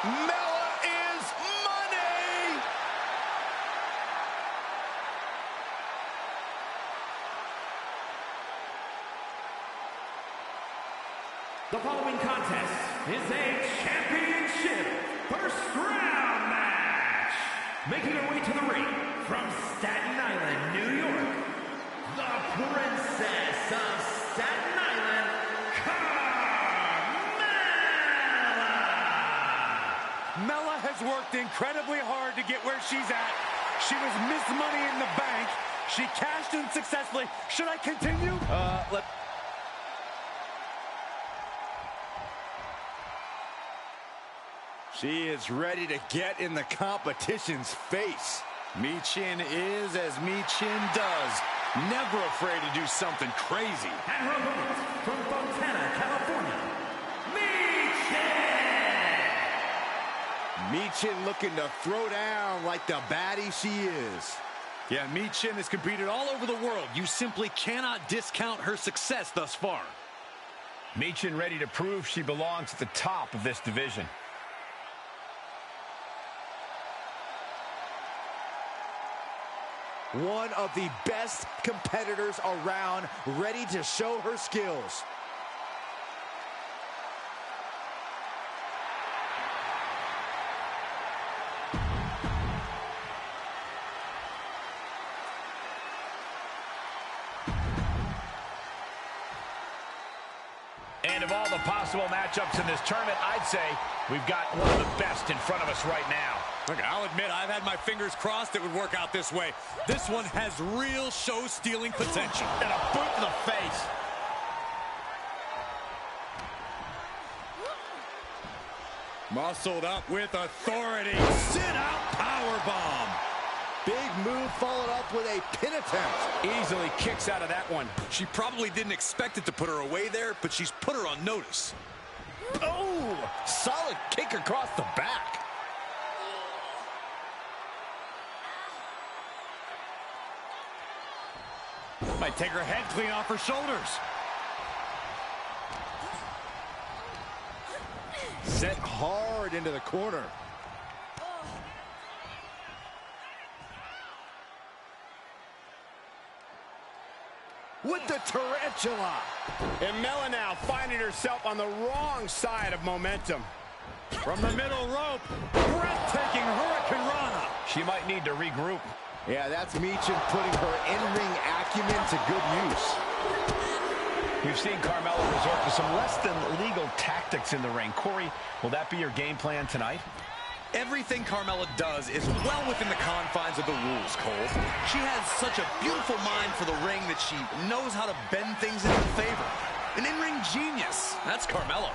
Mella is money! The following contest is a championship first round match. Making her way to the ring from Staten Island, New York, the Princess of Staten Island, Mella has worked incredibly hard to get where she's at. She was Miss Money in the Bank. She cashed in successfully. Should I continue? She is ready to get in the competition's face. Michin is as Michin does. Never afraid to do something crazy. And her opponent from Fontana, California, Michin looking to throw down like the baddie she is. Yeah, Michin has competed all over the world. You simply cannot discount her success thus far. Michin ready to prove she belongs at the top of this division. One of the best competitors around, ready to show her skills. And of all the possible matchups in this tournament, I'd say we've got one of the best in front of us right now. Look, I'll admit I've had my fingers crossed it would work out this way. This one has real show-stealing potential. And a boot to the face. Muscled up with authority. Sit-out powerbomb. Big move followed up with a pin attempt. Easily kicks out of that one. She probably didn't expect it to put her away there, but she's put her on notice. Oh, solid kick across the back. Might take her head clean off her shoulders. Set hard into the corner. With the tarantula. And Mella now finding herself on the wrong side of momentum. From the middle rope, breathtaking Hurricane Rana. She might need to regroup. Yeah, that's Michin putting her in-ring acumen to good use. We've seen Carmella resort to some less than legal tactics in the ring. Corey, will that be your game plan tonight? Everything Carmella does is well within the confines of the rules, Cole. She has such a beautiful mind for the ring that she knows how to bend things in her favor. An in-ring genius. That's Carmella.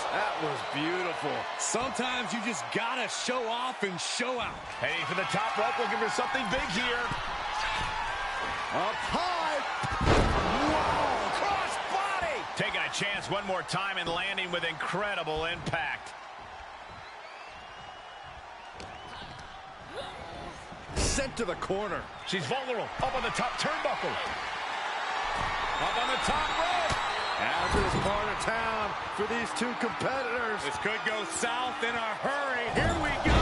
That was beautiful. Sometimes you just gotta show off and show out. Heading for the top rope, looking for something big here. Up high. Whoa, cross body. Taking a chance one more time and landing with incredible impact. Sent to the corner. She's vulnerable. Up on the top turnbuckle. Up on the top rope. After this part of town for these two competitors. This could go south in a hurry. Here we go.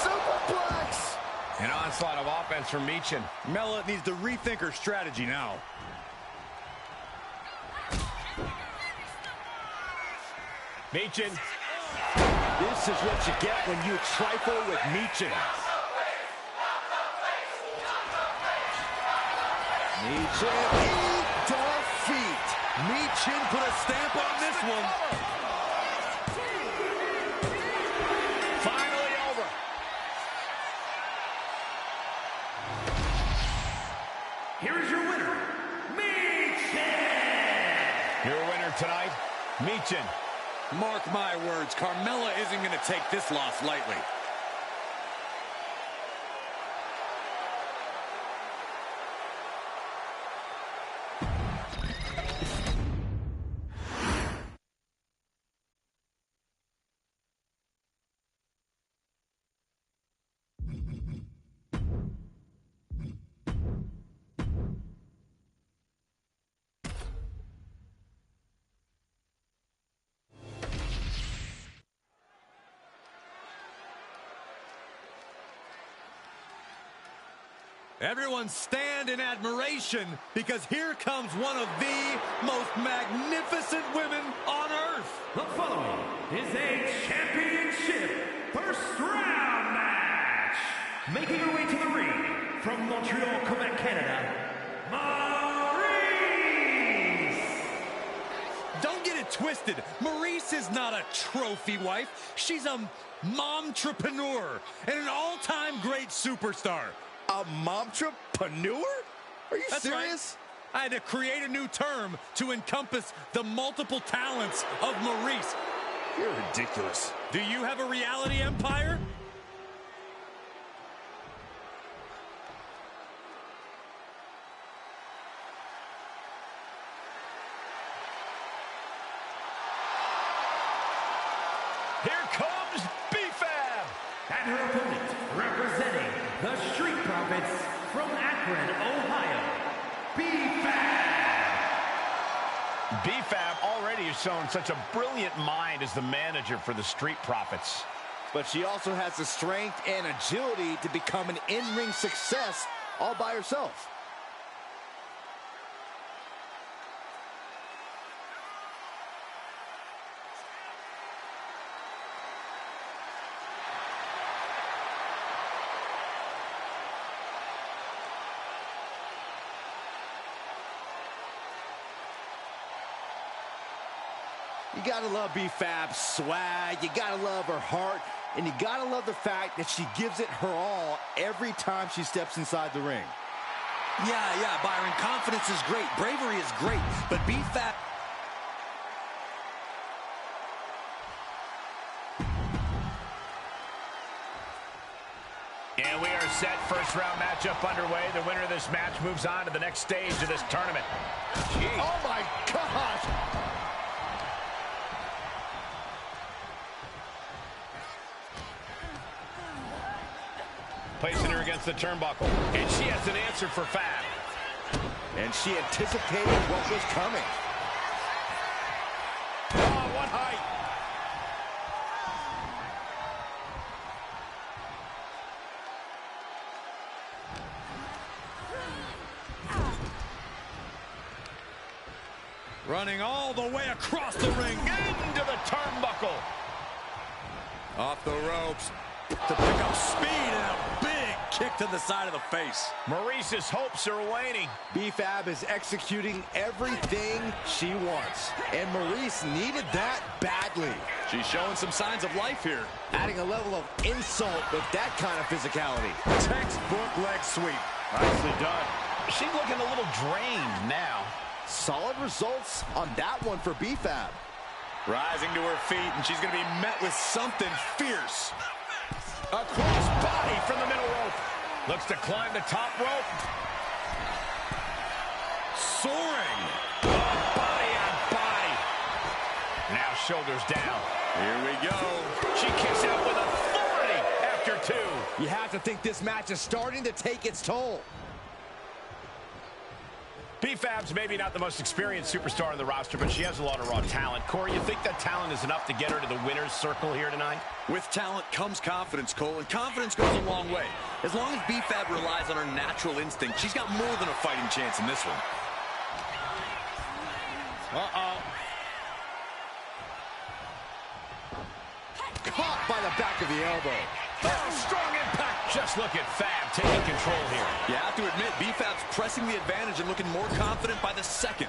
Superplex. An onslaught of offense from Michin. Mella needs to rethink her strategy now. Michin. This is what you get when you trifle with Michin. Michin. Defeat. Michin put a stamp on this one. Finally over. Here is your winner, Michin! Your winner tonight, Michin. Mark my words, Carmella isn't going to take this loss lightly. Everyone stand in admiration because here comes one of the most magnificent women on earth. The following is a championship first round match. Making her way to the ring from Montreal, Quebec, Canada, Maurice! Don't get it twisted. Maurice is not a trophy wife. She's a momtrepreneur and an all-time great superstar. A momtrepreneur? Are you That's serious? Right. I had to create a new term to encompass the multiple talents of Maurice. You're ridiculous. Do you have a reality empire? Here comes ps5. And her opponent, representing the Street Profits from Akron, Ohio, ps5. ps5 already has shown such a brilliant mind as the manager for the Street Profits. But she also has the strength and agility to become an in-ring success all by herself. You gotta love ps5's swag, you gotta love her heart, and you gotta love the fact that she gives it her all every time she steps inside the ring. Yeah, Byron, confidence is great, bravery is great, but ps5... And we are set. First round matchup underway. The winner of this match moves on to the next stage of this tournament. Jeez. Oh my gosh! Placing her against the turnbuckle. And she has an answer for Fab. And she anticipated what was coming. Oh, what height! Running all the way across the ring. Into the turnbuckle. Off the ropes to pick up speed and a big kick to the side of the face. Maurice's hopes are waning. ps5 is executing everything she wants. And Maurice needed that badly. She's showing some signs of life here. Adding a level of insult with that kind of physicality. Textbook leg sweep. Nicely done. She's looking a little drained now. Solid results on that one for ps5. Rising to her feet, and she's going to be met with something fierce. A cross body from the middle rope. Looks to climb the top rope. Soaring. Body on body. Now shoulders down. Here we go. She kicks out with authority after two. You have to think this match is starting to take its toll. ps5's maybe not the most experienced superstar in the roster, but she has a lot of raw talent. Corey, you think that talent is enough to get her to the winner's circle here tonight? With talent comes confidence, Cole, and confidence goes a long way. As long as ps5 relies on her natural instinct, she's got more than a fighting chance in this one. Uh-oh. Caught by the back of the elbow. Oh, strong impact. Just look at Fab taking control here. You have to admit, ps5's pressing the advantage and looking more confident by the second.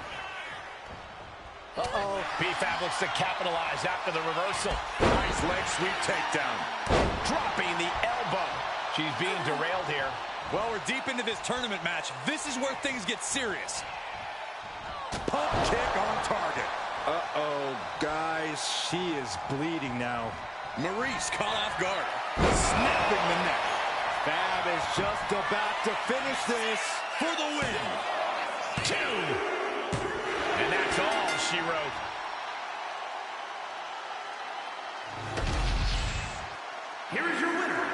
Uh-oh. ps5 looks to capitalize after the reversal. Nice leg sweep takedown. Dropping the elbow. She's being derailed here. Well, we're deep into this tournament match. This is where things get serious. Pump kick on target. Uh-oh, guys, she is bleeding now. Maurice caught off guard. Snapping the neck. Fab is just about to finish this. For the win. 2. And that's all she wrote. Here is your winner,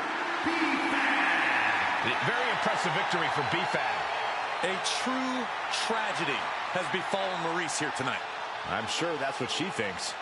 ps5. Very impressive victory for ps5. A true tragedy has befallen Maurice here tonight. I'm sure that's what she thinks.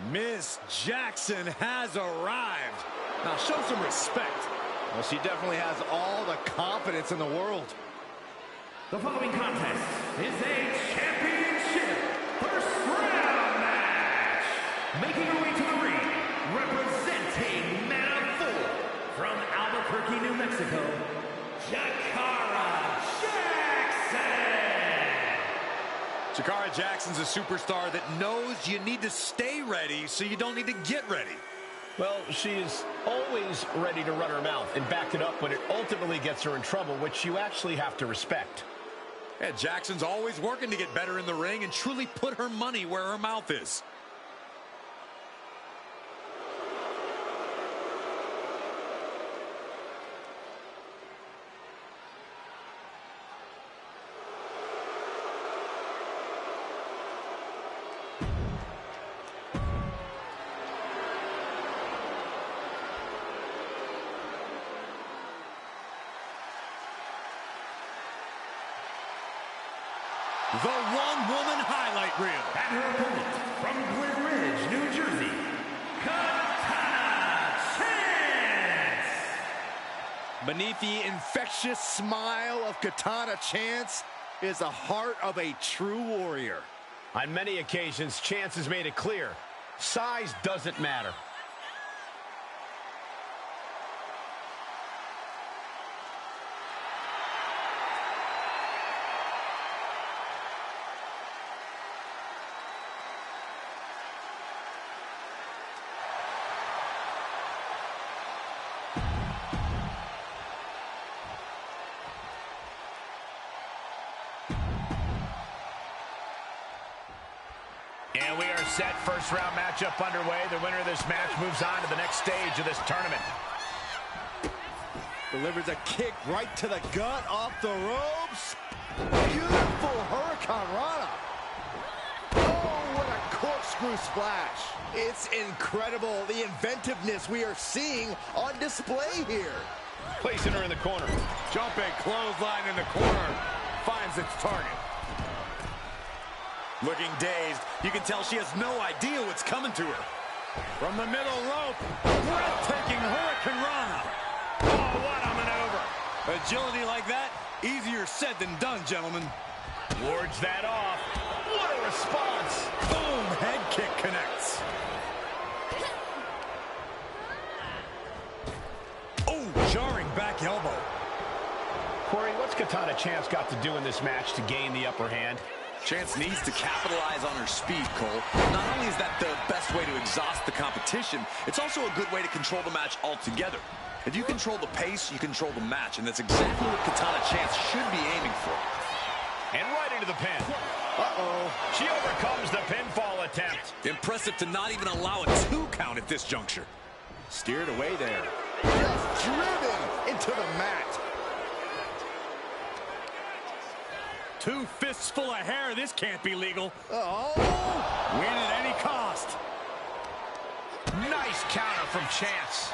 Miss Jackson has arrived. Now show some respect. Well, she definitely has all the confidence in the world. The following contest is a championship first round match. Making her way to the ring, representing Manafort from Albuquerque, New Mexico, Jakara Jackson. Jakara Jackson's a superstar that knows you need to stay ready so you don't need to get ready. Well, she is always ready to run her mouth and back it up when it ultimately gets her in trouble, which you actually have to respect. Yeah, Jackson's always working to get better in the ring and truly put her money where her mouth is. The one-woman highlight reel. And her opponent from Glen Ridge, New Jersey, Katana Chance. Beneath the infectious smile of Katana Chance is the heart of a true warrior. On many occasions, Chance has made it clear, size doesn't matter. And we are set. First round matchup underway. The winner of this match moves on to the next stage of this tournament. Delivers a kick right to the gut, off the ropes. Beautiful Hurricane Rana. Oh, what a corkscrew splash. It's incredible, the inventiveness we are seeing on display here. Placing her in the corner. Jumping clothesline in the corner. Finds its target. Looking dazed, you can tell she has no idea what's coming to her. From the middle rope, breathtaking Hurricane Rana. Oh, what a maneuver. Agility like that, easier said than done, gentlemen. Wards that off. What a response. Boom, head kick connects. Oh, jarring back elbow. Corey, what's Katana Chance got to do in this match to gain the upper hand? Chance needs to capitalize on her speed, Cole. Not only is that the best way to exhaust the competition, it's also a good way to control the match altogether. If you control the pace, you control the match, and that's exactly what Katana Chance should be aiming for. And right into the pin. Uh-oh. She overcomes the pinfall attempt. Impressive to not even allow a 2 count at this juncture. Steered away there. Just driven into the mat. 2 fists full of hair. This can't be legal. Oh! Win at any cost. Nice counter from Chance.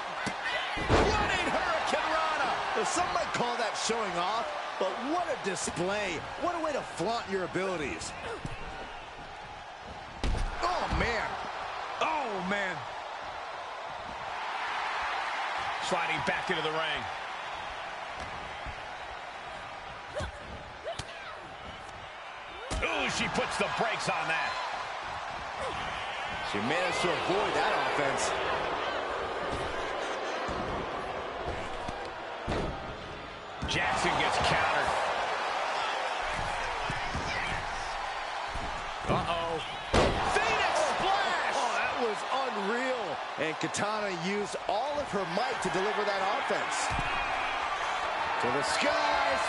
Running Hurricane Rana. Well, some might call that showing off, but what a display. What a way to flaunt your abilities. Oh, man. Oh, man. Sliding back into the ring. Ooh, she puts the brakes on that. She managed to avoid that offense. Jackson gets countered. Uh-oh. Phoenix splash! Oh, that was unreal. And Katana used all of her might to deliver that offense. To the skies.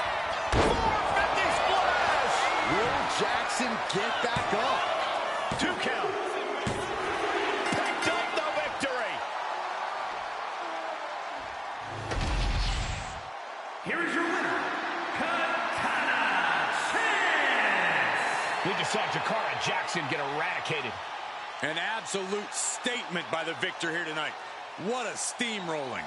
450 splash! Will Jackson get back up? 2 count. Picked up the victory. Here is your winner, Katana Chance. We just saw Jakara Jackson get eradicated. An absolute statement by the victor here tonight. What a steamrolling.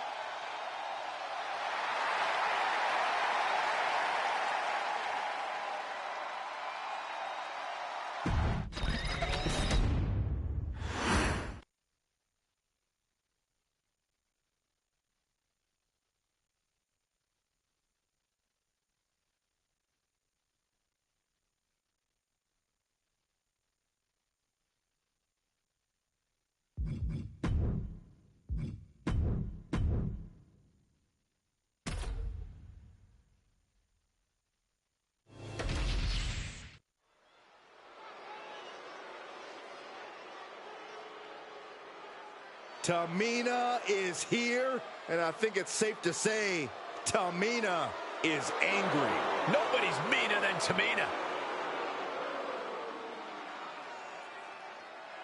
Tamina is here, and I think it's safe to say Tamina is angry. Nobody's meaner than Tamina.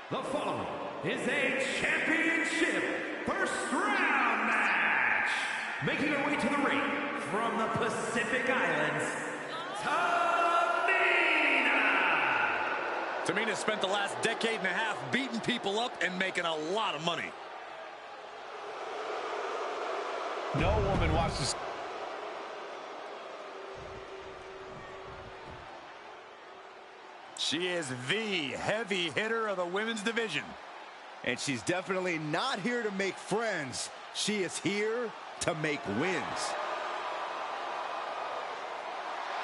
The following is a championship first round match. Making her way to the ring from the Pacific Islands, Tamina spent the last decade and a half beating people up and making a lot of money. No woman wants to... She is the heavy hitter of the women's division. And she's definitely not here to make friends. She is here to make wins.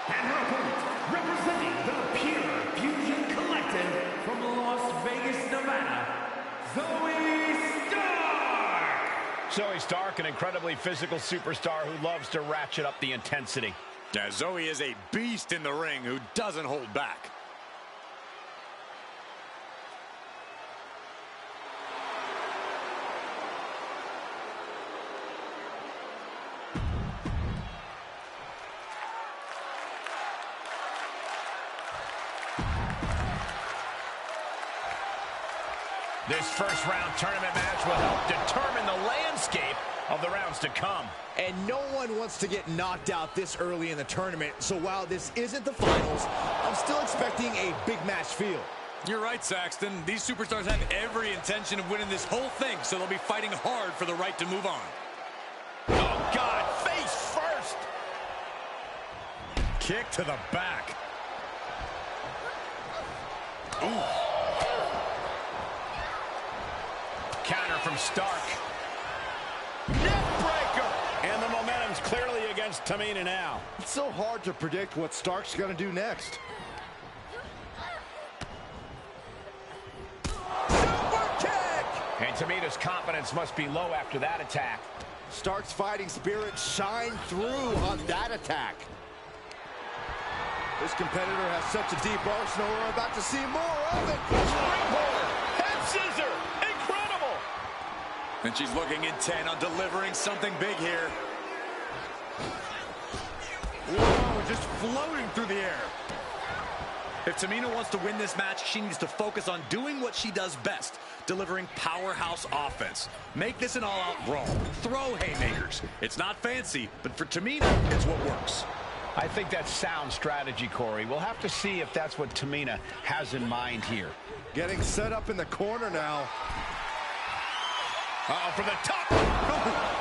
And her opponent, representing the Pure Fusion Collective from Las Vegas, Nevada, Zoe Stark! Zoe Stark, an incredibly physical superstar who loves to ratchet up the intensity. Yeah, Zoe is a beast in the ring who doesn't hold back. This first round tournament match will help determine the landscape of the rounds to come. And no one wants to get knocked out this early in the tournament, so while this isn't the finals, I'm still expecting a big match feel. You're right, Saxton. These superstars have every intention of winning this whole thing, so they'll be fighting hard for the right to move on. Oh, God, face first! Kick to the back. Ooh. Counter from Stark. Neckbreaker! And the momentum's clearly against Tamina now. It's so hard to predict what Stark's going to do next. Super kick! And Tamina's confidence must be low after that attack. Stark's fighting spirit shined through on that attack. This competitor has such a deep arsenal. We're about to see more of it. Springboard! Head scissor! Incredible! And she's looking intent on delivering something big here. Whoa, just floating through the air. If Tamina wants to win this match, she needs to focus on doing what she does best, delivering powerhouse offense. Make this an all-out brawl. Throw haymakers. It's not fancy, but for Tamina, it's what works. I think that's sound strategy, Corey. We'll have to see if that's what Tamina has in mind here. Getting set up in the corner now. Uh-oh, from the top.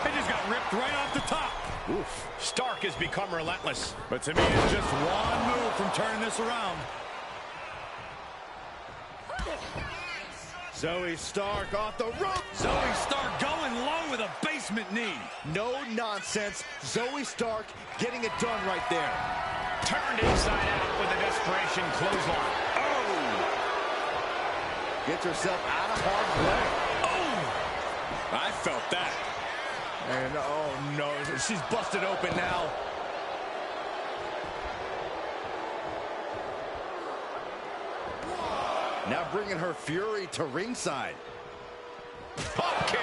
It just got ripped right off the top. Oof. Stark has become relentless. But Tamina's just one move from turning this around. Zoe Stark off the rope. Zoe Stark going low with a basement knee. No nonsense. Zoe Stark getting it done right there. Turned inside out with a desperation clothesline. Oh! Gets herself out of harm's way. I felt that. And oh no, she's busted open now. Now bringing her fury to ringside. Pop kick.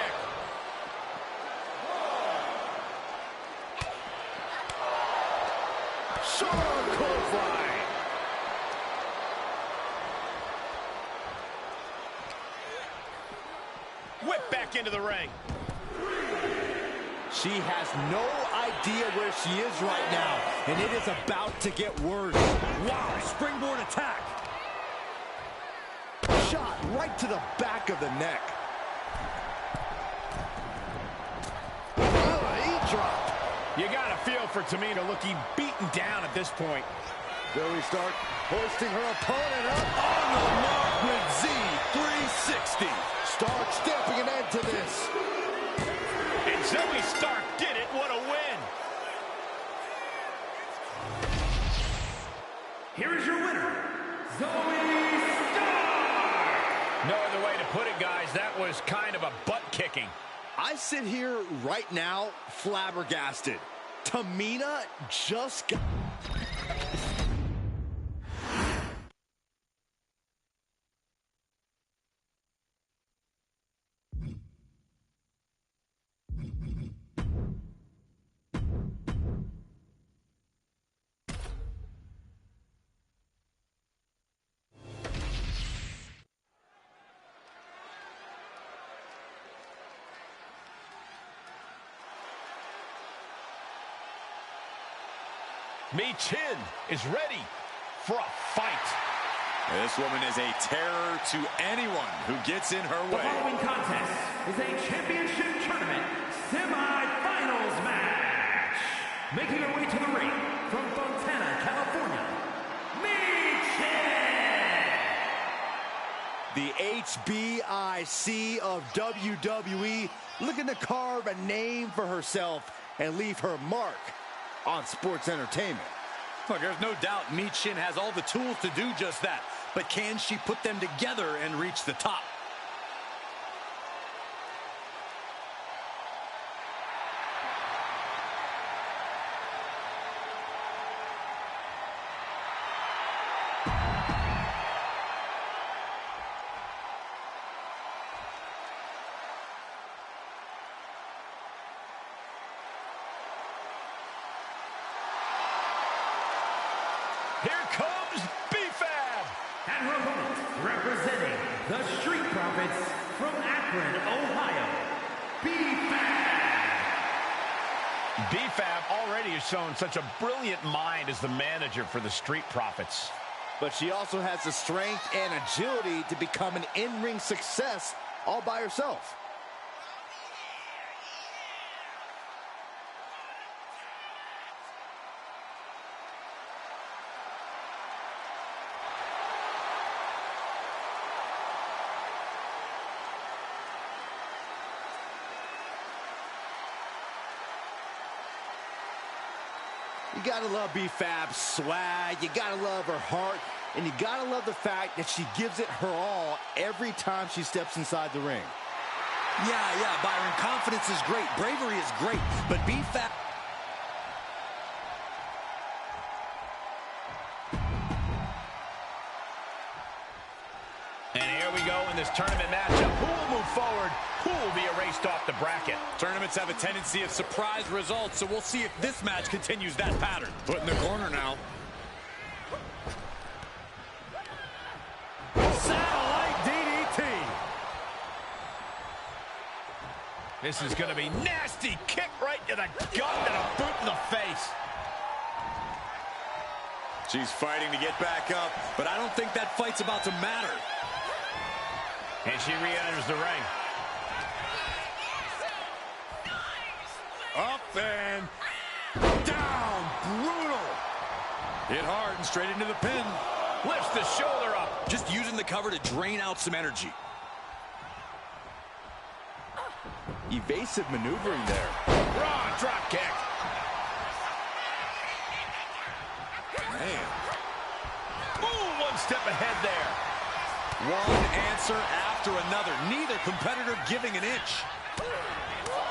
Strong clothesline. Whip back into the ring. She has no idea where she is right now, and it is about to get worse. Wow, springboard attack. Shot right to the back of the neck. Oh, he dropped. You got a feel for Tamina looking beaten down at this point. Zoe Stark hoisting her opponent up. On the mark with Z360. Stark stamping an end to this. And Zoe Stark did it. What a win. Here is your winner, Zoe Stark! No other way to put it, guys. That was kind of a butt kicking. I sit here right now flabbergasted. Tamina just got... Michin is ready for a fight. This woman is a terror to anyone who gets in her The way. following contest is a championship tournament semi-finals match. Making her way to the ring from Fontana, California, Michin! The HBIC of WWE looking to carve a name for herself and leave her mark on sports entertainment. Look, there's no doubt Michin has all the tools to do just that. But can she put them together and reach the top? Here comes ps5. And her opponent, representing the Street Profits from Akron, Ohio, ps5. ps5 already has shown such a brilliant mind as the manager for the Street Profits. But she also has the strength and agility to become an in-ring success all by herself. You gotta love ps5's swag, you gotta love her heart, and you gotta love the fact that she gives it her all every time she steps inside the ring. Yeah, Byron, confidence is great, bravery is great, but ps5... And here we go in this tournament matchup. Who will move forward? Who will be erased off the bracket? Tournaments have a tendency of surprise results, so we'll see if this match continues that pattern. Put in the corner now. Satellite DDT. This is going to be nasty. Kick right to the gut and a boot in the face. She's fighting to get back up, but I don't think that fight's about to matter. And she re-enters the ring. Up and down. Brutal. Hit hard and straight into the pin. Lifts the shoulder up. Just using the cover to drain out some energy. Evasive maneuvering there. Raw drop kick. Man. Ooh, one step ahead there. One answer after another. Neither competitor giving an inch.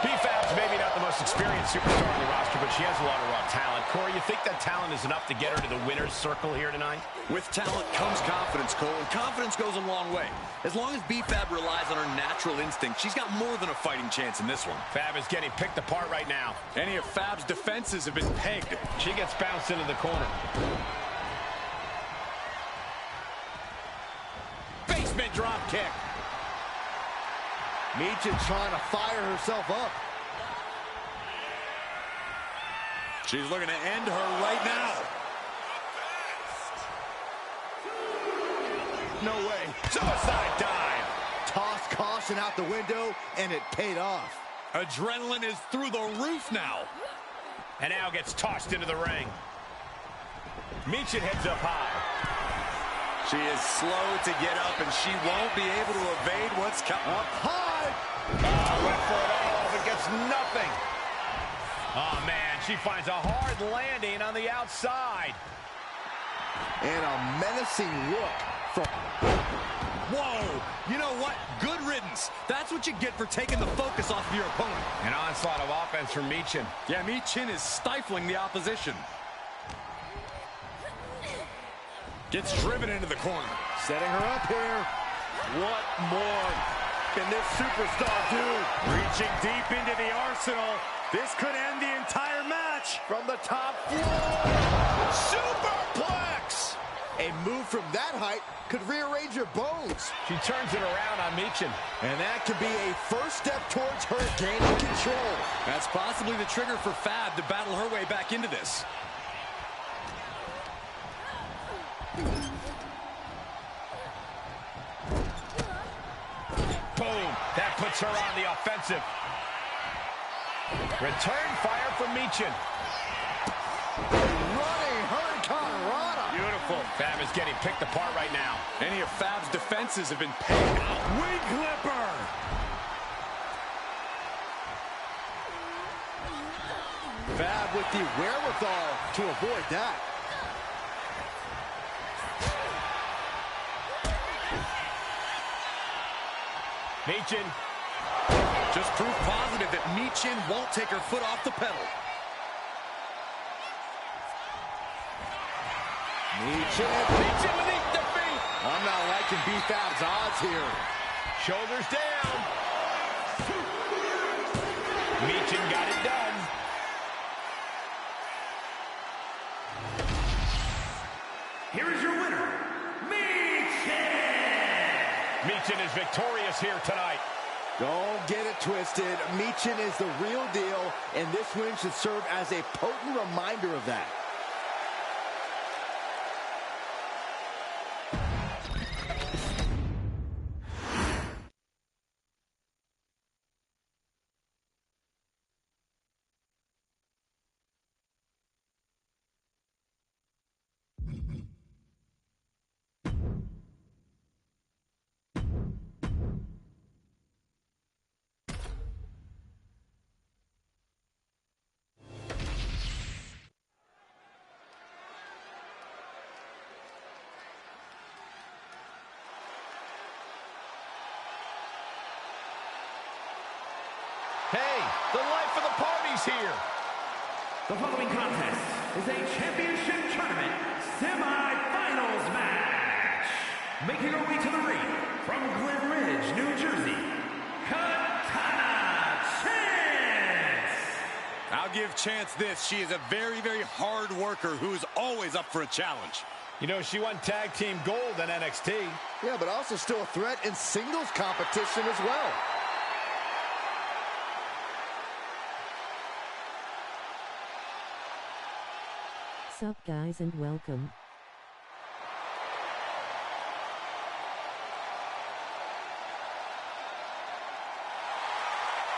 ps5's maybe not the most experienced superstar on the roster, but she has a lot of raw talent. Corey, you think that talent is enough to get her to the winner's circle here tonight? With talent comes confidence, Cole, and confidence goes a long way. As long as ps5 relies on her natural instinct, she's got more than a fighting chance in this one. Fab is getting picked apart right now. Any of Fab's defenses have been pegged. She gets bounced into the corner. Basement drop kick. Michin trying to fire herself up. She's looking to end her right now. No way. Suicide dive. Tossed caution out the window, and it paid off. Adrenaline is through the roof now. And now gets tossed into the ring. Michin heads up high. She is slow to get up, and she won't be able to evade what's coming. Up high. Went for it all, but gets nothing. Oh, man, she finds a hard landing on the outside. And a menacing look from... Whoa! You know what? Good riddance. That's what you get for taking the focus off of your opponent. An onslaught of offense from Michin. Yeah, Michin is stifling the opposition. Gets driven into the corner. Setting her up here. What more can this superstar do? Reaching deep into the arsenal. This could end the entire match. From the top floor. Superplex. A move from that height could rearrange your bones. She turns it around on Michin. And that could be a first step towards her gaining control. That's possibly the trigger for Fab to battle her way back into this. puts her on the offensive. Return fire from Michin. Running Hurricane Rana. Beautiful. Fab is getting picked apart right now. Any of Fab's defenses have been paying out. Wing Clipper. Fab with the wherewithal to avoid that. Michin. Just proof positive that Michin won't take her foot off the pedal. Michin with the feet. I'm not liking B-Fab's odds here. Shoulders down. Michin got it done. Here is your winner, Michin! Michin is victorious here tonight. Don't get it twisted. Michin is the real deal, and this win should serve as a potent reminder of that. Hey, the life of the party's here. The following contest is a championship tournament semi-finals match. Making her way to the ring from Glen Ridge, New Jersey, Katana Chance. I'll give Chance this. She is a very, very hard worker who is always up for a challenge. You know, she won tag team gold in NXT. Yeah, but also still a threat in singles competition as well. Sup guys and welcome.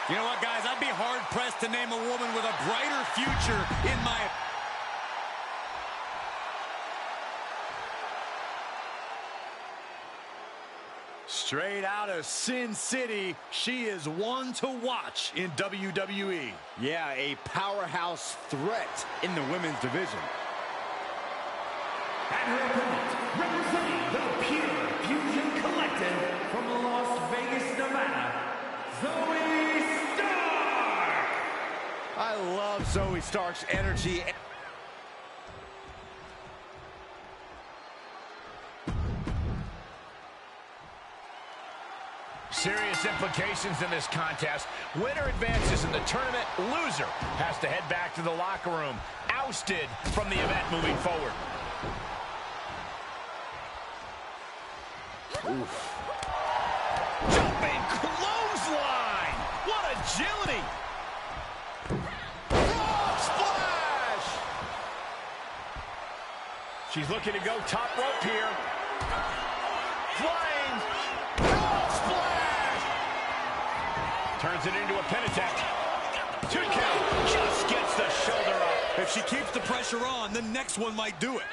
You know what, guys? I'd be hard-pressed to name a woman with a brighter future in my... Straight out of Sin City, she is one to watch in WWE. Yeah, a powerhouse threat in the women's division. And her opponent, representing the Pure Fusion Collective from Las Vegas, Nevada, Zoe Stark! I love Zoe Stark's energy. Serious implications in this contest. Winner advances in the tournament. Loser has to head back to the locker room. Ousted from the event moving forward. Oof. Jumping clothesline. What agility. Frog splash. She's looking to go top rope here. Flying. Turns it into a pin attempt. 2 count. Just gets the shoulder up. If she keeps the pressure on, the next one might do it.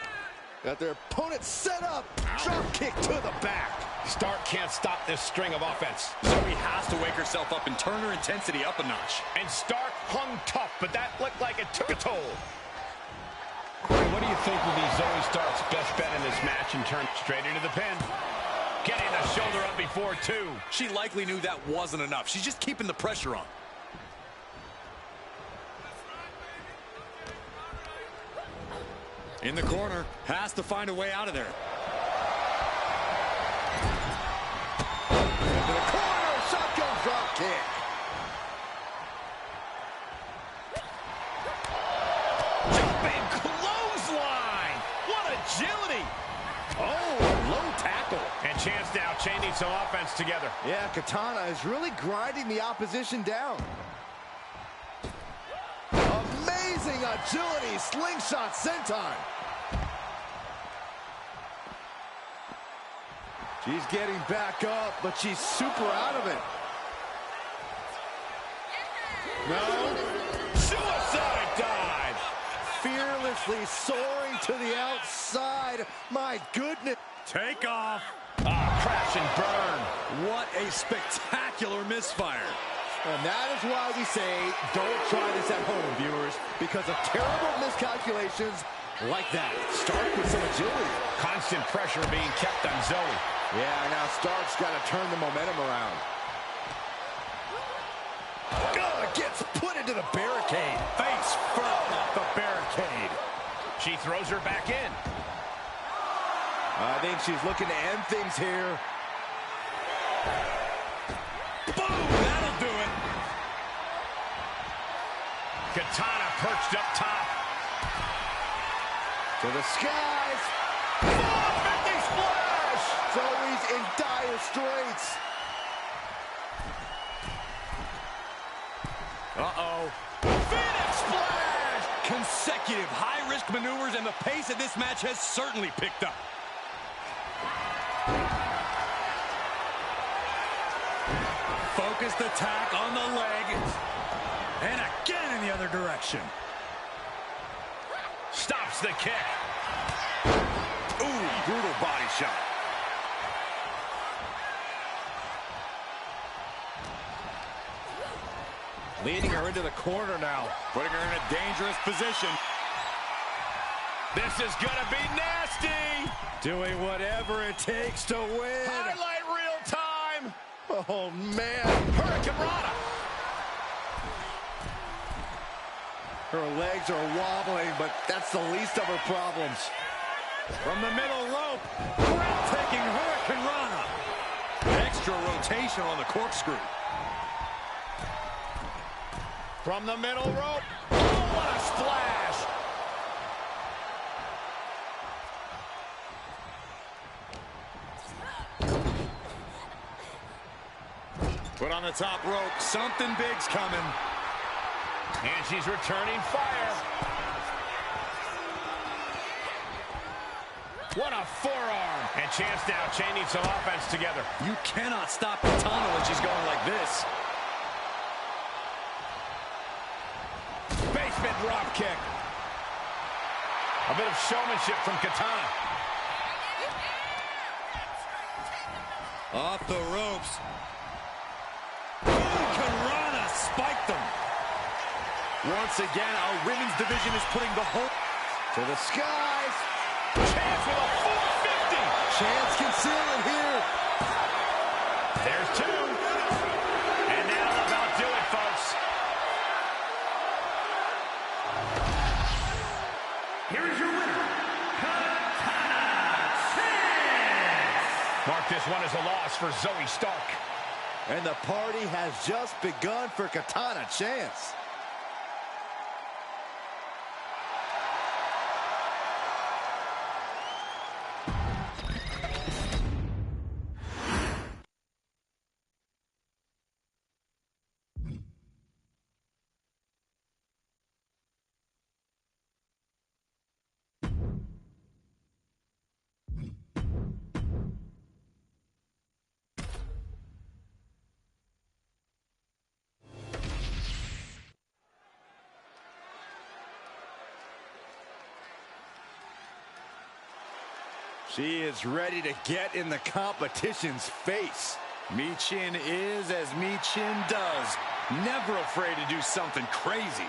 Got their opponent set up. Drop kick to the back. Stark can't stop this string of offense. Zoe has to wake herself up and turn her intensity up a notch. And Stark hung tough, but that looked like it took a toll. Corey, what do you think will be Zoe Stark's best bet in this match and turn straight into the pin? Getting the shoulder up before 2. She likely knew that wasn't enough. She's just keeping the pressure on. In the corner, has to find a way out of there. Into the corner, shotgun drop kick. Jumping clothesline. What agility. Oh, low tackle. And Chance now chaining some offense together. Yeah, Katana is really grinding the opposition down. Amazing agility, slingshot senton. She's getting back up, but she's super out of it. No. Suicide dive. Fearlessly soaring to the outside. My goodness. Take off. Crash and burn. What a spectacular misfire. And that is why we say don't try this at home, viewers, because of terrible miscalculations like that. Stark with some agility. Constant pressure being kept on Zoe. Yeah, now Stark's got to turn the momentum around. Gets put into the barricade. Face first off the barricade. She throws her back in. I think she's looking to end things here. Boom! That'll do it. Katana perched up top. To the skies. 450 splash! Zoe's in dire straits. Uh-oh. Phoenix splash! Consecutive high-risk maneuvers, and the pace of this match has certainly picked up. Focused attack on the leg. And again in the other direction. Stops the kick. Ooh, brutal body shot. Leading her into the corner now. Putting her in a dangerous position. This is gonna be nasty. Doing whatever it takes to win. Highlight real time. Oh, man. Hurricane Rana. Her legs are wobbling, but that's the least of her problems. From the middle rope. Breathtaking Hurricane Rana. Extra rotation on the corkscrew. From the middle rope. Oh, what a splash. Put on the top rope. Something big's coming. And she's returning fire. What a forearm. And Chance now chaining some offense together. You cannot stop Katana when she's going like this. Basement drop kick. A bit of showmanship from Katana. Off the ropes. Hurricane Rana spiked them. Once again, our women's division is putting the whole... To the skies. Chance with a 450. Chance can seal it here. There's two. And now they'll about do it, folks. Here is your winner, Katana Chance. Mark this one as a loss for Zoe Stark. And the party has just begun for Katana Chance. She is ready to get in the competition's face. Michin is as Michin does. Never afraid to do something crazy.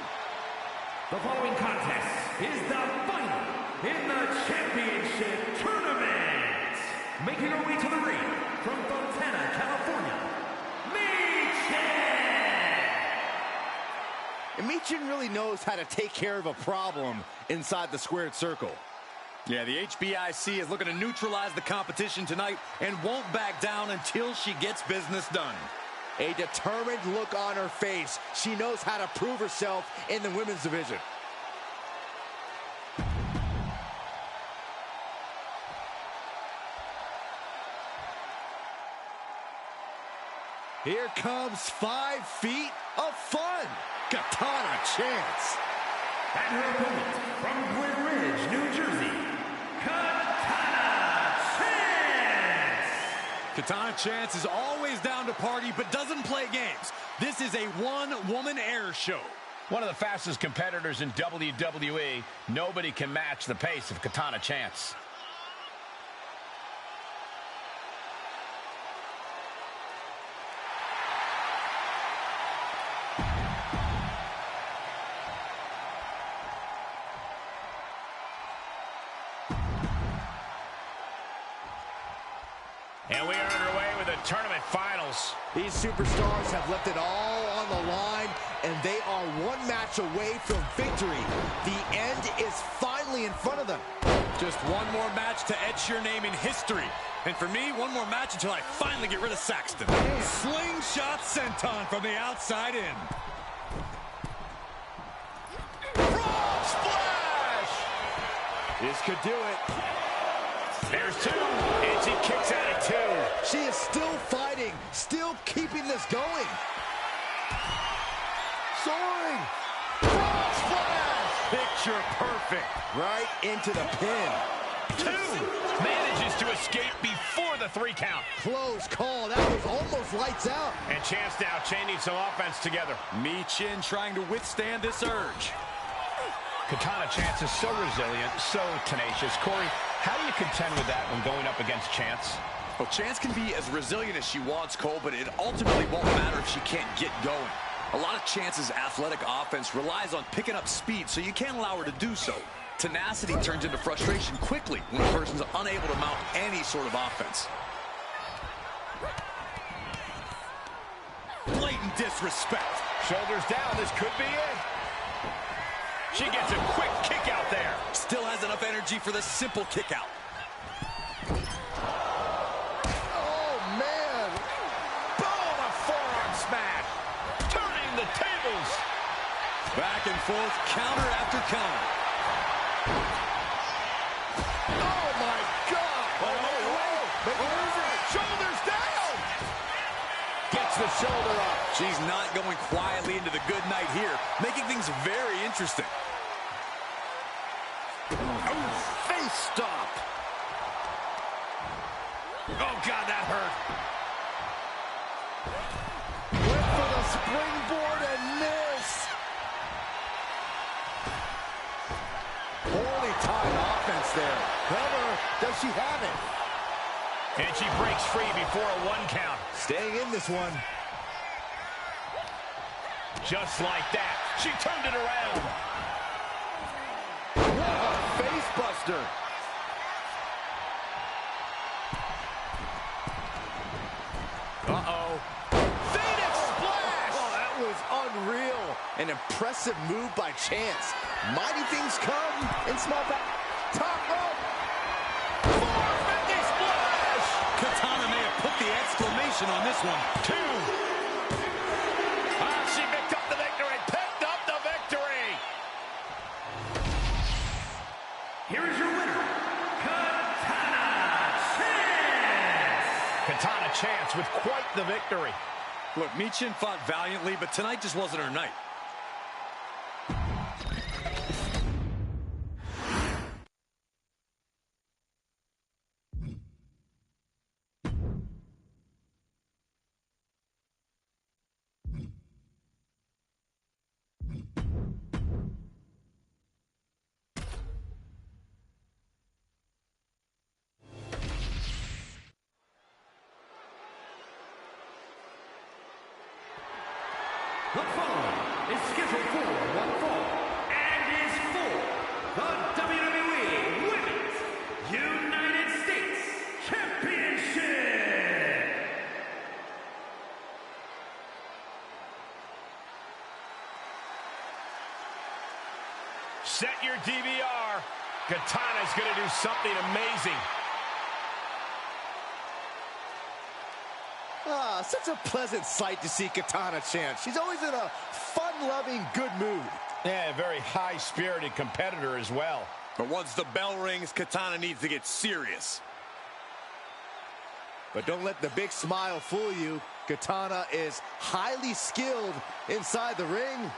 The following contest is the final in the championship tournament. Making her way to the ring from Fontana, California, Michin! And Michin really knows how to take care of a problem inside the squared circle. Yeah, the HBIC is looking to neutralize the competition tonight and won't back down until she gets business done. A determined look on her face. She knows how to prove herself in the women's division. Here comes 5 feet of fun. Katana Chance. And her opponent from Glen Ridge, New Jersey, Katana Chance! Katana Chance is always down to party but doesn't play games. This is a one-woman air show. One of the fastest competitors in WWE. Nobody can match the pace of Katana Chance. And we are underway with the tournament finals. These superstars have left it all on the line, and they are one match away from victory. The end is finally in front of them. Just one more match to etch your name in history. And for me, one more match until I finally get rid of Saxton. Slingshot senton from the outside in. Frog splash! This could do it. There's two, and she kicks out at two. She is still fighting, still keeping this going. Soaring. Frog splash! Picture perfect. Right into the pin. Two. Manages to escape before the 3 count. Close call. That was almost lights out. And Chance now chaining some offense together. Michin trying to withstand this urge. Katana Chance is so resilient, so tenacious. Corey, how do you contend with that when going up against Chance? Well, Chance can be as resilient as she wants, Cole, but it ultimately won't matter if she can't get going. A lot of Chance's athletic offense relies on picking up speed, so you can't allow her to do so. Tenacity turns into frustration quickly when a person's unable to mount any sort of offense. Blatant disrespect. Shoulders down, this could be it. She gets a quick kick out there. Still has enough energy for the simple kick out. Oh, man. Boom, a forearm smash. Turning the tables. Back and forth, counter after counter. Oh, my God. Shoulders down. Gets the shoulder up. She's not going quietly into the good night here, making things very interesting. Face stop. Oh, God, that hurt. Went for the springboard and missed. Poorly timed offense there. However, does she have it? And she breaks free before a 1 count. Staying in this one. Just like that, she turned it around. What a face buster. Uh-oh. Phoenix splash! Oh, that was unreal. An impressive move by Chance. Mighty things come in small top rope. 450 splash! Katana may have put the exclamation on this one. 2. She picked up the victory. Picked up the victory. Here is your winner, Katana Chance! Katana Chance with quite the victory. Look, Michin fought valiantly, but tonight just wasn't her night. The following is scheduled for one fall and is for the WWE Women's United States Championship. Set your DVR. Katana's going to do something amazing. Ah, such a pleasant sight to see Katana Chance. She's always in a fun-loving, good mood. Yeah, a very high-spirited competitor as well. But once the bell rings, Katana needs to get serious. But don't let the big smile fool you. Katana is highly skilled inside the ring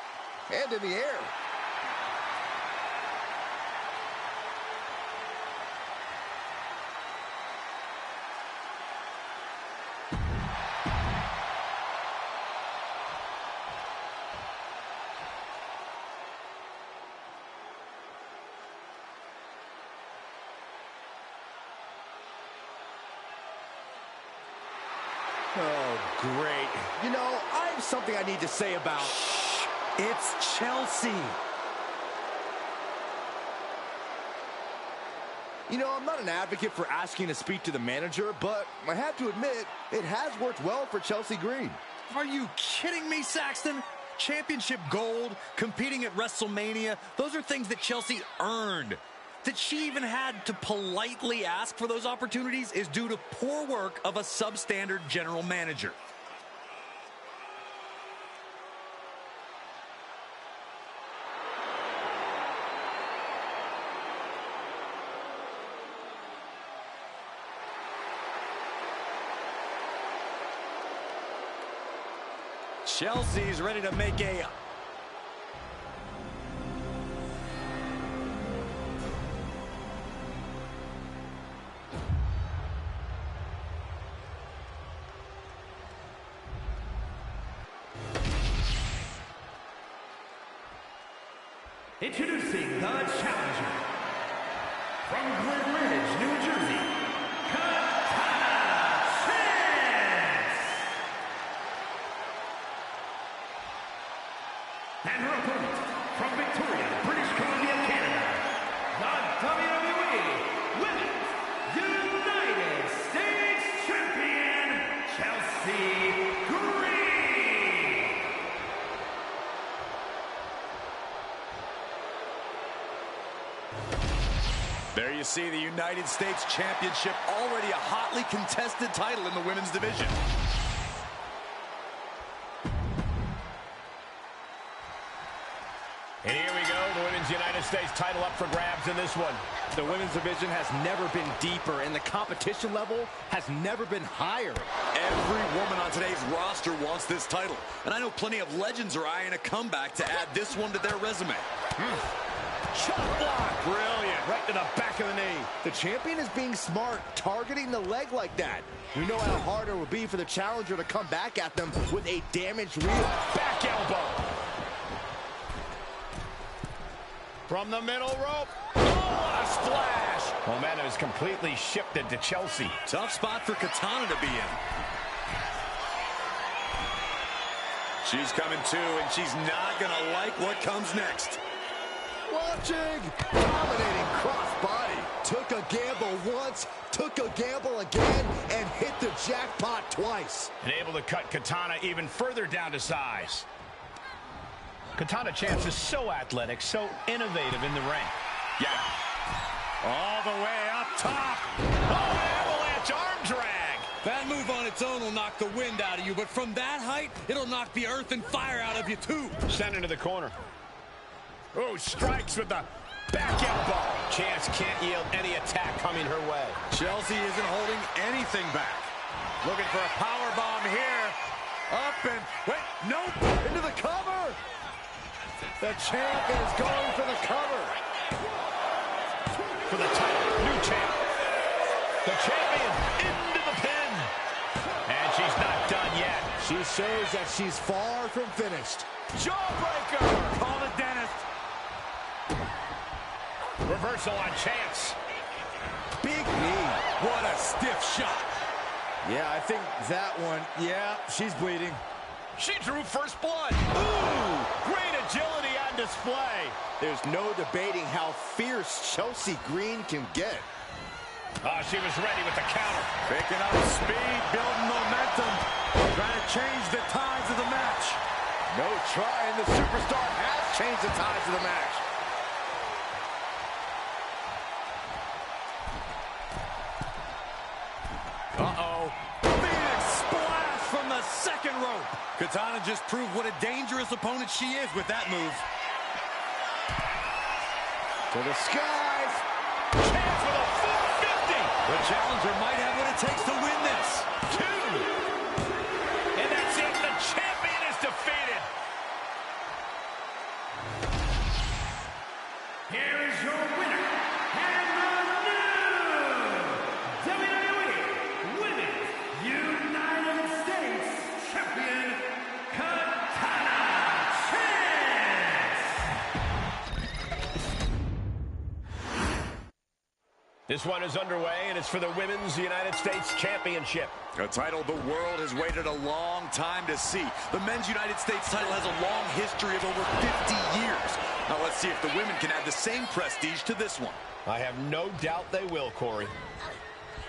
and in the air. Oh, great. You know, I have something I need to say about... Shh. It's Chelsea. You know, I'm not an advocate for asking to speak to the manager, but I have to admit, it has worked well for Chelsea Green. Are you kidding me, Saxton? Championship gold, competing at WrestleMania, those are things that Chelsea earned. That she even had to politely ask for those opportunities is due to poor work of a substandard general manager. Chelsea's ready to make a... Introducing the challenger from Glen Ridge, New Jersey, Katana Chance. And her opponent from Victoria, British Columbia, Canada, the WWE Women's United States Champion, Chelsea Green. There you see the United States Championship, already a hotly contested title in the women's division. And here we go, the Women's United States title up for grabs in this one. The women's division has never been deeper, and the competition level has never been higher. Every woman on today's roster wants this title, and I know plenty of legends are eyeing a comeback to add this one to their resume. Chop block! Brilliant! Right to the back of the knee. The champion is being smart, targeting the leg like that. We know how hard it will be for the challenger to come back at them with a damaged reel. Back elbow. From the middle rope. Oh, what a splash! Momentum is completely shifted to Chelsea. Tough spot for Katana to be in. She's coming too, and she's not gonna like what comes next. Watching! Dominating crossbody. Took a gamble once, took a gamble again, and hit the jackpot twice. And able to cut Katana even further down to size. Katana Chance is so athletic, so innovative in the ring. Yeah. All the way up top. Oh, avalanche arm drag. That move on its own will knock the wind out of you, but from that height, it'll knock the earth and fire out of you, too. Sent into the corner. Oh, strikes with the back elbow. Chance can't yield any attack coming her way. Chelsea isn't holding anything back. Looking for a power bomb here. Up and, wait, nope. Into the cover. The champ is going for the cover. For the title, new champ. The champion into the pin. And she's not done yet. She shows that she's far from finished. Jawbreaker. Call the dentist. Reversal on Chance. Big knee. What a stiff shot. Yeah, I think that one, yeah, she's bleeding. She drew first blood. Ooh, great agility on display. There's no debating how fierce Chelsea Green can get. Oh, she was ready with the counter. Picking up speed, building momentum. Trying to change the tides of the match. No trying, the superstar has changed the tides of the match. Uh-oh. Phoenix splash from the second rope. Katana just proved what a dangerous opponent she is with that move. To the skies. Chance with a 450. The challenger might have what it takes to win this. 2. And that's it. The champion is defeated. Here is your winner, and the new WWE Women's United States Champion, Katana Chance. This one is underway, and it's for the Women's United States Championship. A title the world has waited a long time to see. The Men's United States title has a long history of over 50 years. Now let's see if the women can add the same prestige to this one. I have no doubt they will, Corey.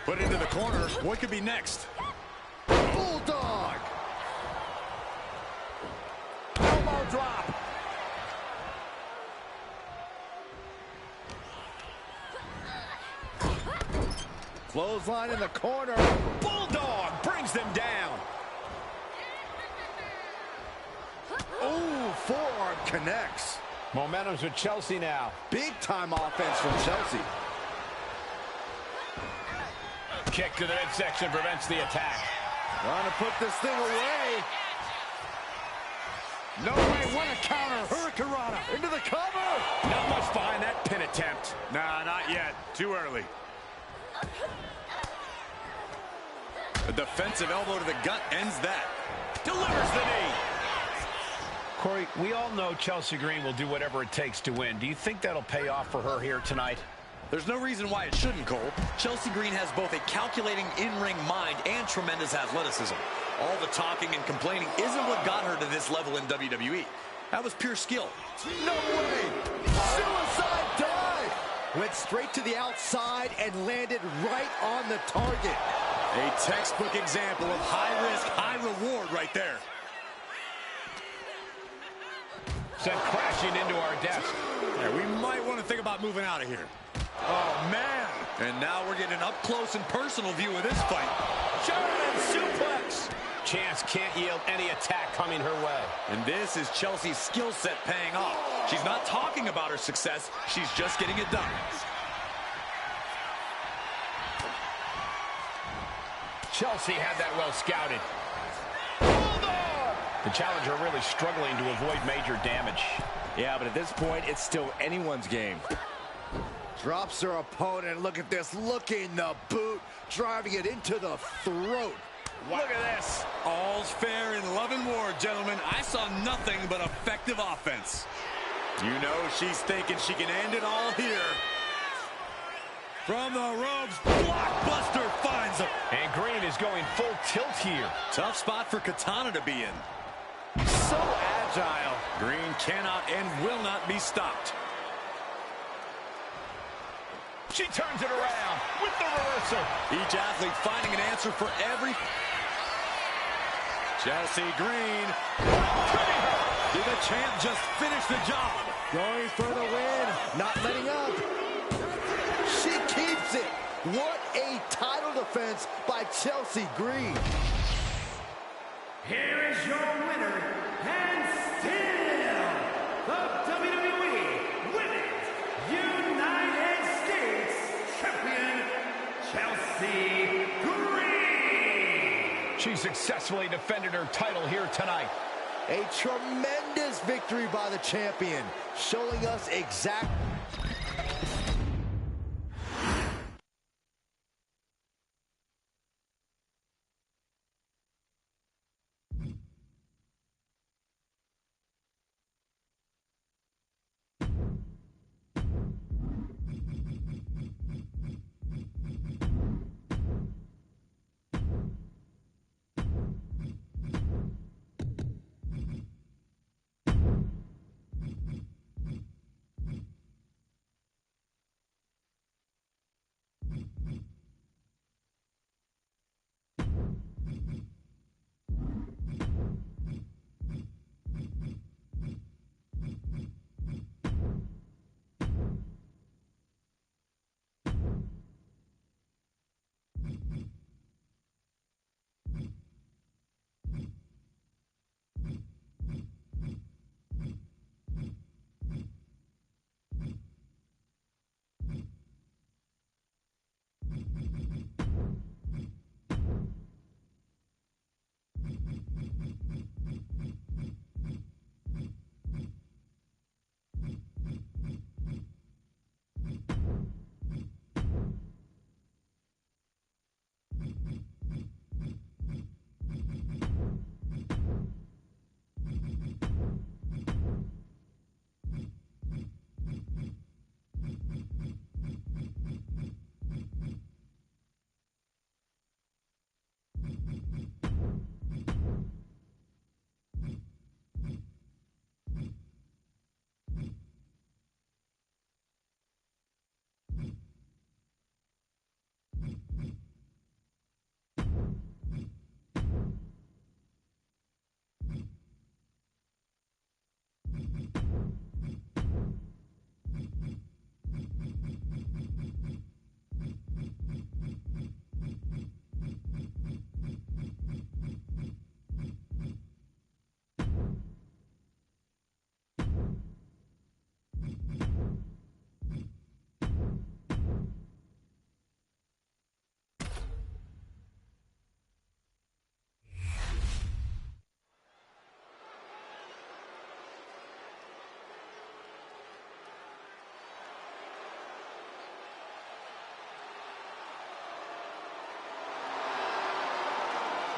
Put into the corner. What could be next? Bulldog! Elbow drop! Clothesline in the corner. Bulldog brings them down. Oh, forearm connects. Momentum's with Chelsea now. Big time offense from Chelsea. Kick to the midsection prevents the attack. Trying to put this thing away. No way, what a counter. Hurricanrana into the cover. Not much behind that pin attempt. Nah, not yet. Too early. A defensive elbow to the gut ends that. Delivers the knee. Corey, we all know Chelsea Green will do whatever it takes to win. Do you think that'll pay off for her here tonight? There's no reason why it shouldn't, Cole. Chelsea Green has both a calculating in-ring mind and tremendous athleticism. All the talking and complaining isn't what got her to this level in WWE. That was pure skill. No way! Suicide dive! Went straight to the outside and landed right on the target. A textbook example of high risk, high reward right there. Sent crashing into our desk. Yeah, we might want to think about moving out of here. Oh, man. And now we're getting an up-close and personal view of this fight. German suplex! Chance can't yield any attack coming her way. And this is Chelsea's skill set paying off. She's not talking about her success. She's just getting it done. Chelsea had that well scouted. The challenger really struggling to avoid major damage. Yeah, but at this point, it's still anyone's game. Drops her opponent. Look at this. Looking the boot. Driving it into the throat. Wow. Look at this. All's fair in love and war, gentlemen. I saw nothing but effective offense. You know she's thinking she can end it all here. From the ropes, Blockbuster finds him. And Green is going full tilt here. Tough spot for Katana to be in. So agile. Green cannot and will not be stopped. She turns it around with the reversal. Each athlete finding an answer for every... Chelsea Green. Did the champ just finish the job? Going for the win. Not letting up. She keeps it. What a title defense by Chelsea Green. Here is your winner, and still the WWE Women's United States Champion, Chelsea Green. She successfully defended her title here tonight. A tremendous victory by the champion, showing us exact...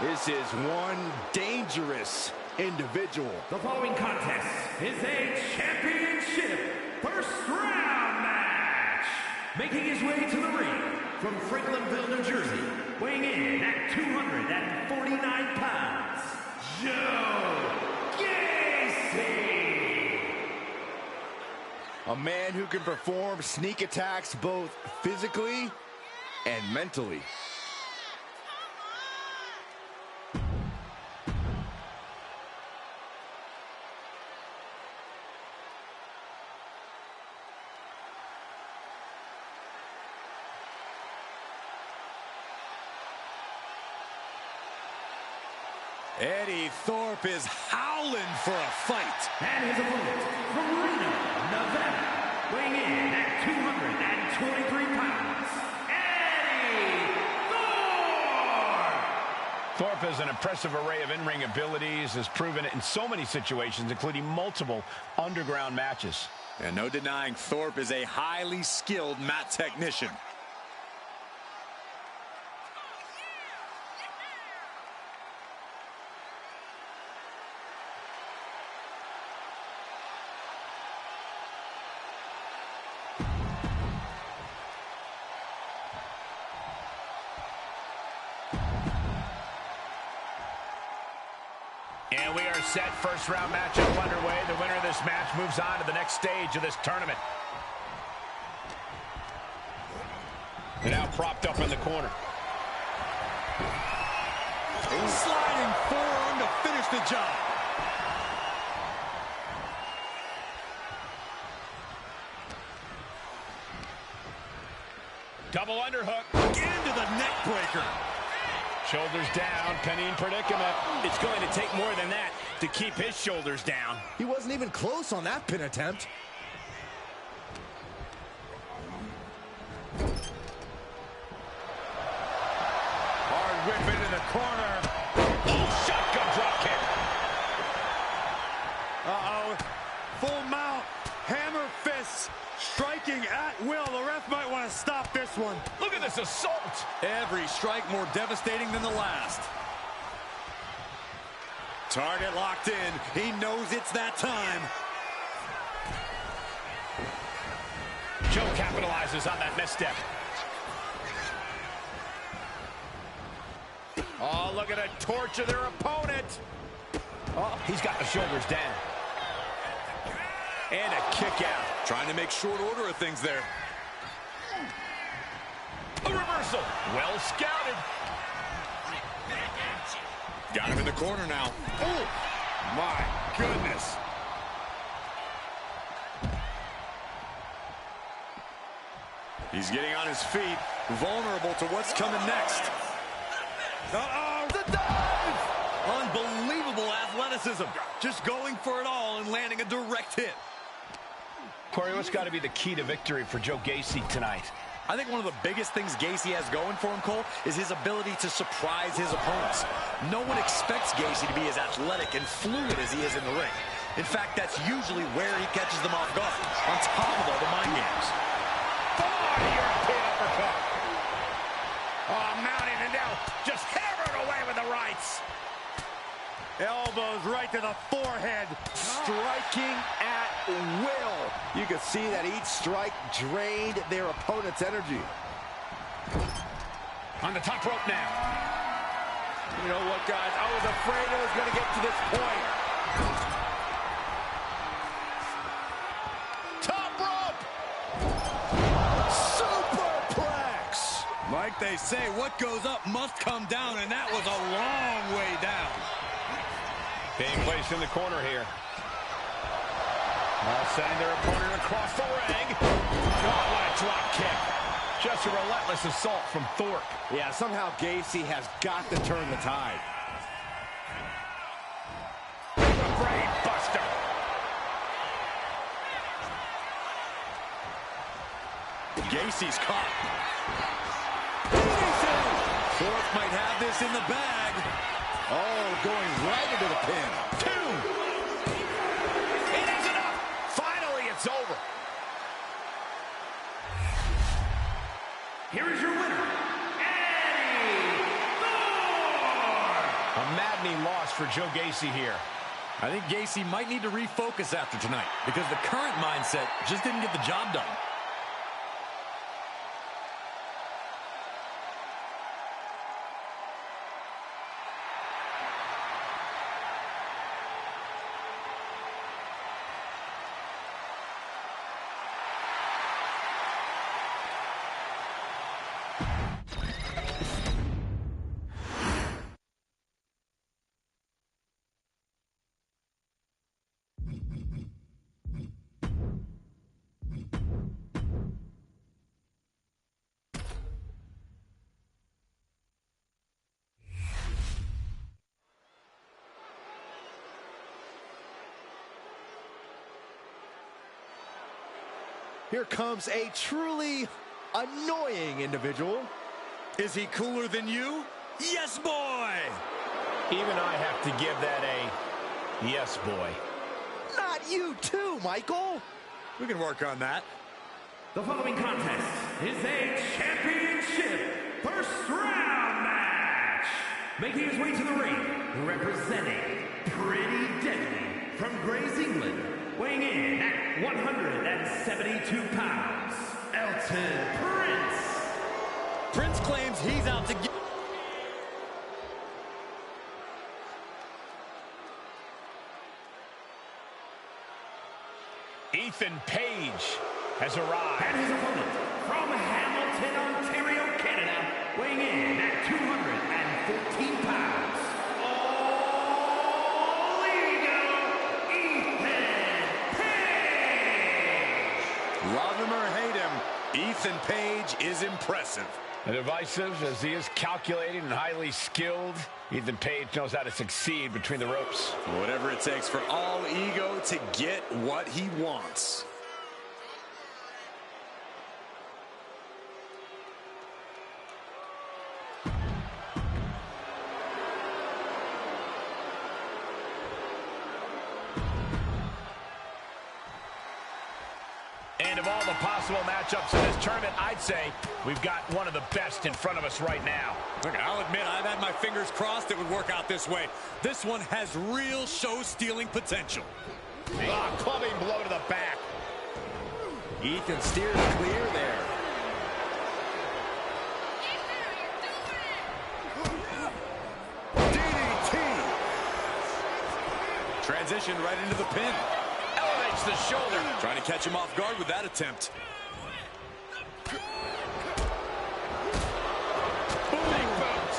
This is one dangerous individual. The following contest is a championship first round match. Making his way to the ring from Franklinville, New Jersey, weighing in at 249 pounds, Joe Gacy. A man who can perform sneak attacks both physically and mentally. Eddie Thorpe is howling for a fight. And his opponent from Reno, Nevada, weighing in at 223 pounds, Eddie Thorpe. Thorpe has an impressive array of in-ring abilities, has proven it in so many situations, including multiple underground matches. And no denying Thorpe is a highly skilled mat technician. And we are set. First round matchup underway. The winner of this match moves on to the next stage of this tournament. And now propped up in the corner. Sliding forearm to finish the job. Double underhook. Into the neck breaker. Shoulders down, pinning predicament. It's going to take more than that to keep his shoulders down. He wasn't even close on that pin attempt. Hard whip into the corner. Oh, shotgun drop kick. Uh-oh. Full mount. Hammer fists. Striking at will. The ref might want to stop this one. Look at this assault. Every strike more devastating than the last. Target locked in. He knows it's that time. Joe capitalizes on that misstep. Oh, look at a torture their opponent. Oh, he's got the shoulders down. And a kick out. Trying to make short order of things there. A reversal. Well scouted. Got him in the corner now. Oh, my goodness. He's getting on his feet, vulnerable to what's coming next. Uh-oh, the dive! Unbelievable athleticism. Just going for it all and landing a direct hit. Corey, what's got to be the key to victory for Joe Gacy tonight? I think one of the biggest things Gacy has going for him, Cole, is his ability to surprise his opponents. No one expects Gacy to be as athletic and fluid as he is in the ring. In fact, that's usually where he catches them off guard, on top of all the mind games. European uppercut. Oh, mounting and now just hammered away with the rights. Elbows right to the forehead. Striking at will. You can see that each strike drained their opponent's energy. On the top rope now. You know what, guys? I was afraid it was going to get to this point. Top rope! Superplex! Like they say, what goes up must come down, and that was a long way down. Being placed in the corner here. Now sending their opponent across the ring. Oh, what a drop kick. Just a relentless assault from Thorpe. Yeah, somehow Gacy has got to turn the tide. Brain buster. Gacy's caught. Thorpe might have this in the bag. Oh, going right into the pin. 2. It is enough. Finally, it's over. Here is your winner, Eddie Thorpe. maddening loss for Joe Gacy here. I think Gacy might need to refocus after tonight because the current mindset just didn't get the job done. Here comes a truly annoying individual. Is he cooler than you? Yes, boy! Even I have to give that a yes, boy. Not you too, Michael. We can work on that. The following contest is a championship first round match. Making his way to the ring, representing Pretty Deadly from Grays, England. Weighing in at 172 pounds, Elton Prince. Prince claims he's out to get... Ethan Page has arrived. And his opponent from Hamilton, Ontario, Canada, weighing in at 214 pounds, All Ego, Ethan Page. Love him or hate him, Ethan Page is impressive. Divisive as he is calculating and highly skilled, Ethan Page knows how to succeed between the ropes. Whatever it takes for All Ego to get what he wants. And of all the possible matchups in this tournament, I'd say we've got one of the best in front of us right now. Look, I'll admit, I've had my fingers crossed it would work out this way. This one has real show-stealing potential. Clubbing blow to the back. Ethan steers clear there. DDT. Transition right into the pin. Elevates the shoulder. Trying to catch him off guard with that attempt. Big boot.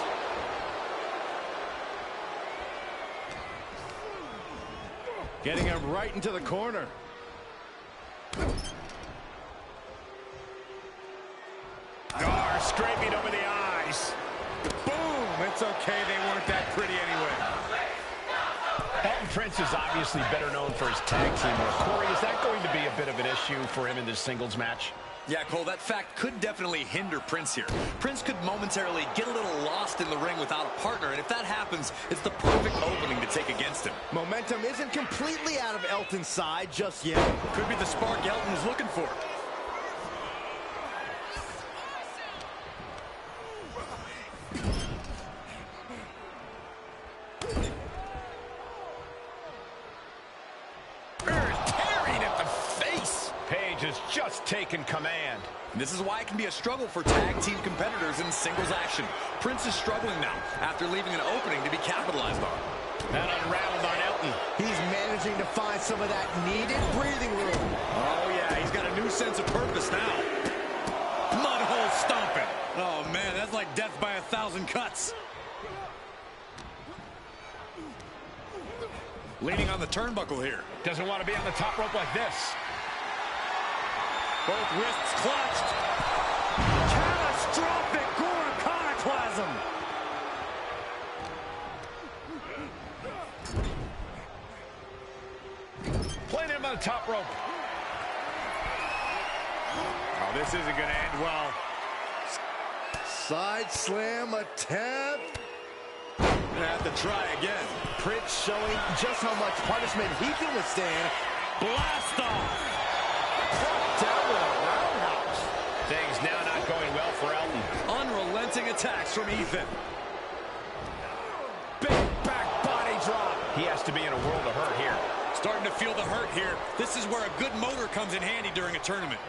Getting him right into the corner. Gar scraping over the eyes. Boom. It's okay. They weren't that pretty anyway. Elton Prince is obviously better known for his tag team work. Corey, is that going to be a bit of an issue for him in this singles match? Yeah, Cole, that fact could definitely hinder Prince here. Prince could momentarily get a little lost in the ring without a partner, and if that happens, it's the perfect opening to take against him. Momentum isn't completely out of Elton's side just yet. Could be the spark Elton is looking for. Has just taken command. This is why it can be a struggle for tag team competitors in singles action. Prince is struggling now after leaving an opening to be capitalized on. That unraveled on Elton. He's managing to find some of that needed breathing room. Oh, yeah, he's got a new sense of purpose now. Mud hole stomping. Oh, man, that's like death by 1,000 cuts. Leaning on the turnbuckle here. Doesn't want to be on the top rope like this. Both wrists clutched. Catastrophic iconoclasm. Playing him on the top rope. Oh, this isn't going to end well. Side slam attempt. Gonna have to try again. Prince showing just how much punishment he can withstand. Blast off. Down with a roundhouse. Things now not going well for Elton. Unrelenting attacks from Ethan. Big He has to be in a world of hurt here. Starting to feel the hurt here. This is where a good motor comes in handy during a tournament.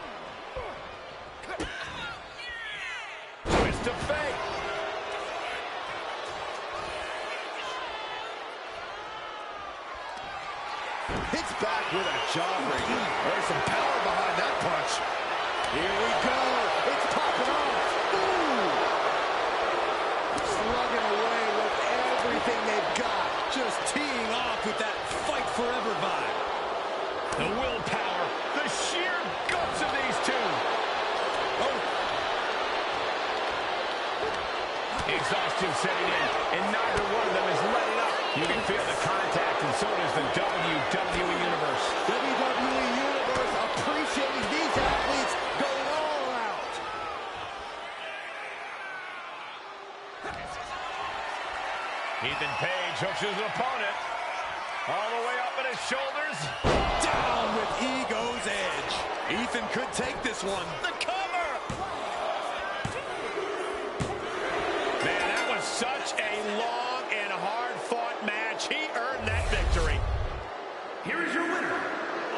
Twist of fate. Hits back with a jawbreaker. There's some power behind that punch. Here we go. It's popping off. Ooh. Slugging away with everything they've got. Just teeing off with that fight forever vibe. The willpower, the sheer guts of these two. Oh. Exhaustion setting in, and neither one of them is letting up. You can feel the contact, and so does the WWE Universe. WWE Universe appreciating these athletes going all out. Ethan Page hooks his opponent. All the way up at his shoulders. Down with ego's edge. Ethan could take this one. The cover! Man, that was such a long and hard-fought match. He earned that victory. Here is your winner,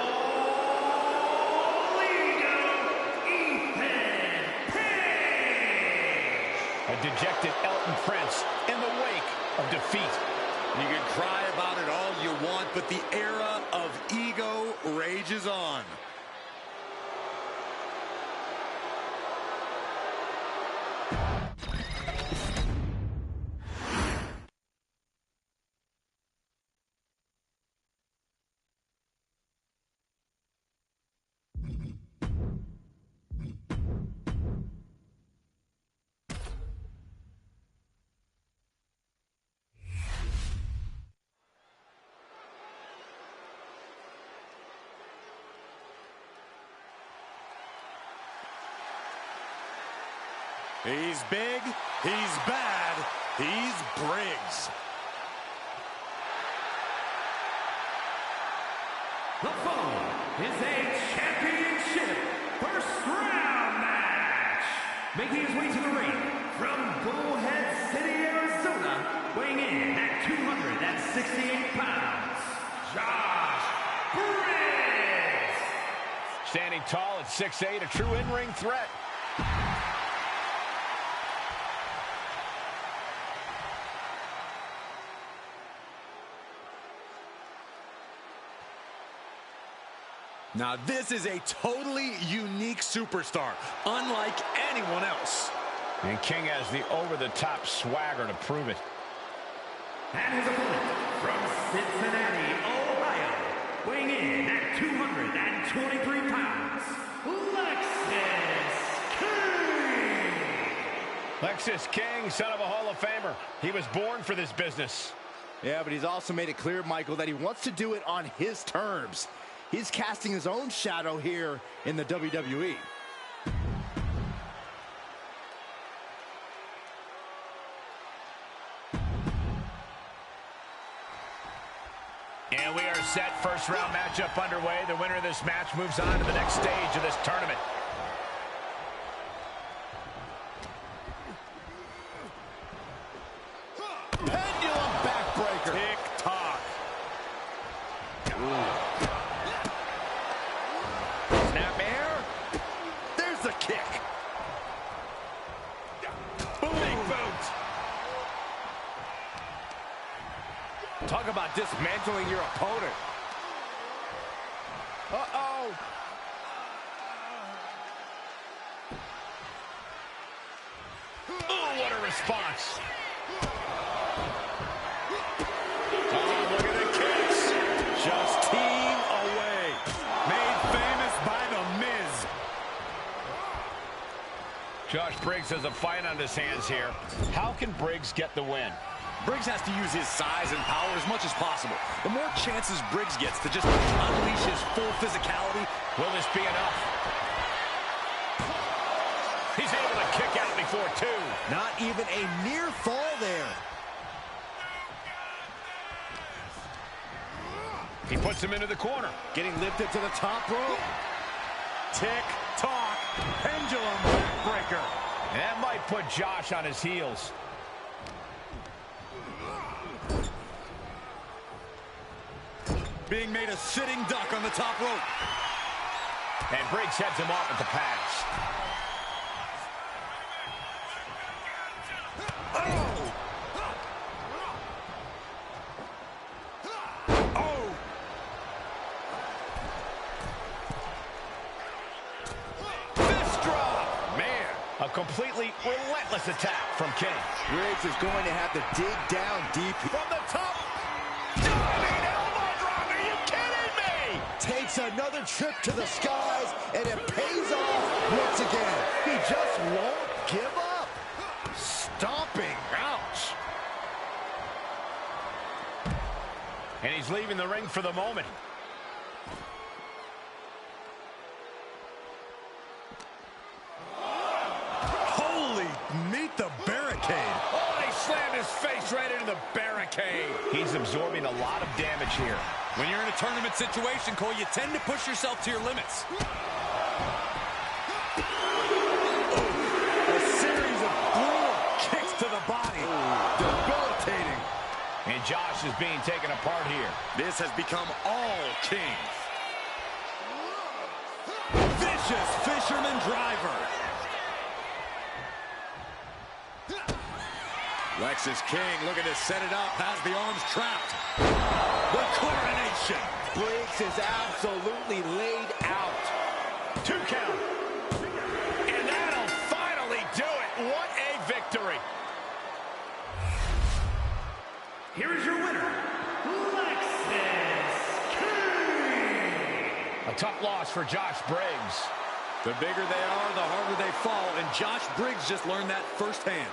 All Ego, Ethan Page. A dejected Elton Prince in the wake of defeat. You can cry about it all you want, but the era of ego rages on. He's big, he's bad, he's Briggs. The following is a championship first round match. Making his way to the ring from Bullhead City, Arizona, weighing in at 268 pounds, Josh Briggs. Standing tall at 6'8", a true in-ring threat. Now this is a totally unique superstar, unlike anyone else. And King has the over-the-top swagger to prove it. And his opponent from Cincinnati, Ohio, weighing in at 223 pounds, Lexis King. Lexis King, son of a Hall of Famer. He was born for this business. Yeah, but he's also made it clear, Michael, that he wants to do it on his terms. He's casting his own shadow here in the WWE. And we are set. First round matchup underway. The winner of this match moves on to the next stage of this tournament. Pendulum backbreaker. Tick-tock. Snap air. There's the kick. Boom. Big boot. Talk about dismantling your opponent. Uh-oh. Oh, what a response. Oh, look at the kicks. Just team away. Made famous by The Miz. Josh Briggs has a fight on his hands here. How can Briggs get the win? Briggs has to use his size and power as much as possible. The more chances Briggs gets to just unleash his full physicality. Will this be enough? He's able to kick out before two. Not even a near fall there. He puts him into the corner. Getting lifted to the top rope. Tick-tock. Pendulum backbreaker. And that might put Josh on his heels. being made a sitting duck on the top rope. And Briggs heads him off with the pass. A completely relentless attack from King. Briggs is going to have to dig down deep. From the top. Diving elbow drop. Are you kidding me? Takes another trip to the skies, and it pays off once again. He just won't give up. Stomping. Ouch. And he's leaving the ring for the moment. Meet the barricade. Oh, they slammed his face right into the barricade. He's absorbing a lot of damage here. When you're in a tournament situation, Cole, you tend to push yourself to your limits. A series of brutal kicks to the body. Debilitating. And Josh is being taken apart here. This has become all King. Vicious fisherman driver. Lexus King looking to set it up, has the arms trapped. The coronation. Briggs is absolutely laid out. 2 count. And that'll finally do it. What a victory. Here is your winner, Lexus King. A tough loss for Josh Briggs. The bigger they are, the harder they fall, and Josh Briggs just learned that firsthand.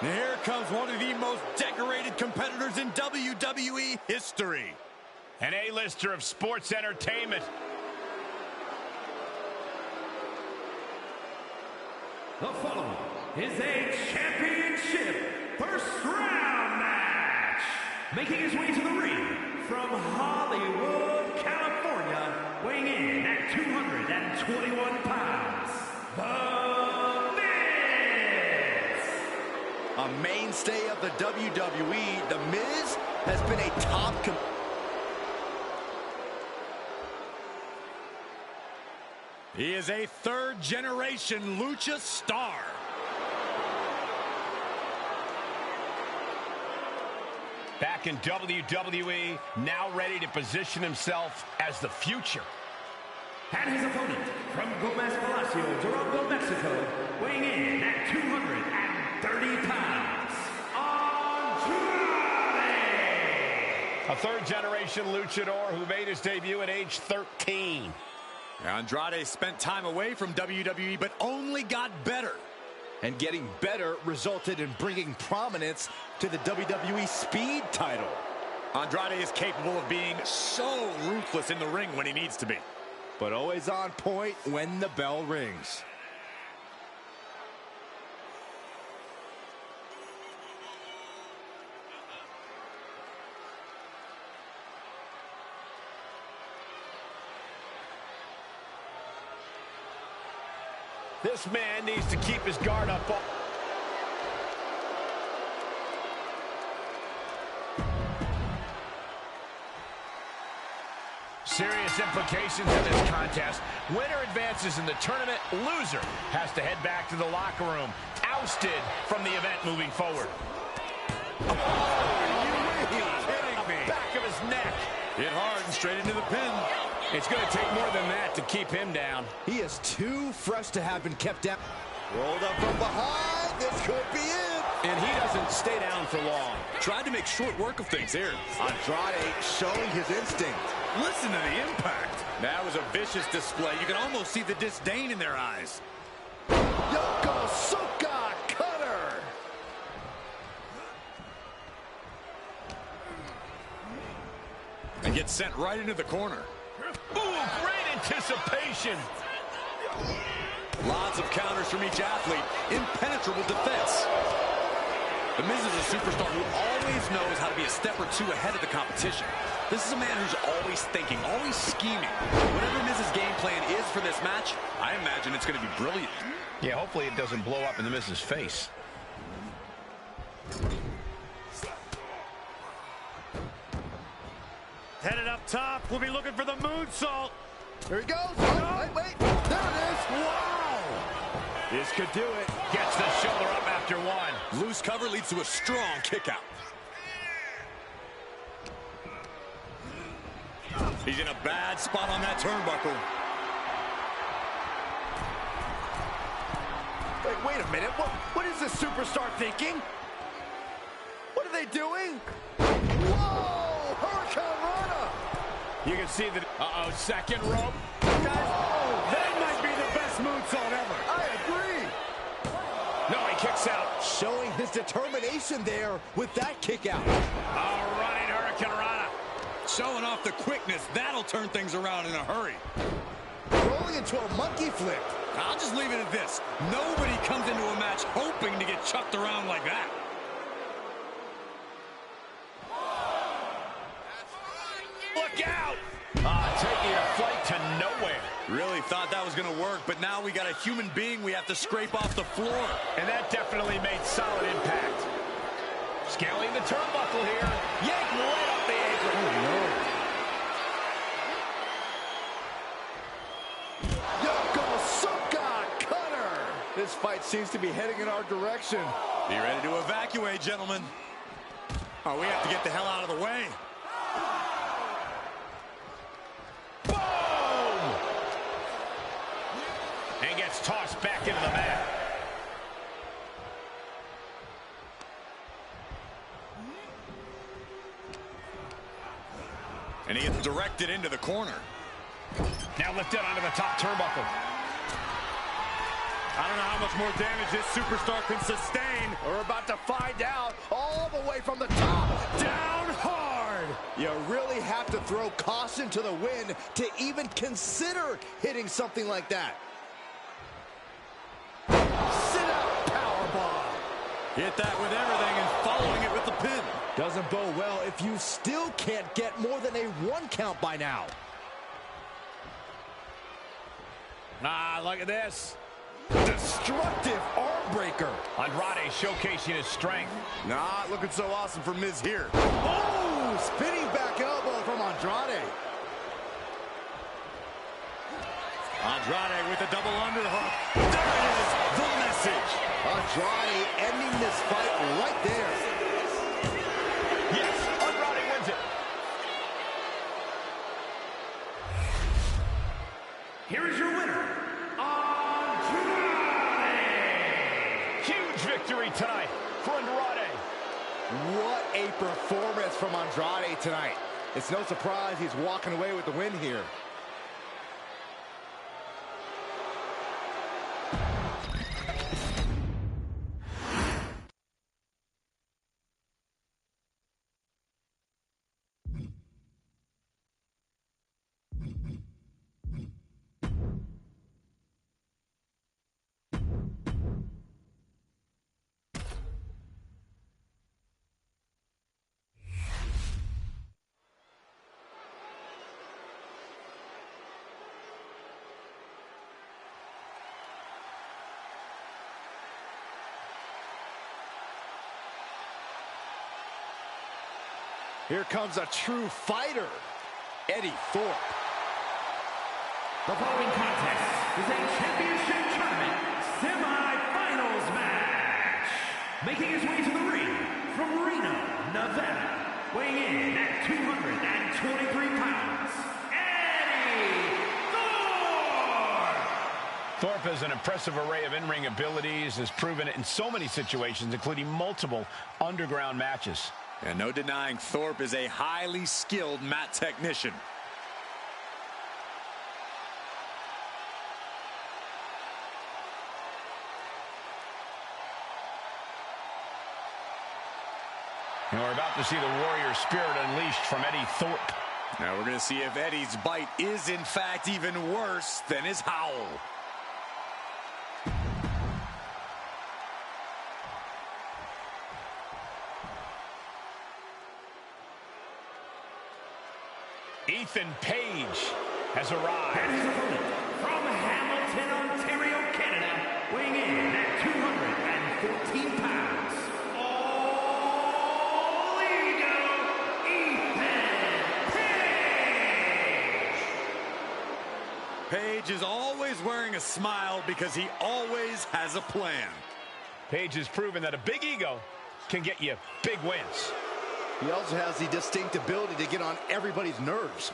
Here comes one of the most decorated competitors in WWE history. An A-lister of sports entertainment. The following is a championship first round match. Making his way to the ring from Hollywood, California, weighing in at 221 pounds, A mainstay of the WWE, The Miz has been a top He is a third-generation lucha star. Back in WWE, now ready to position himself as the future. And his opponent from Gomez Palacio, Durango, Mexico, weighing in at 230 pounds, Andrade! A third-generation luchador who made his debut at age 13. Andrade spent time away from WWE, but only got better. And getting better resulted in bringing prominence to the WWE Speed title. Andrade is capable of being so ruthless in the ring when he needs to be. But always on point when the bell rings. This man needs to keep his guard up. Serious implications in this contest. Winner advances in the tournament. Loser has to head back to the locker room. Ousted from the event moving forward. Oh, are you kidding me? Back of his neck. Hit hard and straight into the pin. It's going to take more than that to keep him down. He is too fresh to have been kept down. Rolled up from behind. This could be it. And he doesn't won't stay down for long. Tried to make short work of things here. Andrade showing his instinct. Listen to the impact. That was a vicious display. You can almost see the disdain in their eyes. Yokosuka cutter. And gets sent right into the corner. Ooh, great anticipation. Lots of counters from each athlete. Impenetrable defense. The Miz is a superstar who always knows how to be a step or two ahead of the competition. This is a man who's always thinking, always scheming. Whatever Miz's game plan is for this match, I imagine it's going to be brilliant. Yeah, hopefully it doesn't blow up in the Miz's face. Headed up top. We'll be looking for the moonsault. Here he goes. Oh, wait. There it is. Wow. This could do it. Gets the shoulder up after one. Loose cover leads to a strong kick out. He's in a bad spot on that turnbuckle. Wait a minute. What is this superstar thinking? What are they doing? Whoa! Hurricanrana! You can see that. Uh-oh, second rope. Guys, that might be the best moonsault ever. I agree. No, he kicks out. Showing his determination there with that kick out. Oh, running Hurricanrana. Showing off the quickness. That'll turn things around in a hurry. Rolling into a monkey flip. I'll just leave it at this. Nobody comes into a match hoping to get chucked around like that. Look out! Taking a flight to nowhere. Really thought that was going to work, but now we got a human being we have to scrape off the floor. And that definitely made solid impact. Scaling the turnbuckle here. Yank right up the apron. Oh, no. Yokosuka cutter. This fight seems to be heading in our direction. Be ready to evacuate, gentlemen. Oh, we have to get the hell out of the way. Boom! And gets tossed back into the mat. And he gets directed into the corner. Now lifted onto the top turnbuckle. I don't know how much more damage this superstar can sustain. We're about to find out all the way from the top. Down hard. You really have to throw caution to the wind to even consider hitting something like that. Sit-out powerbomb. Hit that with everything and following it with the pin. Doesn't bode well if you still can't get more than a 1 count by now. Ah, look at this. Destructive arm breaker. Andrade showcasing his strength. Not looking so awesome for Miz here. Oh, spinning back elbow from Andrade. Andrade with a double underhook. There it is, the message. Andrade ending this fight right there. Yes, Andrade wins it. Here is your winner, Andrade. Huge victory tonight for Andrade. What a performance from Andrade tonight. It's no surprise he's walking away with the win here. Here comes a true fighter, Eddie Thorpe. The following contest is a championship tournament semi-finals match. Making his way to the ring from Reno, Nevada, weighing in at 223 pounds, Eddie Thorpe. Thorpe has an impressive array of in-ring abilities, has proven it in so many situations, including multiple underground matches. And no denying Thorpe is a highly skilled mat technician. And we're about to see the warrior spirit unleashed from Eddie Thorpe. Now we're going to see if Eddie's bite is in fact even worse than his howl. Ethan Page has arrived. And his opponent from Hamilton, Ontario, Canada, weighing in at 214 pounds. All ego, Ethan Page. Page is always wearing a smile because he always has a plan. Page has proven that a big ego can get you big wins. He also has the distinct ability to get on everybody's nerves.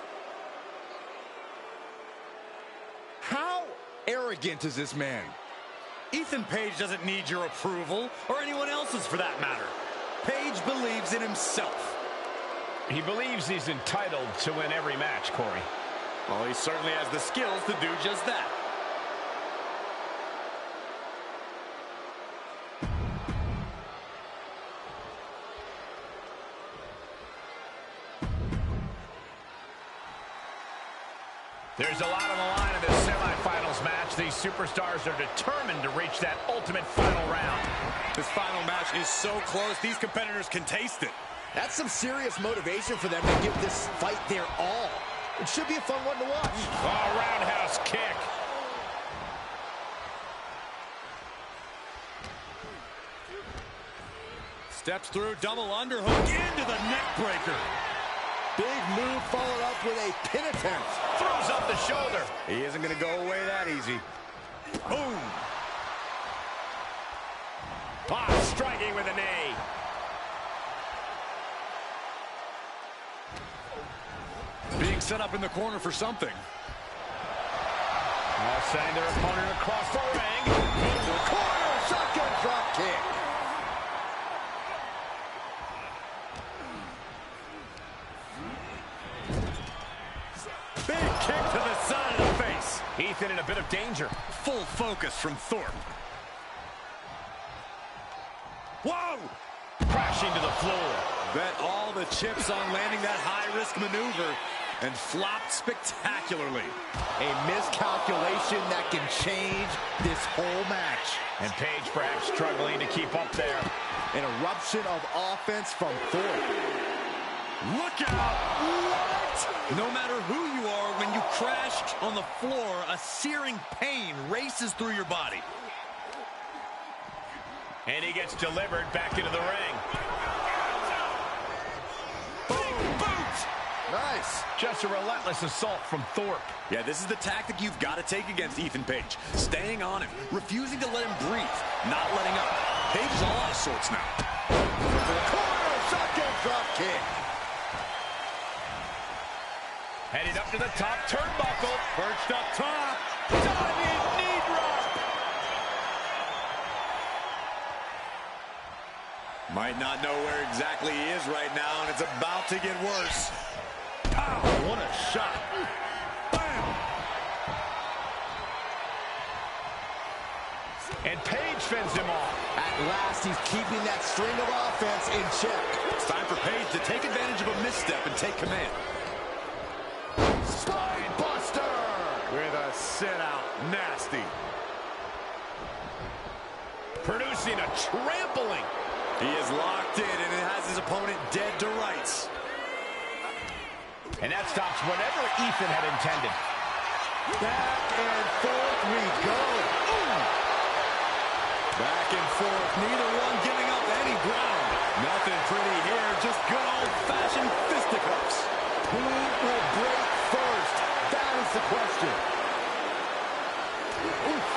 How arrogant is this man? Ethan Page doesn't need your approval, or anyone else's for that matter. Page believes in himself. He believes he's entitled to win every match, Corey. Well, he certainly has the skills to do just that. There's a lot on the line in this semifinals match. These superstars are determined to reach that ultimate final round. This final match is so close, these competitors can taste it. That's some serious motivation for them to give this fight their all. It should be a fun one to watch. Oh, roundhouse kick. Steps through, double underhook into the neck breaker. Big move followed up with a pin attempt. Throws up the shoulder. He isn't going to go away that easy. Boom. Striking with a knee. Being set up in the corner for something. Sending their opponent across the ring. To the corner, shotgun drop kick. Big kick to the side of the face. Ethan in a bit of danger. Full focus from Thorpe. Whoa! Crashing to the floor. Bet all the chips on landing that high-risk maneuver and flopped spectacularly. A miscalculation that can change this whole match. And Page perhaps struggling to keep up there. An eruption of offense from Thorpe. Look out! What? No matter who you are, when you crash on the floor, a searing pain races through your body. And he gets delivered back into the ring. Boom! Boot! Nice. Just a relentless assault from Thorpe. Yeah, this is the tactic you've got to take against Ethan Page. Staying on him, refusing to let him breathe, not letting up. Page is all out of sorts now. To the corner, shotgun drop kick. Headed up to the top turnbuckle. Perched up top. Diving knee drop. Might not know where exactly he is right now, and it's about to get worse. Pow! What a shot. Bam! And Page fends him off. At last, he's keeping that string of offense in check. It's time for Page to take advantage of a misstep and take command. Spine buster! With a sit-out. Nasty. Producing a trampling. He is locked in, and it has his opponent dead to rights. And that stops whatever Ethan had intended. Back and forth we go. Ooh. Back and forth, neither one giving up any ground. Nothing pretty here, just good old-fashioned fisticuffs. Who will break first? That is the question. Oof.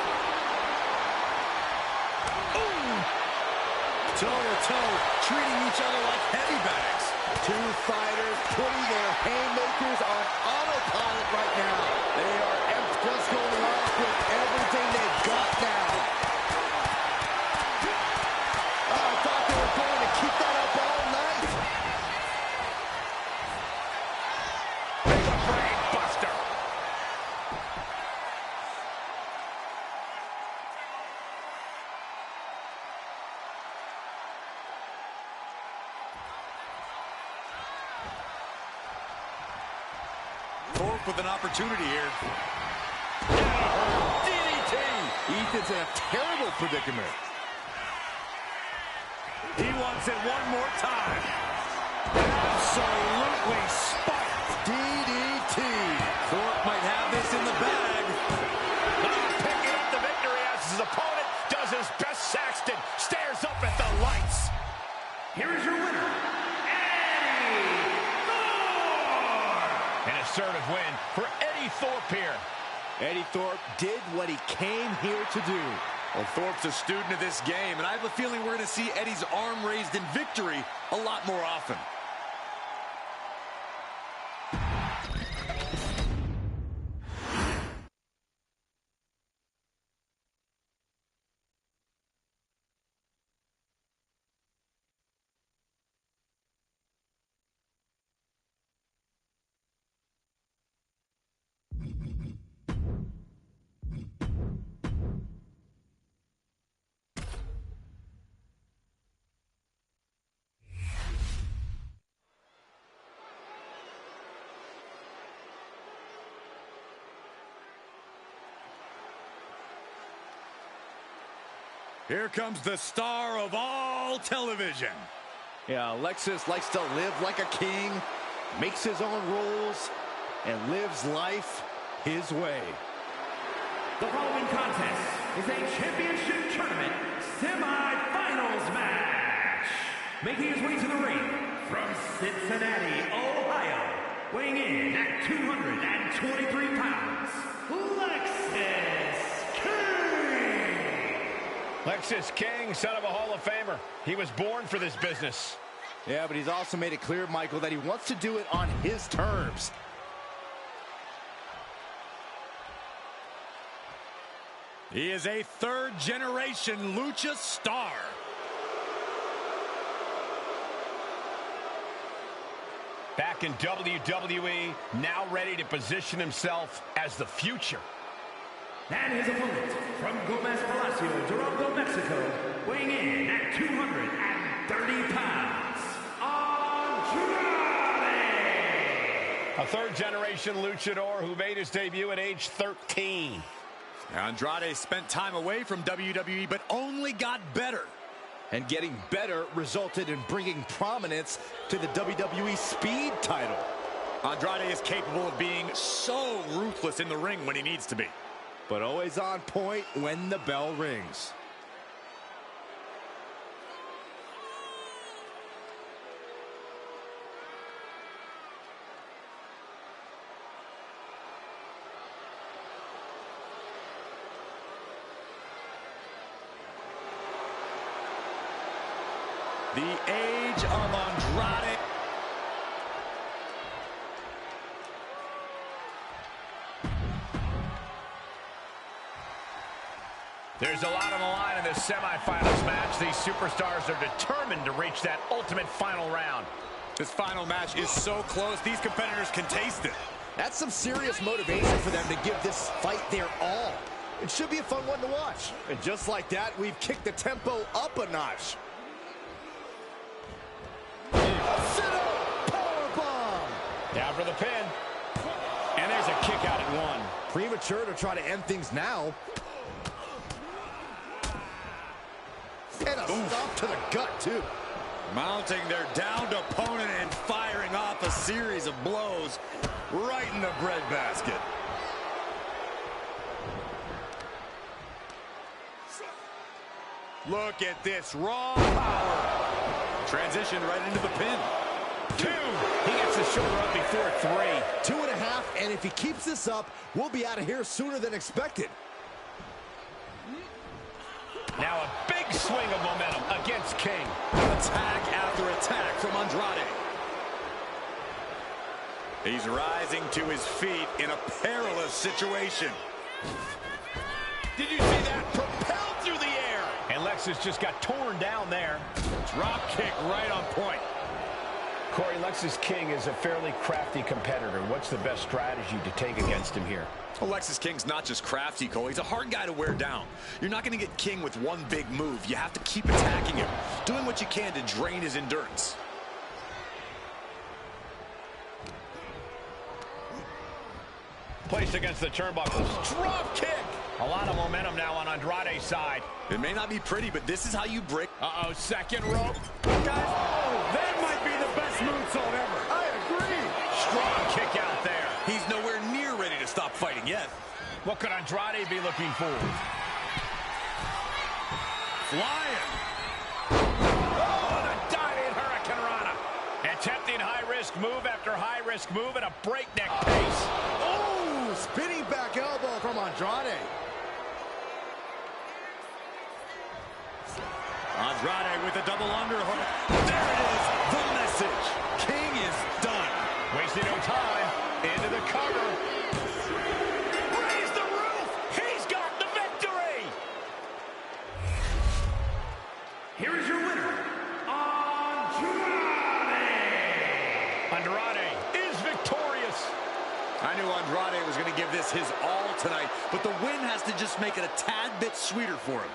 Toe-to-toe, treating each other like heavy bags. Two fighters putting their haymakers on autopilot right now. They are just going off with everything they've Thorpe with an opportunity here. DDT! Ethan's in a terrible predicament. He wants it one more time. Absolutely spiked. DDT. Thorpe might have this in the bag. Picking up the victory as his opponent does his best. Saxton stares up at the lights. Here is your winner, Eddie Thorpe! An assertive win for Eddie Thorpe here. Eddie Thorpe did what he came here to do. Well, Thorpe's a student of this game, and I have a feeling we're going to see Eddie's arm raised in victory a lot more often. Here comes the star of all television. Yeah, Alexis likes to live like a king, makes his own rules, and lives life his way. The following contest is a championship tournament semi-finals match. Making his way to the ring from Cincinnati, Ohio, weighing in at 223 pounds, Lexis King. Lexis King, son of a Hall of Famer. He was born for this business. Yeah, but he's also made it clear, Michael, that he wants to do it on his terms. He is a third-generation lucha star. Back in WWE, now ready to position himself as the future. And his opponent from Gomez Palacio, Durango, Mexico, weighing in at 230 pounds, Andrade! A third-generation luchador who made his debut at age 13. Andrade spent time away from WWE, but only got better. And getting better resulted in bringing prominence to the WWE Speed title. Andrade is capable of being so ruthless in the ring when he needs to be. But always on point when the bell rings. The age of Andrade. There's a lot on the line in this semifinals match. These superstars are determined to reach that ultimate final round. This final match is so close, these competitors can taste it. That's some serious motivation for them to give this fight their all. It should be a fun one to watch. And just like that, we've kicked the tempo up a notch. Sit-up powerbomb. Down for the pin. And there's a kick out at one. Premature to try to end things now. And a stomp to the gut, too. Mounting their downed opponent and firing off a series of blows right in the breadbasket. Look at this raw power. Transition right into the pin. 2. He gets the shoulder up before 3. 2.5, and if he keeps this up, we'll be out of here sooner than expected. Now a big swing of momentum against King. Attack after attack from Andrade. He's rising to his feet in a perilous situation. Did you see that? Propelled through the air. And Lexis just got torn down there. Drop kick right on point. Corey, Lexis King is a fairly crafty competitor. What's the best strategy to take against him here? Alexis King's not just crafty, Cole. He's a hard guy to wear down. You're not going to get King with one big move. You have to keep attacking him, doing what you can to drain his endurance. placed against the turnbuckles. Drop kick. A lot of momentum now on Andrade's side. It may not be pretty, but this is how you break. Uh-oh, second rope. Guys, that might be the best moonsault ever. I agree. Strong kick out there. He's nowhere near ready to stop fighting yet. What could Andrade be looking for? Flying. Oh, the diving Hurricane Rana. Attempting high-risk move after high-risk move at a breakneck pace. Oh, spinning back elbow from Andrade. Andrade with a double underhook. There it is, the message. King is done. Wasting no time. Into the cover. Raise the roof. He's got the victory. Here is your winner, Andrade! Andrade is victorious. I knew Andrade was going to give this his all tonight, but the win has to just make it a tad bit sweeter for him.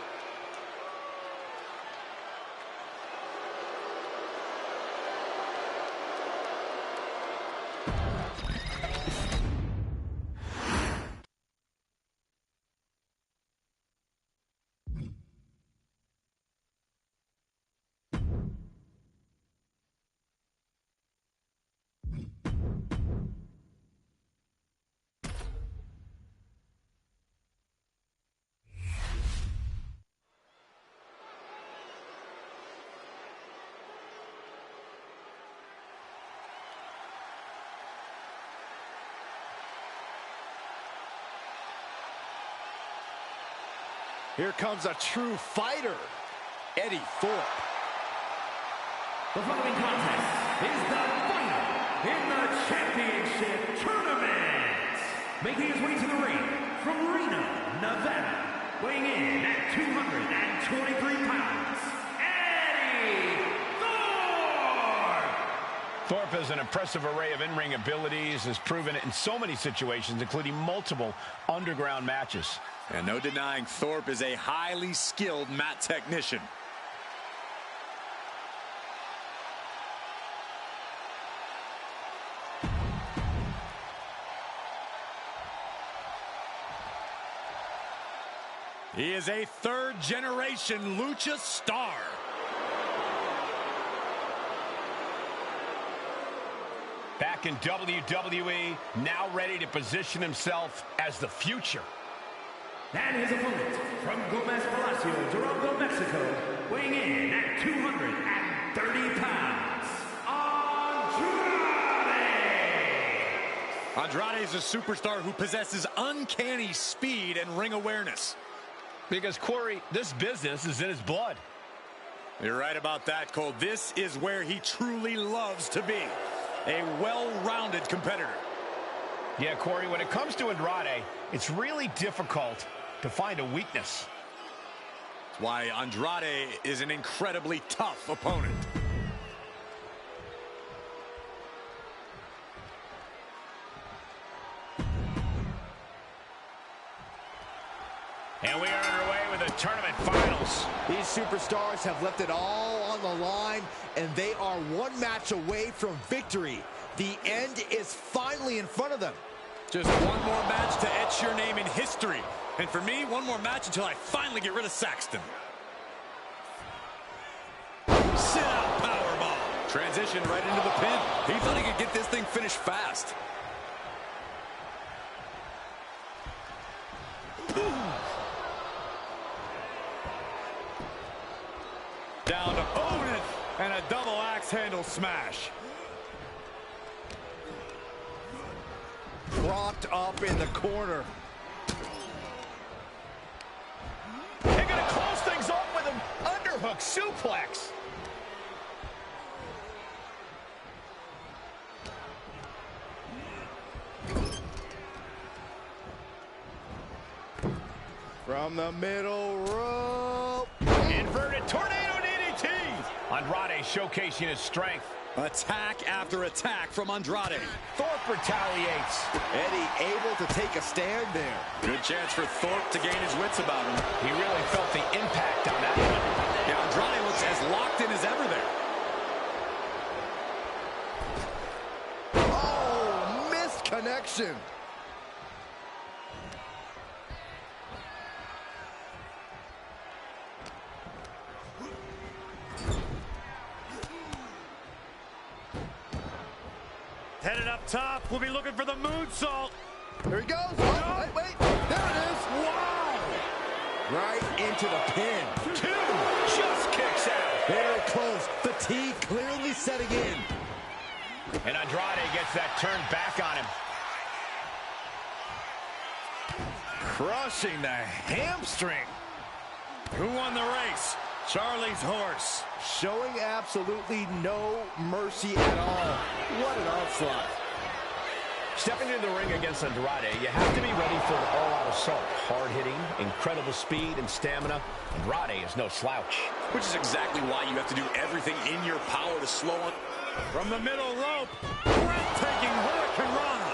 Here comes a true fighter, Eddie Thorpe. The following contest is the final in the championship tournament. Making his way to the ring from Reno, Nevada, weighing in at 223 pounds, Eddie Thorpe! Thorpe has an impressive array of in-ring abilities, has proven it in so many situations, including multiple underground matches. And no denying Thorpe is a highly skilled mat technician. He is a third-generation lucha star. Back in WWE, now ready to position himself as the future. And his opponent from Gomez Palacio, Durango, Mexico, weighing in at 230 pounds, Andrade! Andrade is a superstar who possesses uncanny speed and ring awareness. Because, Corey, this business is in his blood. You're right about that, Cole. This is where he truly loves to be. A well-rounded competitor. Yeah, Corey, when it comes to Andrade, it's really difficult to find a weakness. That's why Andrade is an incredibly tough opponent. And we are underway with the tournament finals. These superstars have left it all on the line, and they are one match away from victory. The end is finally in front of them. Just one more match to etch your name in history. And for me, one more match until I finally get rid of Saxton. Sit-out powerbomb. Transition right into the pin. He thought he could get this thing finished fast. Down to Otis and a double axe handle smash. Propped up in the corner. They're going to close things off with an underhook suplex. From the middle rope. Inverted tornado DDT. Andrade showcasing his strength. Attack after attack from Andrade. Thorpe retaliates. Eddie able to take a stand there. Good chance for Thorpe to gain his wits about him. He really felt the impact on that one. Yeah, Andrade looks as locked in as ever there. Oh, missed connection. Headed up top, we'll be looking for the moonsault. Here he goes. Oh, wait. There it is. Wow. Right into the pin. 2 just kicks out. Very close. Fatigue clearly setting in. And Andrade gets that turned back on him. Crushing the hamstring. Who won the race? Charlie's horse. Showing absolutely no mercy at all. What an onslaught. Stepping into the ring against Andrade, you have to be ready for an all-out assault. Hard-hitting, incredible speed and stamina. Andrade is no slouch. Which is exactly why you have to do everything in your power to slow him. From the middle rope, breathtaking Hurricane Rana.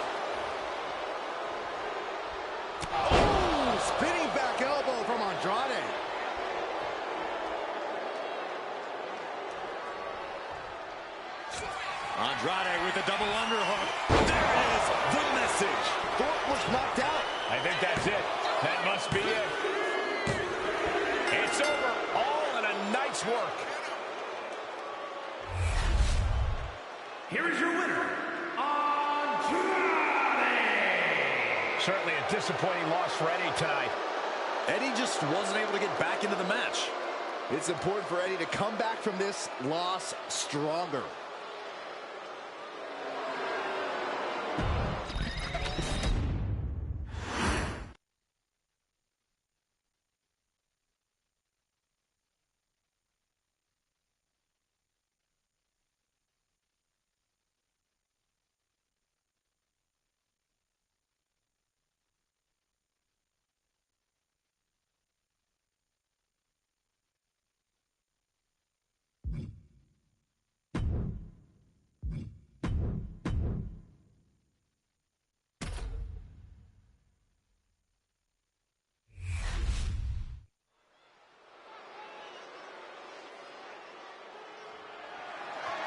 Oh, spinning back elbow from Andrade. Andrade with a double underhook. There it is, the message. Thorpe was knocked out. I think that's it. That must be it. It's over. All in a night's work. Here is your winner, Andrade! Certainly a disappointing loss for Eddie tonight. Eddie just wasn't able to get back into the match. It's important for Eddie to come back from this loss stronger.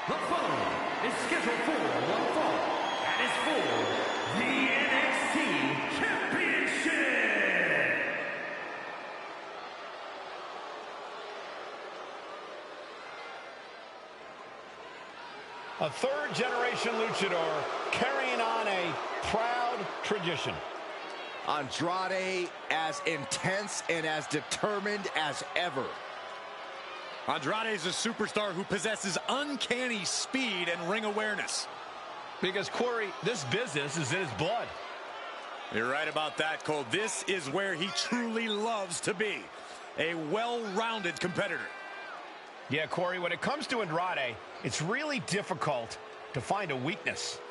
The following is scheduled for one fall, and is for the NXT Championship. A third-generation luchador carrying on a proud tradition. Andrade as intense and as determined as ever. Andrade is a superstar who possesses uncanny speed and ring awareness. Because, Corey, this business is in his blood. You're right about that, Cole. This is where he truly loves to be. A well-rounded competitor. Yeah, Corey, when it comes to Andrade, it's really difficult to find a weakness.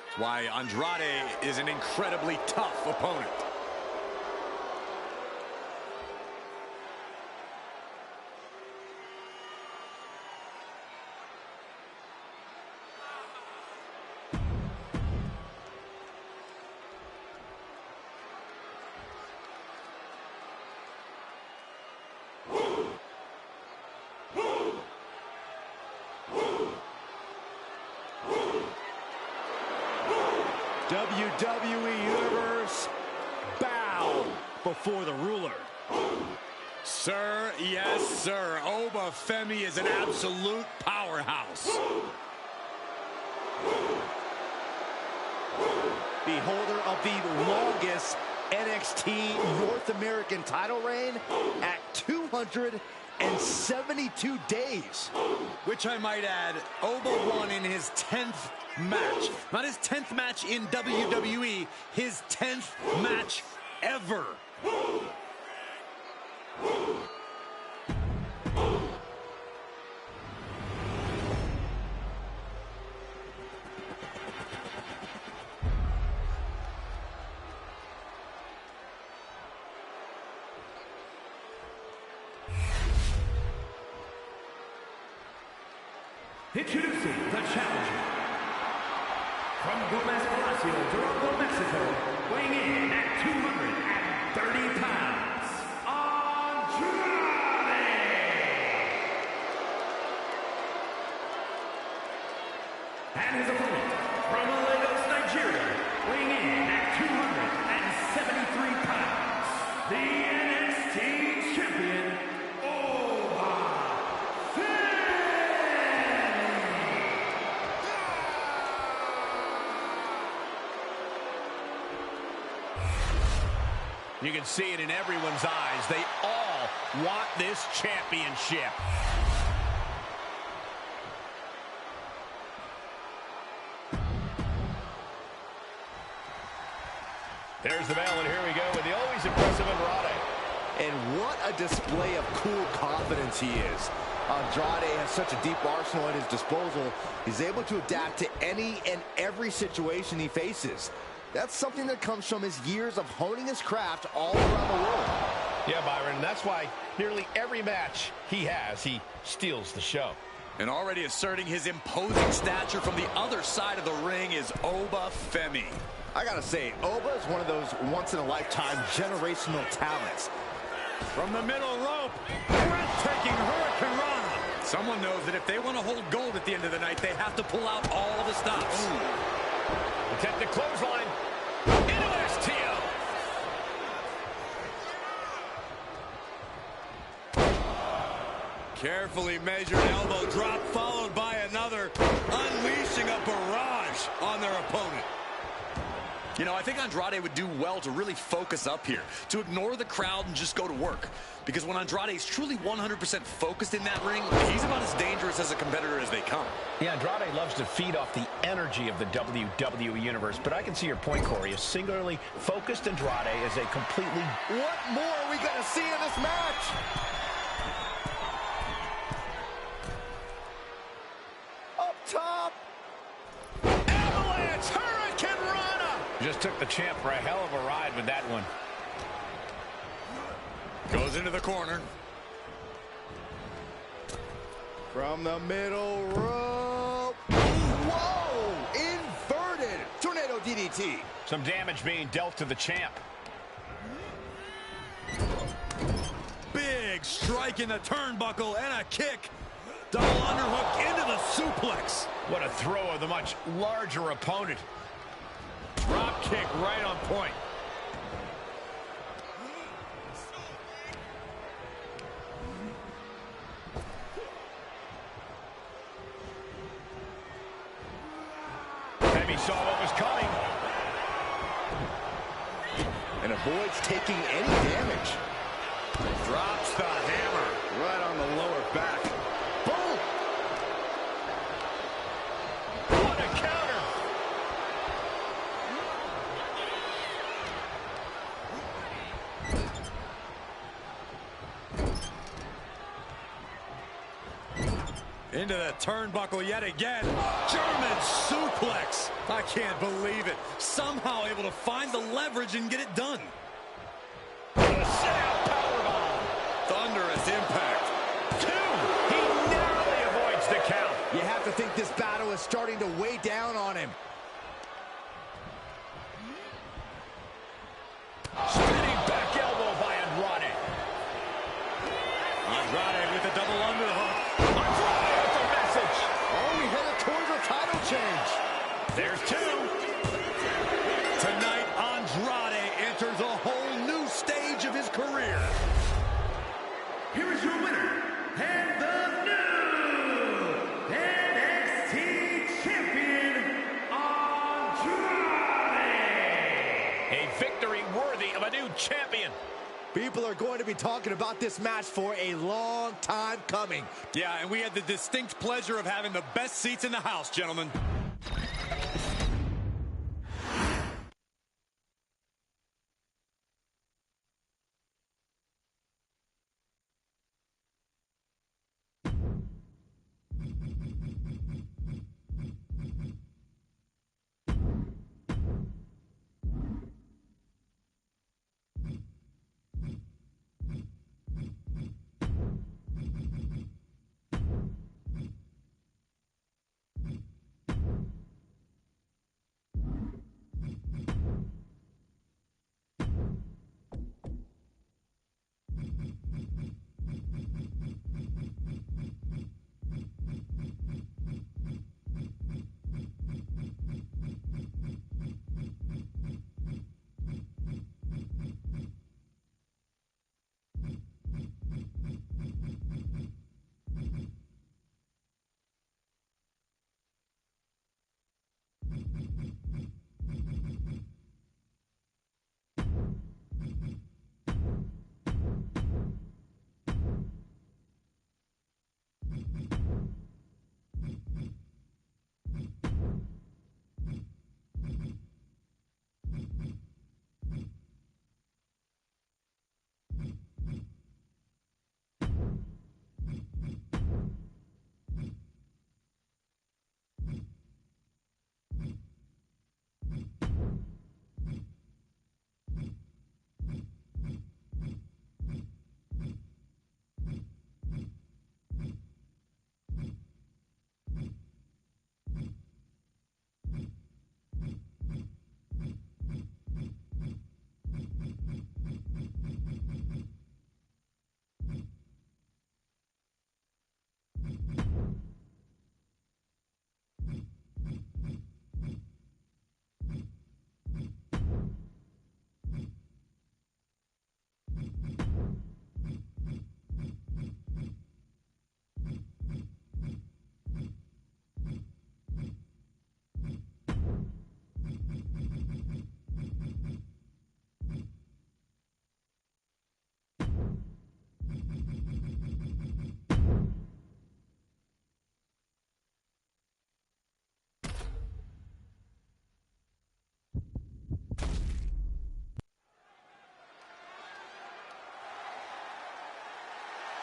That's why Andrade is an incredibly tough opponent. WWE Universe, bow before the ruler. Sir, yes, sir. Oba Femi is an absolute powerhouse. Beholder of the longest NXT North American title reign at 272 days. Which I might add, Oba won in his 10th match. Not his 10th match in WWE, his 10th match ever. Introducing the challenger. From Gomez Palacio, Durango, Mexico, weighing in at 230 pounds, Andrade! And his opponent, from Lagos, Nigeria, weighing in at 273 pounds, the NXT champion, Oba Femi! You can see it in everyone's eyes. They all want this championship. There's the bell, and here we go with the always impressive Andrade. And what a display of cool confidence he is. Andrade has such a deep arsenal at his disposal. He's able to adapt to any and every situation he faces. That's something that comes from his years of honing his craft all around the world. Yeah, Byron, and that's why nearly every match he has, he steals the show. And already asserting his imposing stature from the other side of the ring is Oba Femi. I gotta say, Oba is one of those once-in-a-lifetime generational talents. From the middle rope, breathtaking Hurricane Rana. Someone knows that if they want to hold gold at the end of the night, they have to pull out all the stops. Attempted clothesline. Into STO. Carefully measured elbow drop followed by another, unleashing a barrage on their opponent. You know, I think Andrade would do well to really focus up here, to ignore the crowd and just go to work. Because when Andrade is truly 100% focused in that ring, he's about as dangerous as a competitor as they come. Yeah, Andrade loves to feed off the energy of the WWE Universe, but I can see your point, Corey. A singularly focused Andrade is a completely... What more are we going to see in this match? Up top. Avalanche Hurricane Rana. Just took the champ for a hell of a ride with that one. Goes into the corner. From the middle rope. Whoa! Inverted tornado DDT. Some damage being dealt to the champ. Big strike in the turnbuckle and a kick. Double underhook into the suplex. What a throw of the much larger opponent. Drop kick right on point. He saw what was coming. And avoids taking any damage. Drops the hammer. Right on the lower back. Boom! What a counter! Into the turnbuckle yet again. German suplex. I can't believe it. Somehow able to find the leverage and get it done. Sit-out powerbomb. Thunderous impact. 2. He narrowly avoids the count. You have to think this battle is starting to weigh down on him. Spinning back elbow by Andrade. Andrade with a double underhook. Andrade with the message. Oh, we headed towards a title change. There's 2. Tonight, Andrade enters a whole new stage of his career. Here is your winner, and the new NXT Champion, Andrade! A victory worthy of a new champion. People are going to be talking about this match for a long time coming. Yeah, and we had the distinct pleasure of having the best seats in the house, gentlemen.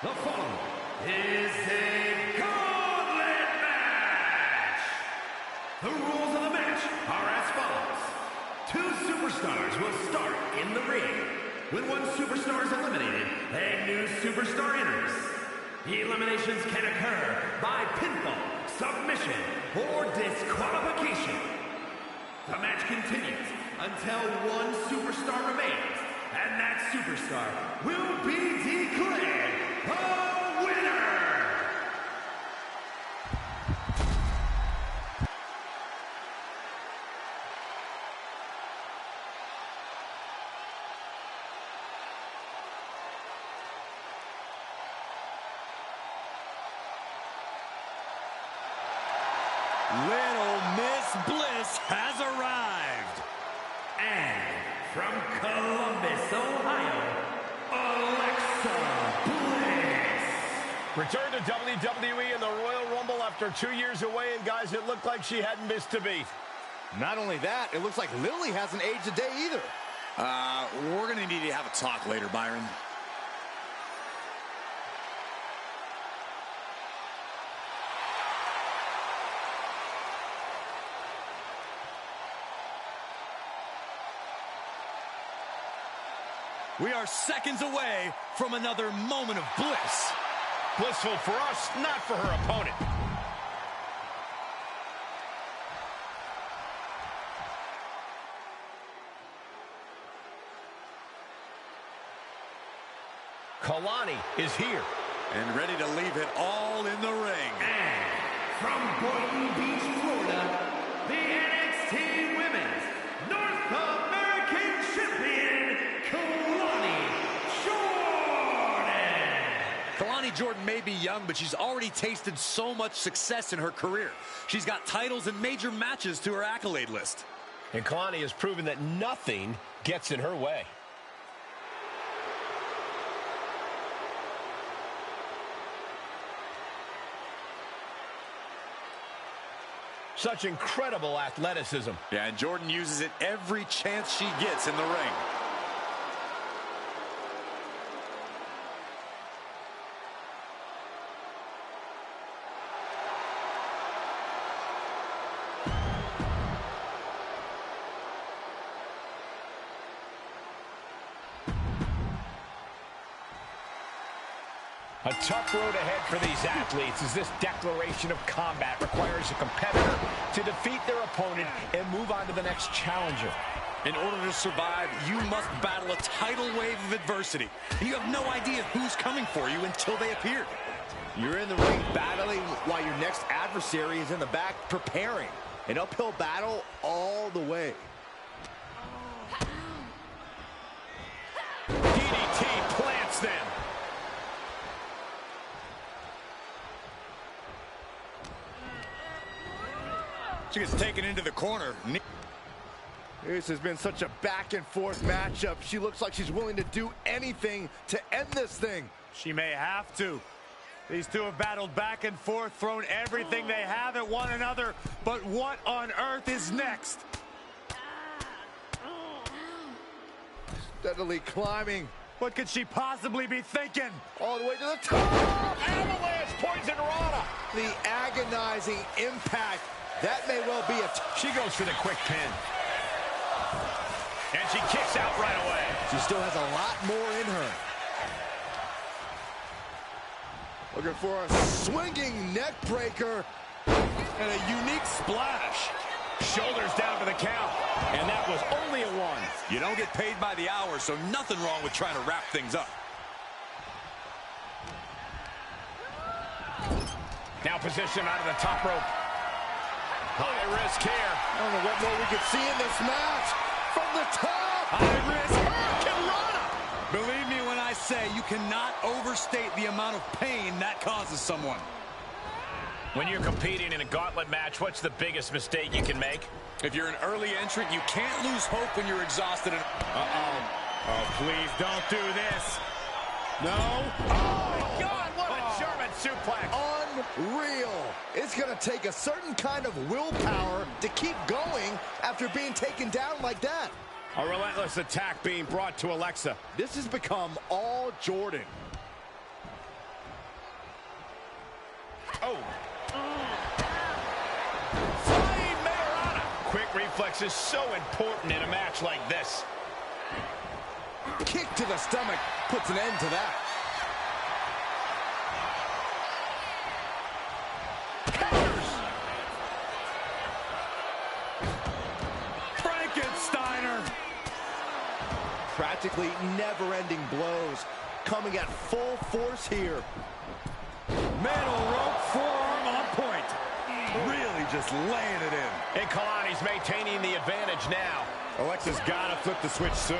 The following is a gauntlet match. The rules of the match are as follows. 2 superstars will start in the ring. When one superstar is eliminated, a new superstar enters. The eliminations can occur by pinfall, submission, or disqualification. The match continues until one superstar remains, and that superstar will be declared the winner! Little Miss Bliss has arrived. And from Columbus, Ohio, Alexa Bliss. Return to WWE in the Royal Rumble after 2 years away, and guys, it looked like she hadn't missed a beat. Not only that, it looks like Lily hasn't aged a day either. We're going to need to have a talk later, Byron. We are seconds away from another moment of bliss. Blissful for us, not for her opponent. Kalani is here. And ready to leave it all in the ring. And from Boynton Beach, Florida, the NXT Women's North American Champion, Kalani Jordan. Kalani Jordan may be young, but she's already tasted so much success in her career. She's got titles and major matches to her accolade list. And Kalani has proven that nothing gets in her way. Such incredible athleticism. Yeah, and Jordan uses it every chance she gets in the ring. A tough road ahead for these athletes as this declaration of combat requires a competitor to defeat their opponent and move on to the next challenger. In order to survive, you must battle a tidal wave of adversity. And you have no idea who's coming for you until they appear. You're in the ring battling while your next adversary is in the back preparing. An uphill battle all the way. DDT plants them. She gets taken into the corner. This has been such a back and forth matchup. She looks like she's willing to do anything to end this thing. She may have to. These two have battled back and forth, thrown everything they have at one another. But what on earth is next? Steadily climbing. What could she possibly be thinking? All the way to the top. Avalanche poison Rana. The agonizing impact. That may well be it. She goes for the quick pin. And she kicks out right away. She still has a lot more in her. Looking for a swinging neck breaker. And a unique splash. Shoulders down for the count. And that was only a 1. You don't get paid by the hour, so nothing wrong with trying to wrap things up. Now position out of the top rope. High risk here. I don't know what more we could see in this match. From the top. High risk. Hurricane Rana. Believe me when I say you cannot overstate the amount of pain that causes someone. When you're competing in a gauntlet match, what's the biggest mistake you can make? If you're an early entrant, you can't lose hope when you're exhausted. Oh, please don't do this. No. Oh, my God, what a German suplex. Unreal. It's going to take a certain kind of willpower to keep going after being taken down like that. A relentless attack being brought to Alexa. This has become all Jordan. Oh. Flying Mayorana. Quick reflex is so important in a match like this. Kick to the stomach puts an end to that. Frankensteiner. Practically never-ending blows coming at full force here. Middle rope forearm on point. Really just laying it in. And Kalani's maintaining the advantage now. Alexa's gotta flip the switch soon.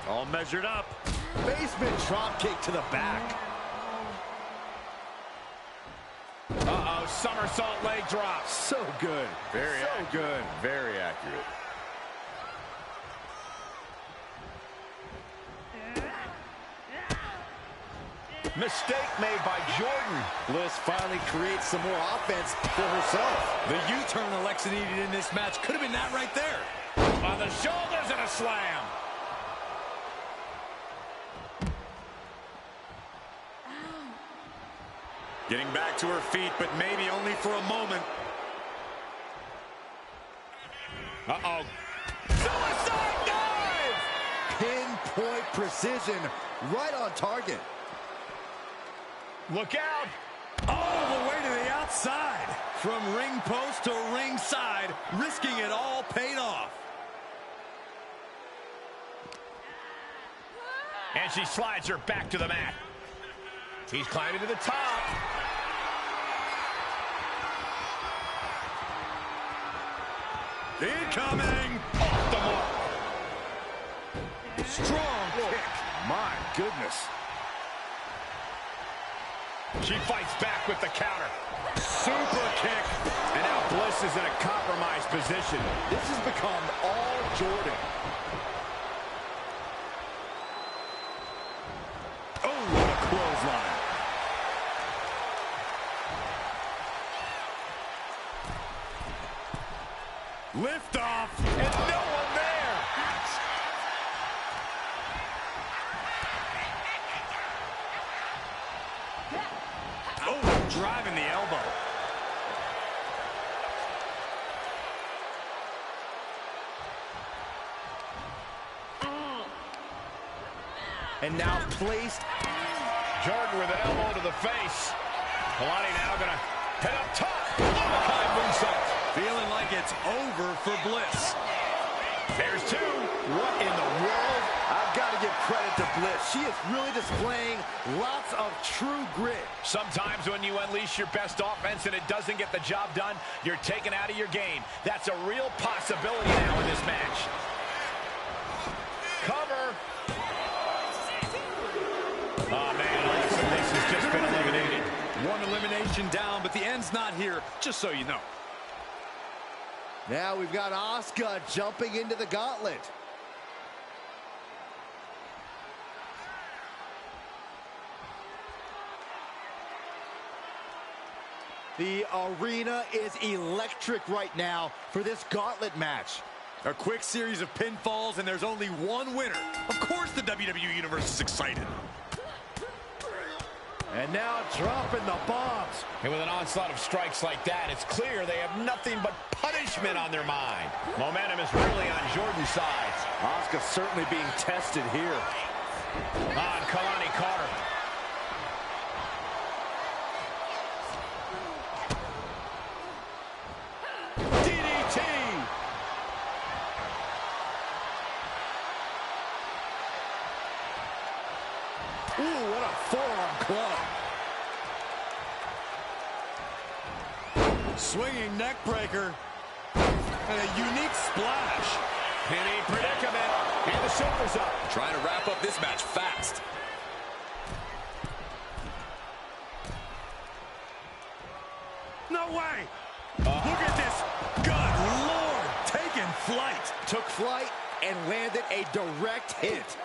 All measured up. Basement drop kick to the back. Uh-oh, somersault leg drop. So good. Very good. Very accurate. Mistake made by Jordan. Bliss finally creates some more offense for herself. The U-turn Alexa needed in this match could have been that right there. On the shoulders and a slam. Getting back to her feet, but maybe only for a moment. Uh-oh. Suicide dive! Pinpoint precision, right on target. Look out. All the way to the outside. From ring post to ringside, risking it all paid off. And she slides her back to the mat. He's climbing to the top. Incoming. Off the mark. Strong kick. My goodness. She fights back with the counter. Super kick. And now Bliss is in a compromised position. This has become all Jordan. Oh, what a clothesline. Lift off. And no one there. Oh, driving the elbow. And now placed. Jordan with an elbow to the face. Kalani now gonna head up top. Kind moonsault. Feeling like it's over for Bliss. There's two. What in the world? I've got to give credit to Bliss. She is really displaying lots of true grit. Sometimes when you unleash your best offense and it doesn't get the job done, you're taken out of your game. That's a real possibility now in this match. Cover. Oh, man, Alexa Bliss has just been eliminated. One elimination down, but the end's not here, just so you know. Now we've got Asuka jumping into the gauntlet. The arena is electric right now for this gauntlet match. A quick series of pinfalls, and there's only one winner. Of course the WWE Universe is excited. And now dropping the bombs. And with an onslaught of strikes like that, it's clear they have nothing but punishment on their mind. Momentum is really on Jordan's side. Asuka certainly being tested here. On Kalani Carter. DDT! Ooh, what a forearm club. Swinging neck breaker. And a unique splash. Penny predicament. And the shoulders up. Trying to wrap up this match fast. No way. Look at this. Good Lord. Taking flight. Took flight and landed a direct hit.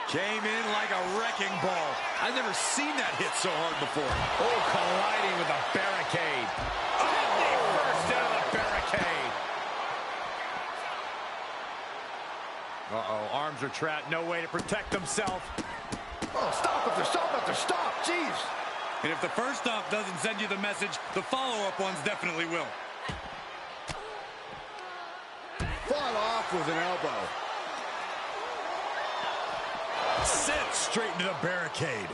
Came in like a wrecking ball. I've never seen that hit so hard before. Oh, colliding with a barricade. Oh, first into the barricade. Uh-oh, arms are trapped. No way to protect himself. Oh, stop after stop after stop. Jeez. And if the first stop doesn't send you the message, the follow-up ones definitely will. Fought off with an elbow. Sent straight into the barricade.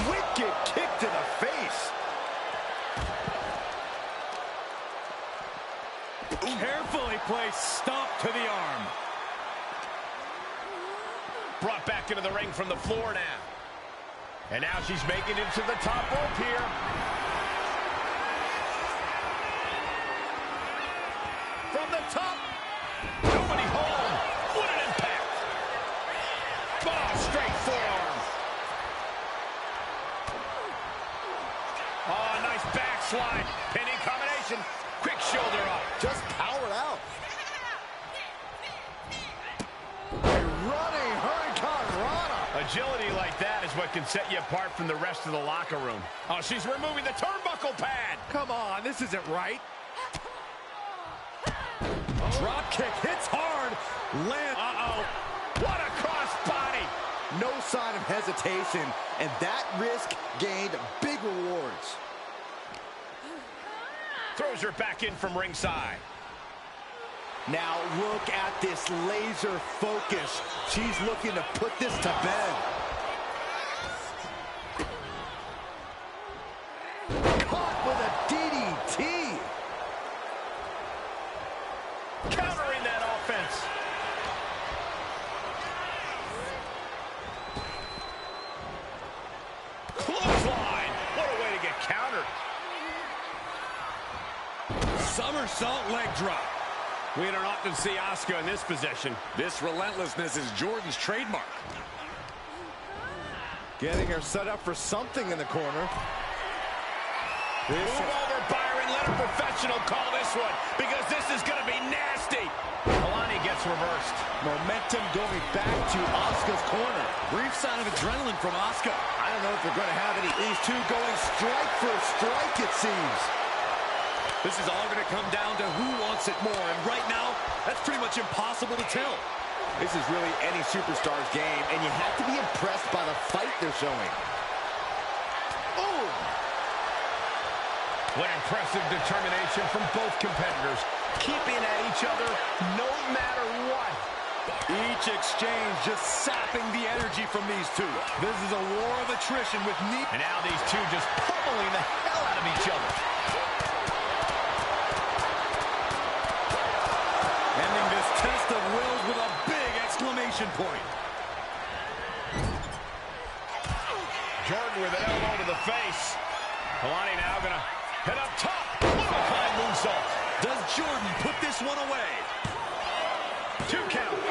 Wicked kick to the face. Carefully placed stomp to the arm. Brought back into the ring from the floor now. And now she's making it to the top rope here. From the top. Nobody home. What an impact. Oh, straight forearm. Oh, nice backslide. Pinning combination. Quick shoulder up. Just powered out. A running Hurricane Rana. Agility like that is what can set you apart from the rest of the locker room. Oh, she's removing the turnbuckle pad. Come on, this isn't right. Drop kick hits hard. Land. Uh-oh. What a cross body. No sign of hesitation, and that risk gained big rewards. Throws her back in from ringside. Now look at this laser focus. She's looking to put this to bed. Caught with a DDT. Countering that offense. Clothesline. What a way to get countered. Somersault leg drop. We don't often see Asuka in this position. This relentlessness is Jordan's trademark. Getting her set up for something in the corner. Move over, Byron. Let a professional call this one, because this is going to be nasty. Alani gets reversed. Momentum going back to Asuka's corner. Brief sign of adrenaline from Asuka. I don't know if they're going to have any. These two going strike for strike, it seems. This is all going to come down to who wants it more, and right now, that's pretty much impossible to tell. This is really any superstar's game, and you have to be impressed by the fight they're showing. Oh! What impressive determination from both competitors, keeping at each other no matter what. Each exchange just sapping the energy from these two. This is a war of attrition with knee. And now these two just pummeling the hell out of each other. Ending this test of wills with a big exclamation point. Jordan with an elbow to the face. Alani now gonna head up top. One-of-a-kind moonsault. Does Jordan put this one away? 2 count.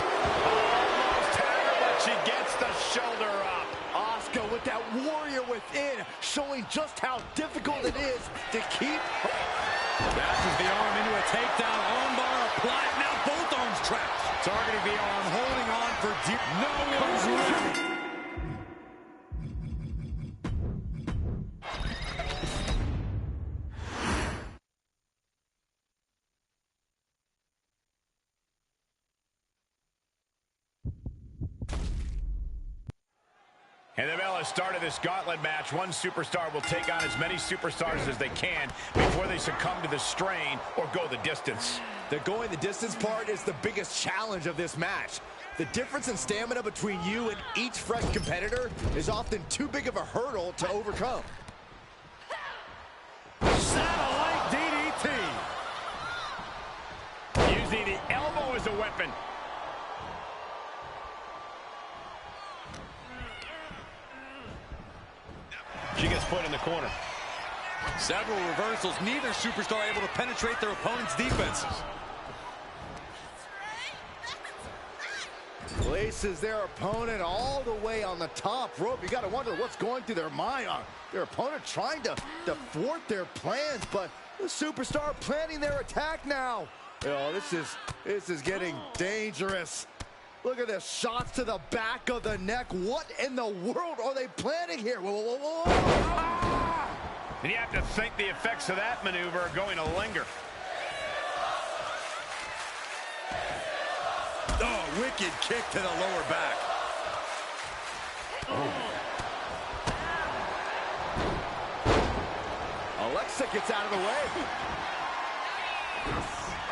Almost had her, but she gets the shoulder up. Asuka with that warrior within, showing just how difficult it is to keep. Dashes the arm into a takedown, armbar applied, now both arms trapped. Targeting the arm, holding on for dear. No one's ready. And the bell has started this gauntlet match. One superstar will take on as many superstars as they can before they succumb to the strain or go the distance. The going the distance part is the biggest challenge of this match. The difference in stamina between you and each fresh competitor is often too big of a hurdle to overcome. Satellite DDT. Using the elbow as a weapon. She gets put in the corner. Several reversals, neither superstar able to penetrate their opponent's defenses. Places their opponent all the way on the top rope. You got to wonder what's going through their mind. Their opponent trying to thwart their plans, but the superstar planning their attack now. Oh, this is getting dangerous. Look at this, shots to the back of the neck. What in the world are they planning here? Whoa, whoa, whoa, whoa. Ah! And you have to think the effects of that maneuver are going to linger. Oh, wicked kick to the lower back. Alexa gets out of the way.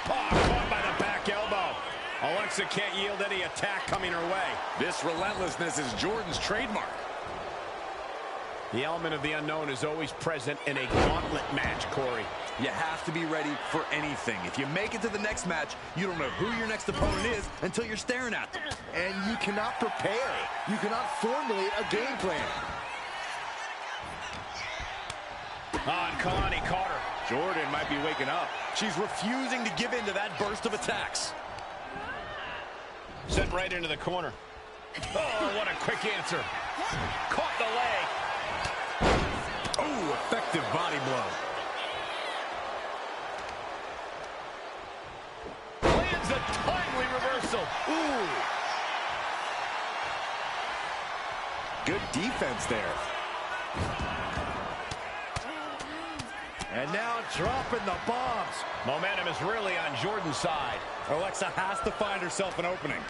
Oh, caught by the back elbow. Alexa can't yield any attack coming her way. This relentlessness is Jordan's trademark. The element of the unknown is always present in a gauntlet match, Corey. You have to be ready for anything. If you make it to the next match, you don't know who your next opponent is until you're staring at them. And you cannot prepare. You cannot formulate a game plan. And Kalani caught her. Jordan might be waking up. She's refusing to give in to that burst of attacks. Sent right into the corner. Oh, what a quick answer. Caught the leg. Oh, effective body blow. Lands a timely reversal. Ooh. Good defense there. And now dropping the bombs. Momentum is really on Jordan's side. Alexa has to find herself an opening.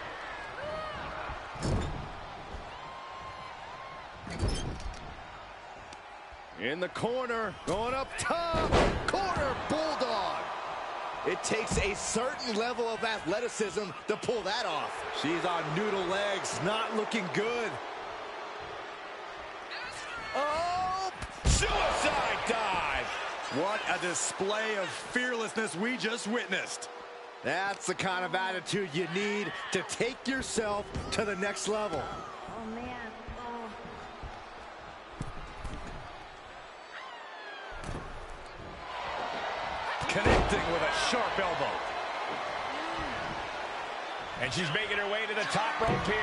In the corner, going up top, corner bulldog. It takes a certain level of athleticism to pull that off. She's on noodle legs, not looking good. Oh, Suicide dive. What a display of fearlessness we just witnessed. that's the kind of attitude you need to take yourself to the next level. Oh, man. Oh. Connecting with a sharp elbow. And she's making her way to the top rope here.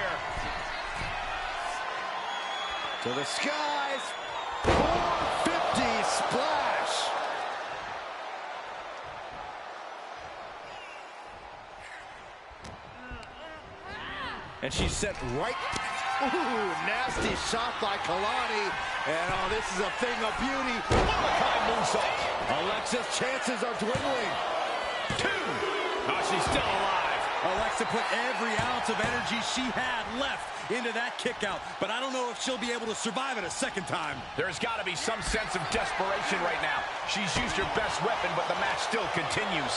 To the skies. 450 splash. And she's set right. Ooh, nasty shot by Kalani. And oh, this is a thing of beauty. One-of-a-kind moonsault. Alexa's chances are dwindling. 2. Oh, she's still alive. Alexa put every ounce of energy she had left into that kick out, but I don't know if she'll be able to survive it a second time. There's got to be some sense of desperation right now. She's used her best weapon, but the match still continues.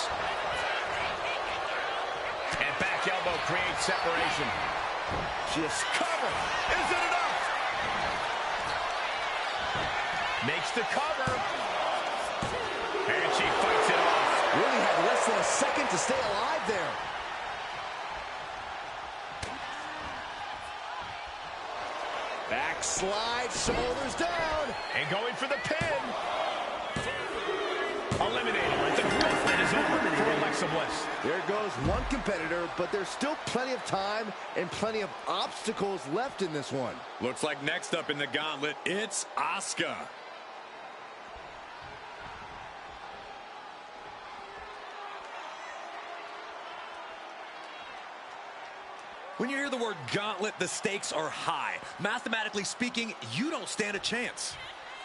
And back elbow creates separation. Just cover. Is it enough? Makes the cover. And she fights it off. Really had less than a second to stay alive there. Backslide, shoulders down. And going for the pin. Eliminated. The gauntlet is over for Alexa Bliss. There goes one competitor, but there's still plenty of time and plenty of obstacles left in this one. Looks like next up in the gauntlet, it's Asuka. When you hear the word gauntlet, the stakes are high. Mathematically speaking, you don't stand a chance.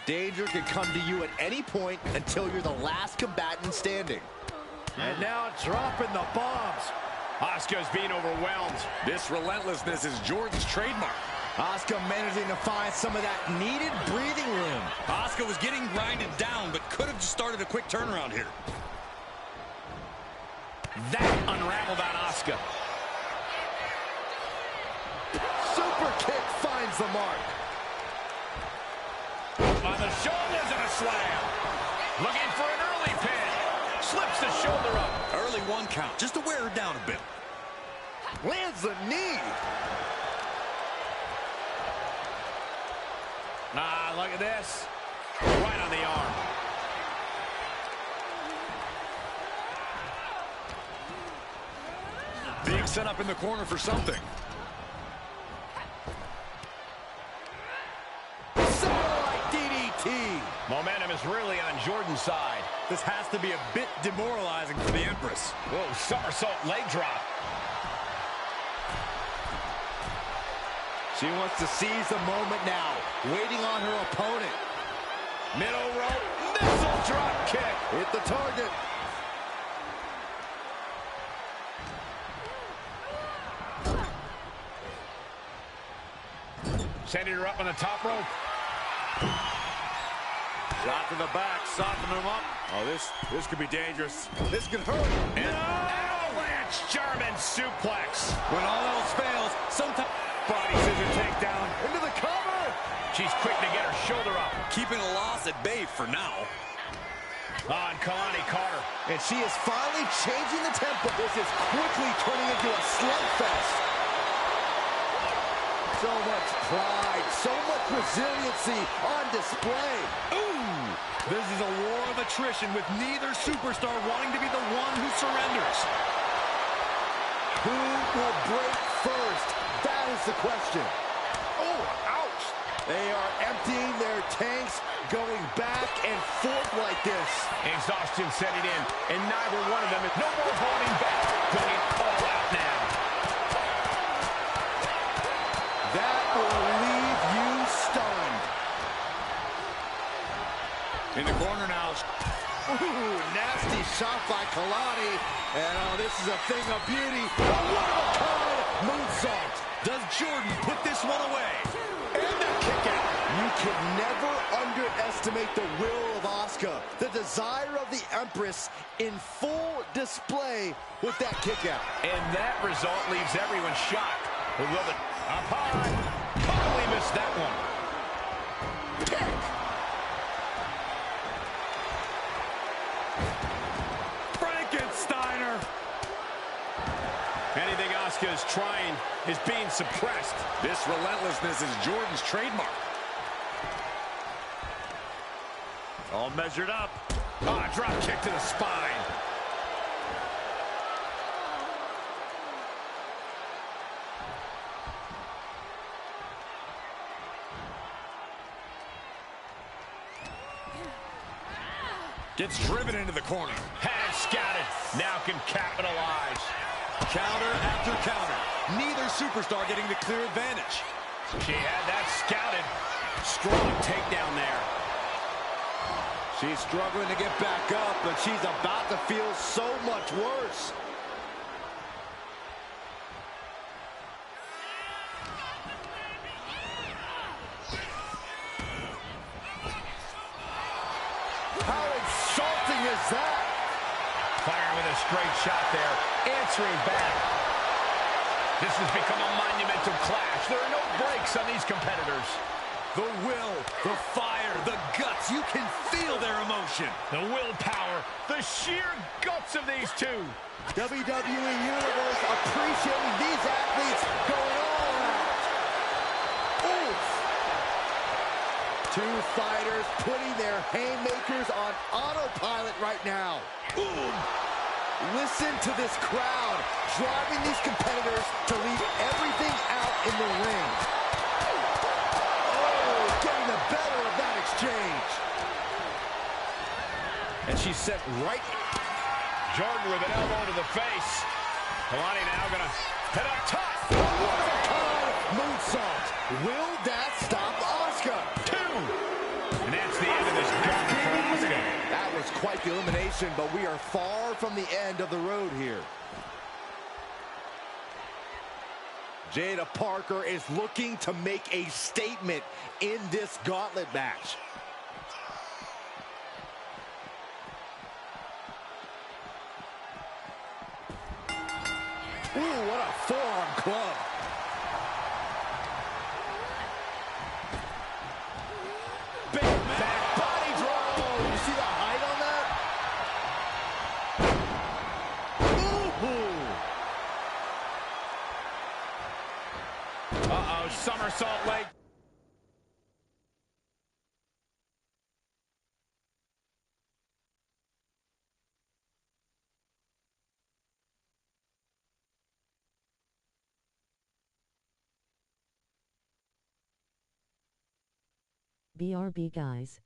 Danger can come to you at any point until you're the last combatant standing. And now dropping the bombs. Asuka's being overwhelmed. This relentlessness is Jordan's trademark. Asuka managing to find some of that needed breathing room. Asuka was getting grinded down, but could have just started a quick turnaround here. That unraveled on Asuka. Super kick finds the mark. On the shoulders and a slam. Looking for an early pin. Slips the shoulder up. Early 1 count, just to wear her down a bit. Lands the knee. Ah, look at this. Right on the arm. Being set up in the corner for something. Momentum is really on Jordan's side. This has to be a bit demoralizing for the Empress. Whoa, somersault leg drop. She wants to seize the moment now, waiting on her opponent. Middle rope, missile drop kick. Hit the target. Sending her up on the top rope. Shot to the back, soften him up. Oh, this could be dangerous. This could hurt. And avalanche German suplex. When all else fails, sometimes body scissor takedown. Into the cover. She's quick to get her shoulder up. Keeping a loss at bay for now. On Kalani Carter. And she is finally changing the tempo. This is quickly turning into a slugfest. So much pride, so much resiliency on display. Ooh! This is a war of attrition with neither superstar wanting to be the one who surrenders. Who will break first? That is the question. Oh, ouch! They are emptying their tanks, going back and forth like this. Exhaustion setting in, and neither one of them is no more holding back. Going all out now. That will leave you stunned. In the corner now. Ooh, nasty shot by Kalani. And oh, this is a thing of beauty. A one-of-a-kind moonsault. Does Jordan put this one away? And the kick out. You can never underestimate the will of Asuka. The desire of the Empress in full display with that kick out. And that result leaves everyone shocked. Who will it? Up high. Totally missed that one. Pick. Frankensteiner. Anything Asuka is trying is being suppressed. This relentlessness is Jordan's trademark. All measured up. Ah, drop kick to the spine. Gets driven into the corner. Had scouted. Now can capitalize. Counter after counter. Neither superstar getting the clear advantage. She had that scouted. Strong takedown there. She's struggling to get back up, but she's about to feel so much worse. How insulting is that? Firing with a straight shot there. Answering back. This has become a monumental clash. There are no breaks on these competitors. The will, the fire, the guts. You can feel their emotion. The willpower, the sheer guts of these two. WWE Universe appreciating these athletes going all out. Oof. Two fighters putting their haymakers on autopilot right now. Boom. Listen to this crowd driving these competitors to leave everything out in the ring. Getting the better of that exchange. And she's set right. Jordan with an elbow to the face. Kalani now gonna head up top. Moonsault. Will that stop Asuka? Two. And that's the end of this gauntlet for Asuka. That was quite the elimination, but we are far from the end of the road here. Jada Parker is looking to make a statement in this gauntlet match. Ooh, what a forearm club. Big back body drop. You see the height on that? Ooh. Uh-oh, somersault leg. BRB guys.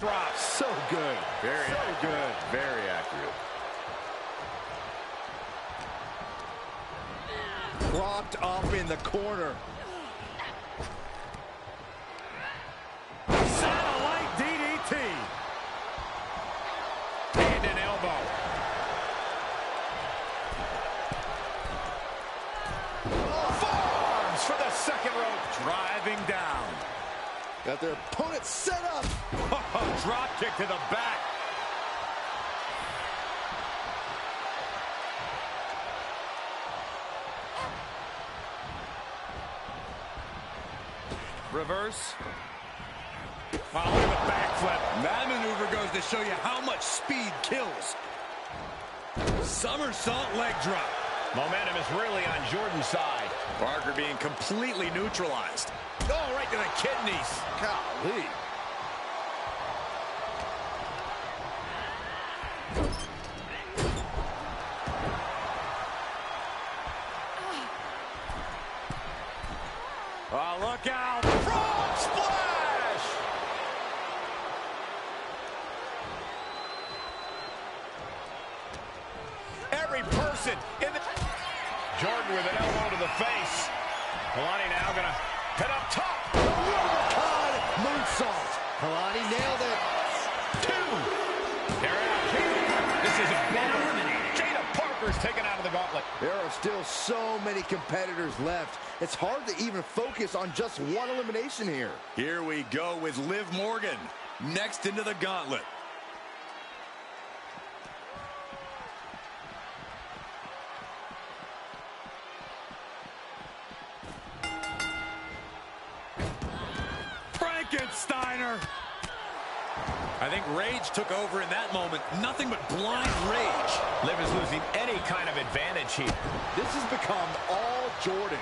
drop. So good. Very so accurate. good. Very accurate. Propped up in the corner. Satellite DDT. And an elbow. Forearms for the second rope. Driving down. Got their opponent set up. Drop kick to the back. Reverse. Wow, look at the backflip. That maneuver goes to show you how much speed kills. Somersault leg drop. Momentum is really on Jordan's side. Parker being completely neutralized. Oh, right to the kidneys. Golly. Oh, look out. Frog splash. Every person in the... Jordan with an elbow to the face. Kalani now gonna head up top. Rubicon moonsault. Kalani nailed it. 2. They're out. This is a been eliminated. Jada Parker's taken out of the gauntlet. There are still so many competitors left. It's hard to even focus on just one elimination here. Here we go with Liv Morgan next into the gauntlet. Frankensteiner. I think rage took over in that moment. Nothing but blind rage. Liv is losing any kind of advantage here. This has become all Jordan.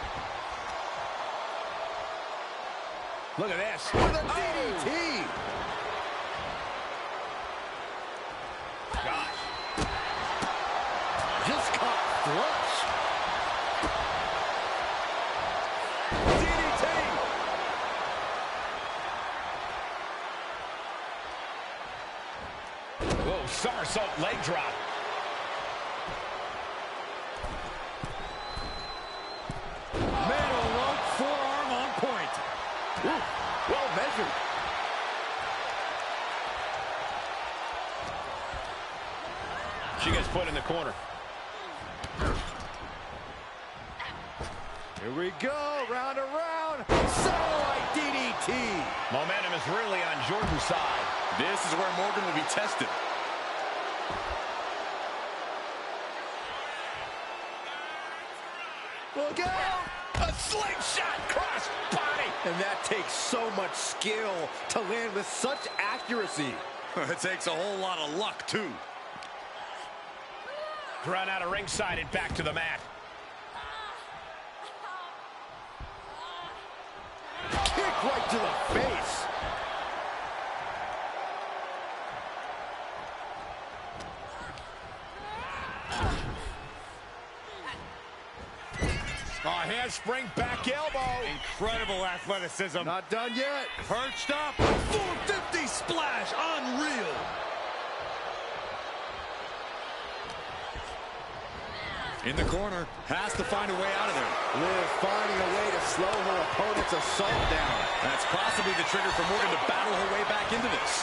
Look at this. With a DDT. Gosh. Just caught flush. DDT. Whoa, somersault leg drop. Middle rope forearm on point. Ooh, well measured. She gets put in the corner. Here we go, round and round. Satellite DDT. Momentum is really on Jordan's side. This is where Morgan will be tested. Look out. A slingshot cross body. And that takes so much skill to land with such accuracy. It takes a whole lot of luck, too. Run out of ringside and back to the mat. Kick right to the face. Oh, handspring back elbow. Incredible athleticism. Not done yet. Perched up. 450 splash. Unreal. In the corner. Has to find a way out of there. Liv finding a way to slow her opponent's assault down. That's possibly the trigger for Morgan to battle her way back into this.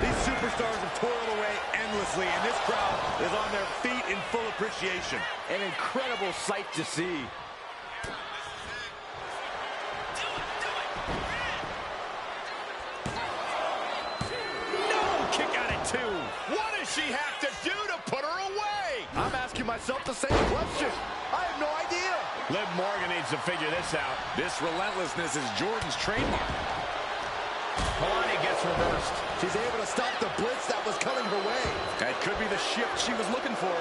These superstars have toiled away endlessly, and this crowd is on their feet in full appreciation. An incredible sight to see. No, kick out at 2. What does she have to do to put her away? I'm asking myself the same question. I have no idea. Liv Morgan needs to figure this out. This relentlessness is Jordan's trademark. Kalani gets reversed. She's able to stop the blitz that was coming her way. That could be the shift she was looking for.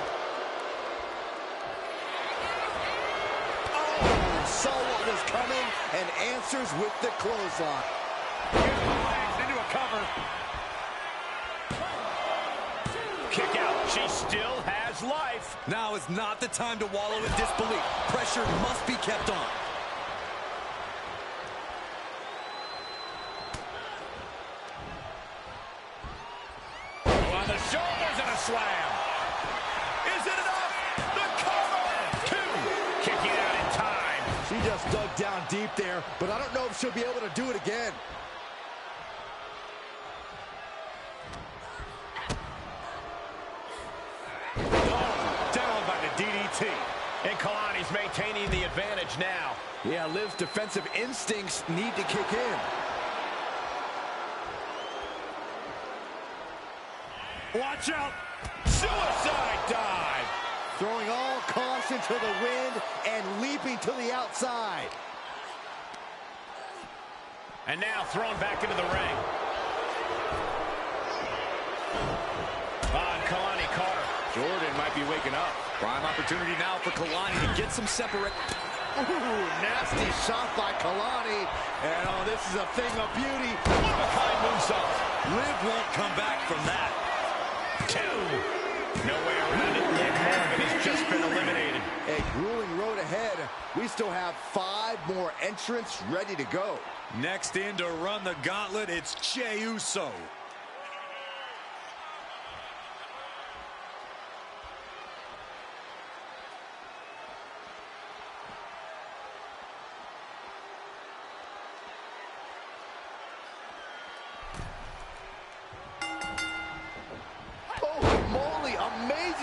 Oh, saw what was coming and answers with the clothesline. Into a cover. Kick out. She still has life. Now is not the time to wallow in disbelief. Pressure must be kept on. slam. Is it enough? The cover! 2. Kicking out in time. She just dug down deep there, but I don't know if she'll be able to do it again. Oh, down by the DDT. And Kalani's maintaining the advantage now. Yeah, Liv's defensive instincts need to kick in. Watch out. Suicide dive. Throwing all caution to the wind and leaping to the outside. And now thrown back into the ring. On Kalani Carter. Jordan might be waking up. Prime opportunity now for Kalani to get some separate. Ooh, nasty shot by Kalani. And oh, this is a thing of beauty. One-of-a-kind moonsault. Liv won't come back from that. 2. No way around it. And Morgan has just been eliminated. A grueling road ahead. We still have 5 more entrants ready to go. Next in to run the gauntlet, it's Jey Uso.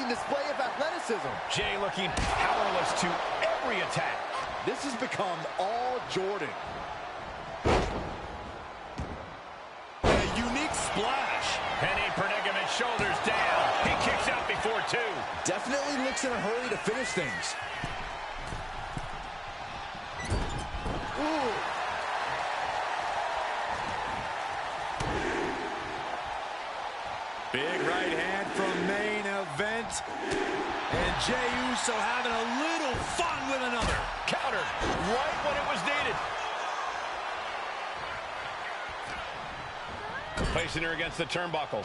Display of athleticism. Jey looking powerless to every attack. This has become all Jordan. A unique splash. Penny predicament, shoulders down. He kicks out before 2. Definitely looks in a hurry to finish things. Ooh. Big right hand from main event. And Jey Uso having a little fun with another. Countered right when it was needed. Placing her against the turnbuckle.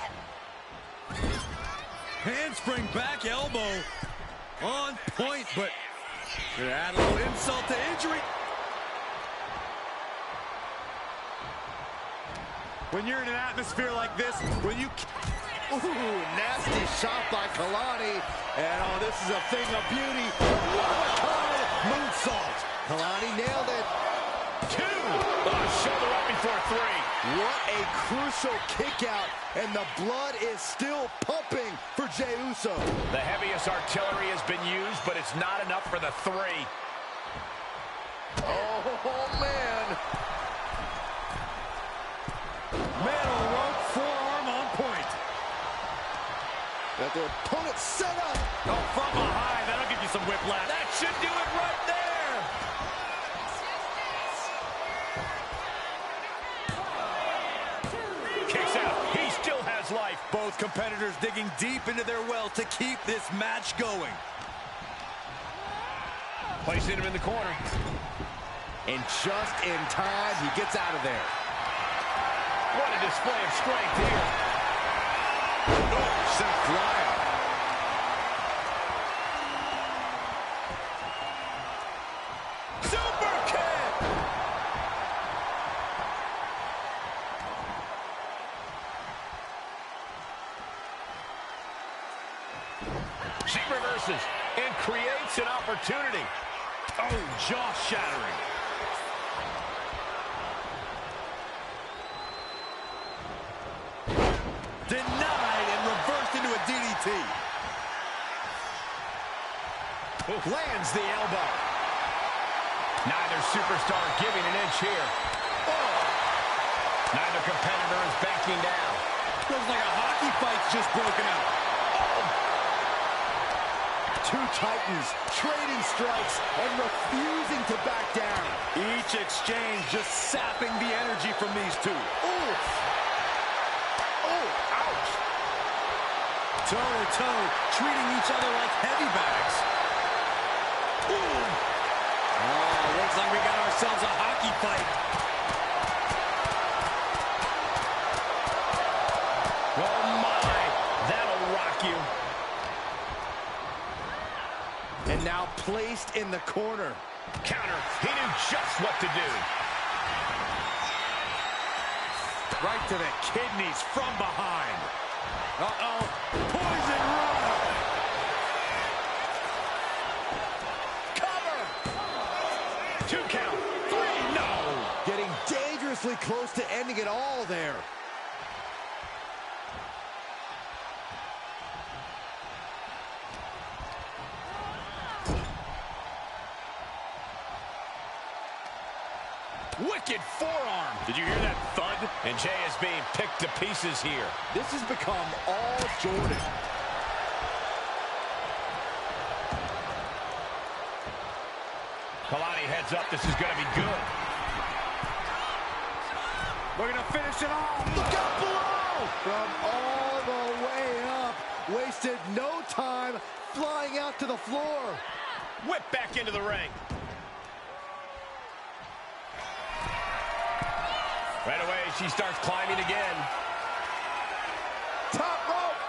Handspring back elbow. On point, but gonna add a little insult to injury. When you're in an atmosphere like this, when you... Ooh, nasty shot by Kalani. And oh, this is a thing of beauty. One-of-a-kind moonsault. Kalani nailed it. 2. Oh, shoulder up before 3. What a crucial kick out. And the blood is still pumping for Jey Uso. The heaviest artillery has been used, but it's not enough for the 3. Oh, man. Metal rope forearm on point. Got their opponent set up. Oh, from behind. That'll give you some whiplash. That should do it right there. Kicks out. He still has life. Both competitors digging deep into their well to keep this match going. Placing him in the corner. And just in time, he gets out of there. What a display of strength here. Sent flying. Super kick. She reverses and creates an opportunity. Oh, jaw-shattering. Denied and reversed into a DDT. Lands the elbow. Neither superstar giving an inch here. Oh. Neither competitor is backing down. Feels like a hockey fight's just broken out. Two titans trading strikes and refusing to back down. Each exchange just sapping the energy from these two. Oof. Oh, ouch. Toe-to-toe, treating each other like heavy bags. Ooh. Oh, looks like we got ourselves a hockey fight. Oh, my. That'll rock you. And now placed in the corner. Counter. He knew just what to do. Right to the kidneys from behind. Uh-oh. Poison run. Cover. 2 count. 3, no. Getting dangerously close to ending it all there. Wicked forearm. Did you hear that thud? And Jay is being picked to pieces here. This has become all Jordan. Kalani heads up. This is going to be good. We're going to finish it off. Look out below! From all the way up. Wasted no time flying out to the floor. Whip back into the ring. Right away, she starts climbing again. Top rope.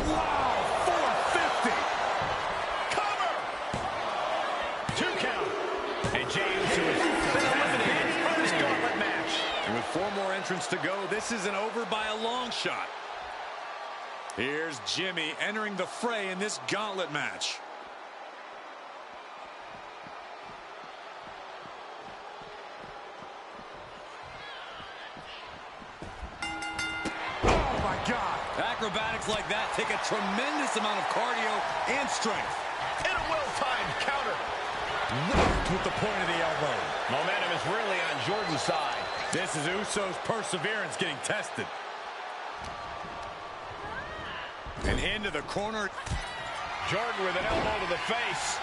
Wow, 450. Cover. 2 count. And Jey Uso is eliminated from this gauntlet match. And with 4 more entrants to go, this isn't over by a long shot. Here's Jimmy entering the fray in this gauntlet match. God. Acrobatics like that take a tremendous amount of cardio and strength. And a well-timed counter. Whacked with the point of the elbow. Momentum is really on Jordan's side. This is Uso's perseverance getting tested. And into the corner. Jordan with an elbow to the face.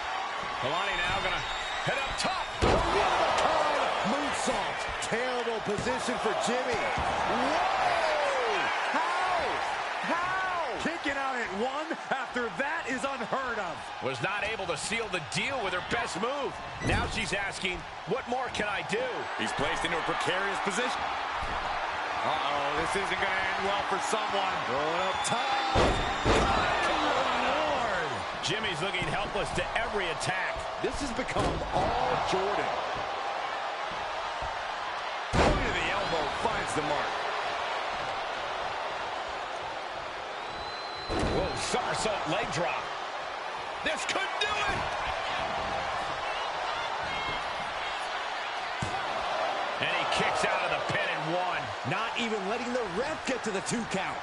Kalani now gonna head up top. Moonsault. Terrible position for Jimmy. Whoa! Kicking out at 1 after that is unheard of. Was not able to seal the deal with her best move. Now she's asking, what more can I do? He's placed into a precarious position. Uh-oh, this isn't going to end well for someone. Going up top. Good Lord. Jimmy's looking helpless to every attack. This has become all Jordan. Point of the elbow finds the mark. Whoa, somersault leg drop. This could do it! And he kicks out of the pin and 1. Not even letting the ref get to the 2 count.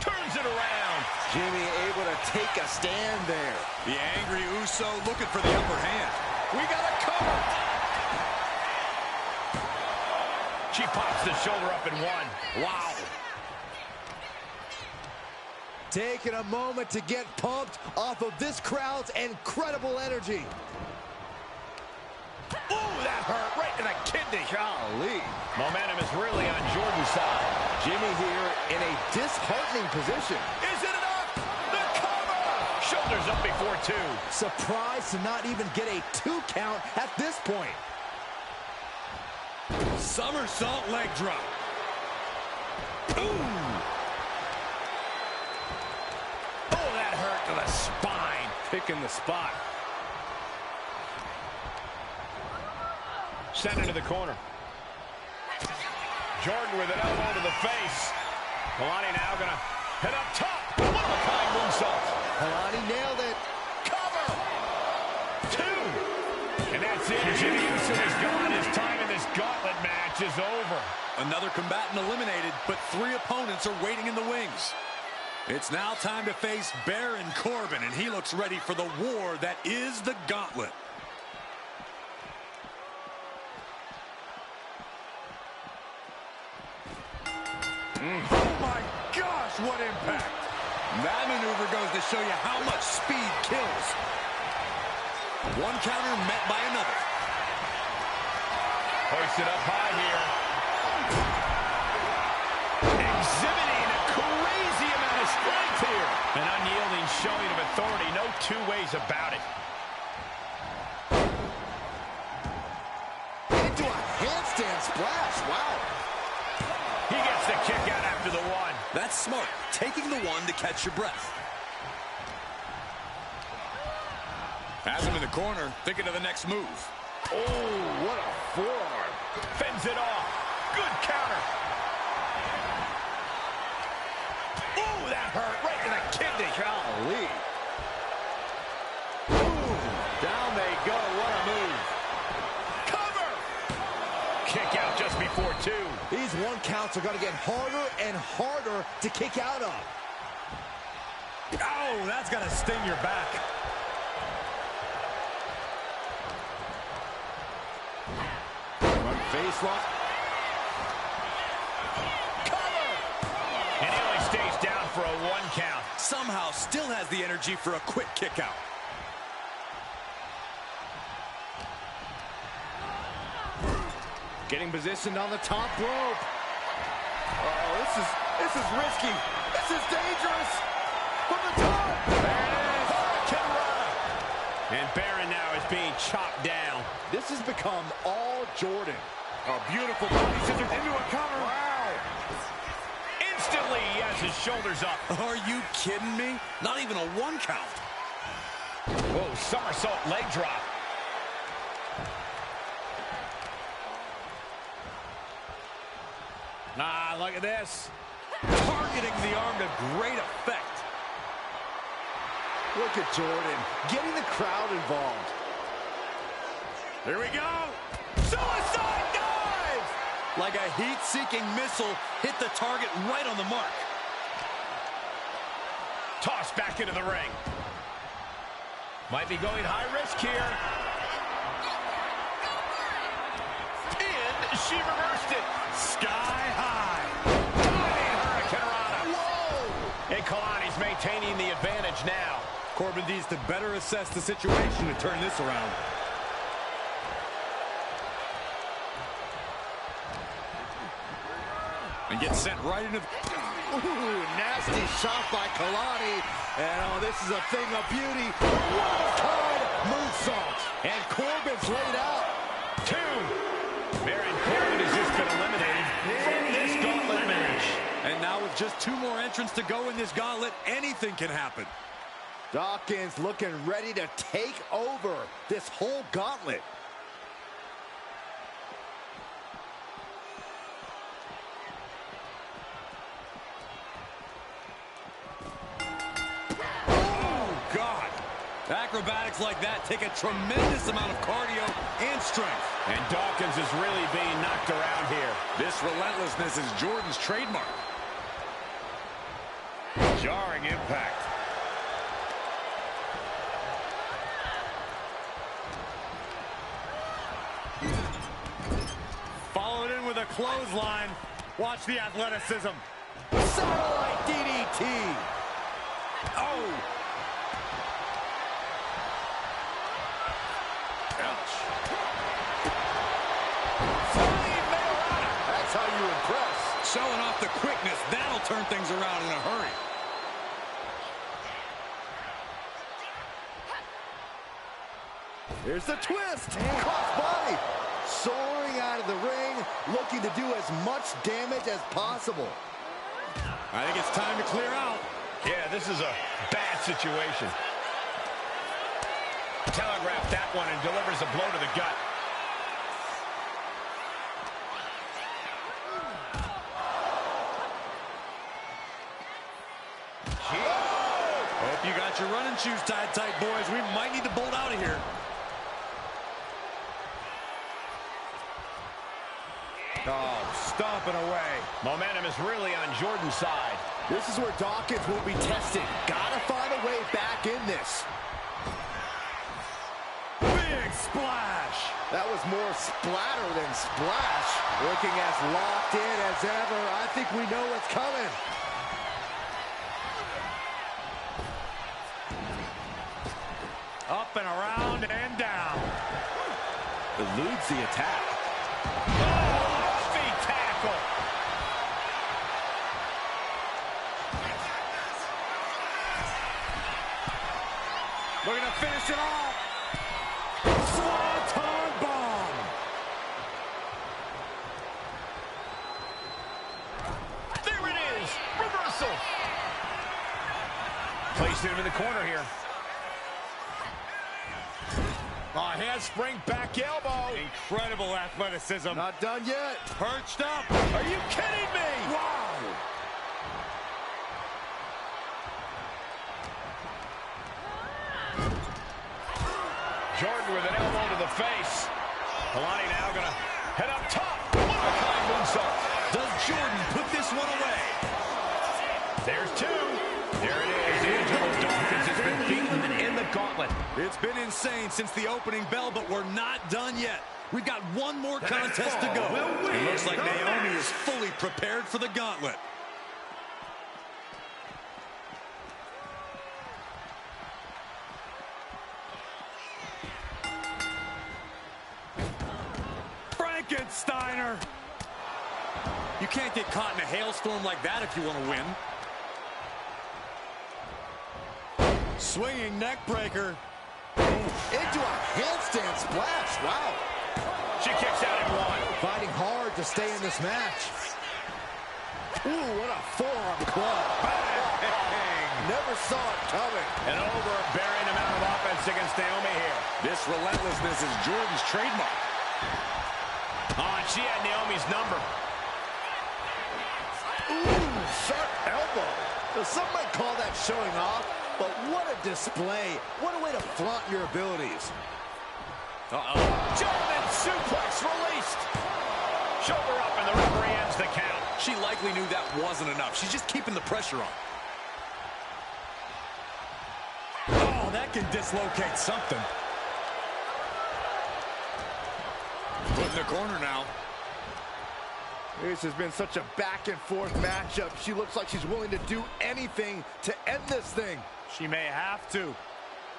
Turns it around. Jimmy able to take a stand there. The angry Uso looking for the upper hand. We got a cover. She pops the shoulder up in 1. Wow. Taking a moment to get pumped off of this crowd's incredible energy. Ooh, that hurt right in the kidney. Golly. Momentum is really on Jordan's side. Jimmy here in a disheartening position. Is it enough? The cover! Shoulders up before 2. Surprised to not even get a 2 count at this point. Somersault leg drop. Ooh. Oh, that hurt to the spine. Picking the spot. Sent into the corner. Jordan with an elbow to the face. Kalani now gonna head up top. One-of-a-kind moonsault. Kalani nailed it. Cover. 2. And that's it. Jimmy Uso is gone. His time in this gauntlet match is over. Another combatant eliminated, but 3 opponents are waiting in the wings. It's now time to face Baron Corbin, and he looks ready for the war that is the gauntlet. Oh my gosh, what impact! That maneuver goes to show you how much speed kills. 1 counter met by another. Hoisted up high here. Exhibiting a crazy amount of strength here. An unyielding showing of authority. No 2 ways about it. Into a handstand splash. Wow. He gets the kick out after the 1. That's smart. Taking the 1 to catch your breath. Has him in the corner, thinking of the next move. Oh, what a forearm. Fends it off. Good counter. Oh, that hurt right to the kidney. Golly. Boom. Down they go. What a move. Cover. Kick out just before 2. These 1 counts are going to get harder and harder to kick out of. Oh, that's going to sting your back. Run face lock. Cover. And he only stays down for a 1 count. Somehow still has the energy for a quick kick out. Getting positioned on the top rope. Oh, this is risky. This is dangerous. From the top. There it is. And Baron now is being chopped down. This has become all Jordan. A beautiful body scissors into a cover. Wow. Instantly, he has his shoulders up. Are you kidding me? Not even a 1 count. Whoa, somersault leg drop. Ah, look at this. Targeting the arm to great effect. Look at Jordan getting the crowd involved. Here we go. Suicide dive! Like a heat-seeking missile, hit the target right on the mark. Tossed back into the ring. Might be going high risk here. And she reversed it. Sky high. Diving Hurricane. Whoa! And Kalani's maintaining the advantage now. Corbin needs to better assess the situation to turn this around. And gets sent right into the... Ooh, nasty shot by Kalani. And oh, this is a thing of beauty. One-time moonsault. And Corbin's laid out. 2. Baron Corbin has just been eliminated from this gauntlet match. And now with just 2 more entrants to go in this gauntlet, anything can happen. Dawkins looking ready to take over this whole gauntlet. Acrobatics like that take a tremendous amount of cardio and strength. And Dawkins is really being knocked around here. This relentlessness is Jordan's trademark. Jarring impact. Followed in with a clothesline. Watch the athleticism. Satellite DDT. Oh! That's how you impress. Showing off the quickness. That'll turn things around in a hurry. Here's the twist. Crossbody. Soaring out of the ring, looking to do as much damage as possible. I think it's time to clear out. Yeah, this is a bad situation. Telegraphed that one and delivers a blow to the gut. Hope you got your running shoes tied tight, boys. We might need to bolt out of here. Oh, stomping away. Momentum is really on Jordan's side. This is where Dawkins will be tested. Gotta find a way back in this. Big splash. That was more splatter than splash. Looking as locked in as ever. I think we know what's coming. Up and around and down. Eludes the attack. Feet tackle. Looking to finish it off. Swanton bomb. There it is. Reversal. Placed him in the corner here. Handspring back elbow. Incredible athleticism. Not done yet. Perched up. Are you kidding me? Wow. Jordan with an elbow to the face. Kalani now gonna head up top. What a kind moonsault. Does Jordan put this one away? There's two. There it is. Angelo Dawkins has been beaten in the gauntlet. It's been insane since the opening bell, but we're not done yet. We've got one more contest to go. It looks like Naomi is fully prepared for the gauntlet. Frankensteiner. You can't get caught in a hailstorm like that if you want to win. Swinging neck breaker. Into a handstand splash. Wow. She kicks out at one. Fighting hard to stay in this match. Ooh, what a forearm club. Bang. Never saw it coming. An overbearing amount of offense against Naomi here. This relentlessness is Jordan's trademark. Oh, and she had Naomi's number. Ooh, sharp elbow. Now, some might call that showing off, but what a display. What a way to flaunt your abilities. German suplex released. Shoulder up, and the referee ends the count. She likely knew that wasn't enough. She's just keeping the pressure on. Oh, that can dislocate something. Put in the corner now. This has been such a back-and-forth matchup. She looks like she's willing to do anything to end this thing. She may have to.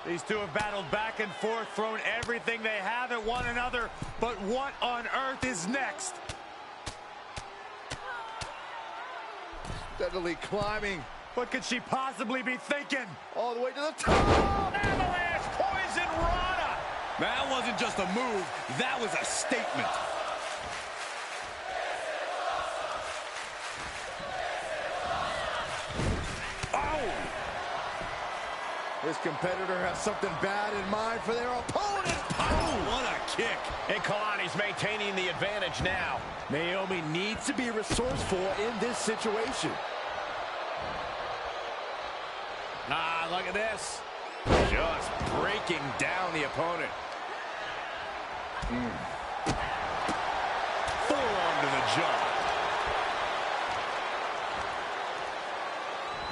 These two have battled back and forth, thrown everything they have at one another. But what on earth is next? Steadily climbing. What could she possibly be thinking? All the way to the top. Avalanche Poison Rana. That wasn't just a move. That was a statement. This competitor has something bad in mind for their opponent. Oh, what a kick. And Kalani's maintaining the advantage now. Naomi needs to be resourceful in this situation. Ah, look at this. Just breaking down the opponent. Forearm to the jaw.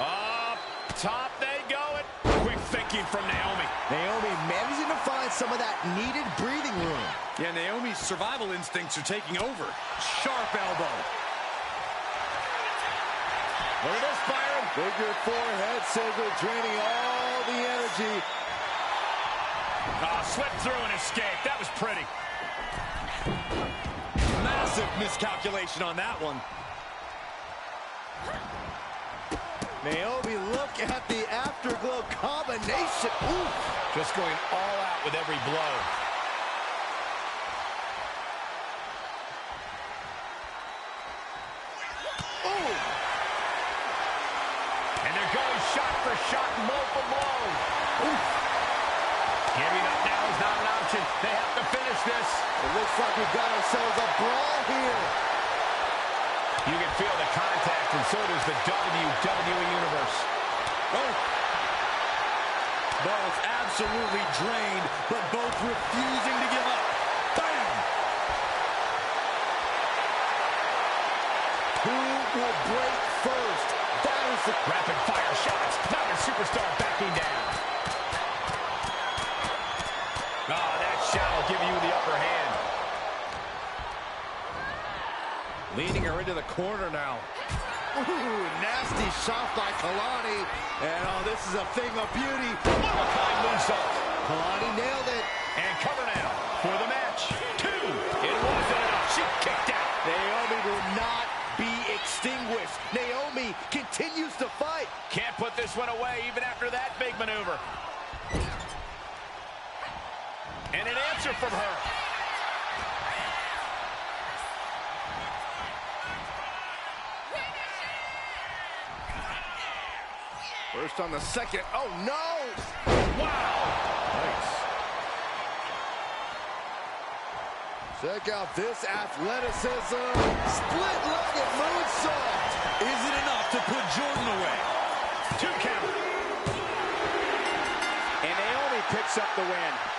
Up top they go. Quick thinking from Naomi. Naomi managing to find some of that needed breathing room. Yeah, Naomi's survival instincts are taking over. Sharp elbow. Look at this, Byron. Figure four head scissor, draining all the energy. Slipped through and escaped. That was pretty. Massive miscalculation on that one. Naomi, look at the afterglow combination. Ooh. Just going all out with every blow. Ooh. And they're going shot for shot, multiple blows. Ooh. Giving up now is not an option. They have to finish this. It looks like we've got ourselves a brawl here. You can feel the contact, and so does the WWE Universe. Oh. Both absolutely drained, but both refusing to give up. Bam! Who will break first? That is the Rapid fire shots. Another superstar backing down. Oh, that shot will give you the upper hand. leading her into the corner now. Ooh, nasty shot by Kalani. And oh, this is a thing of beauty. One-of-a-kind moonsault. Kalani nailed it. And cover now for the match. 2. It wasn't enough. She kicked out. Naomi will not be extinguished. Naomi continues to fight. Can't put this one away even after that big maneuver. And an answer from her. First on the second. Oh, no. Wow. Nice. Check out this athleticism. Split-legged moonsault. Is it enough to put Jordan away? 2 count. And Naomi picks up the win.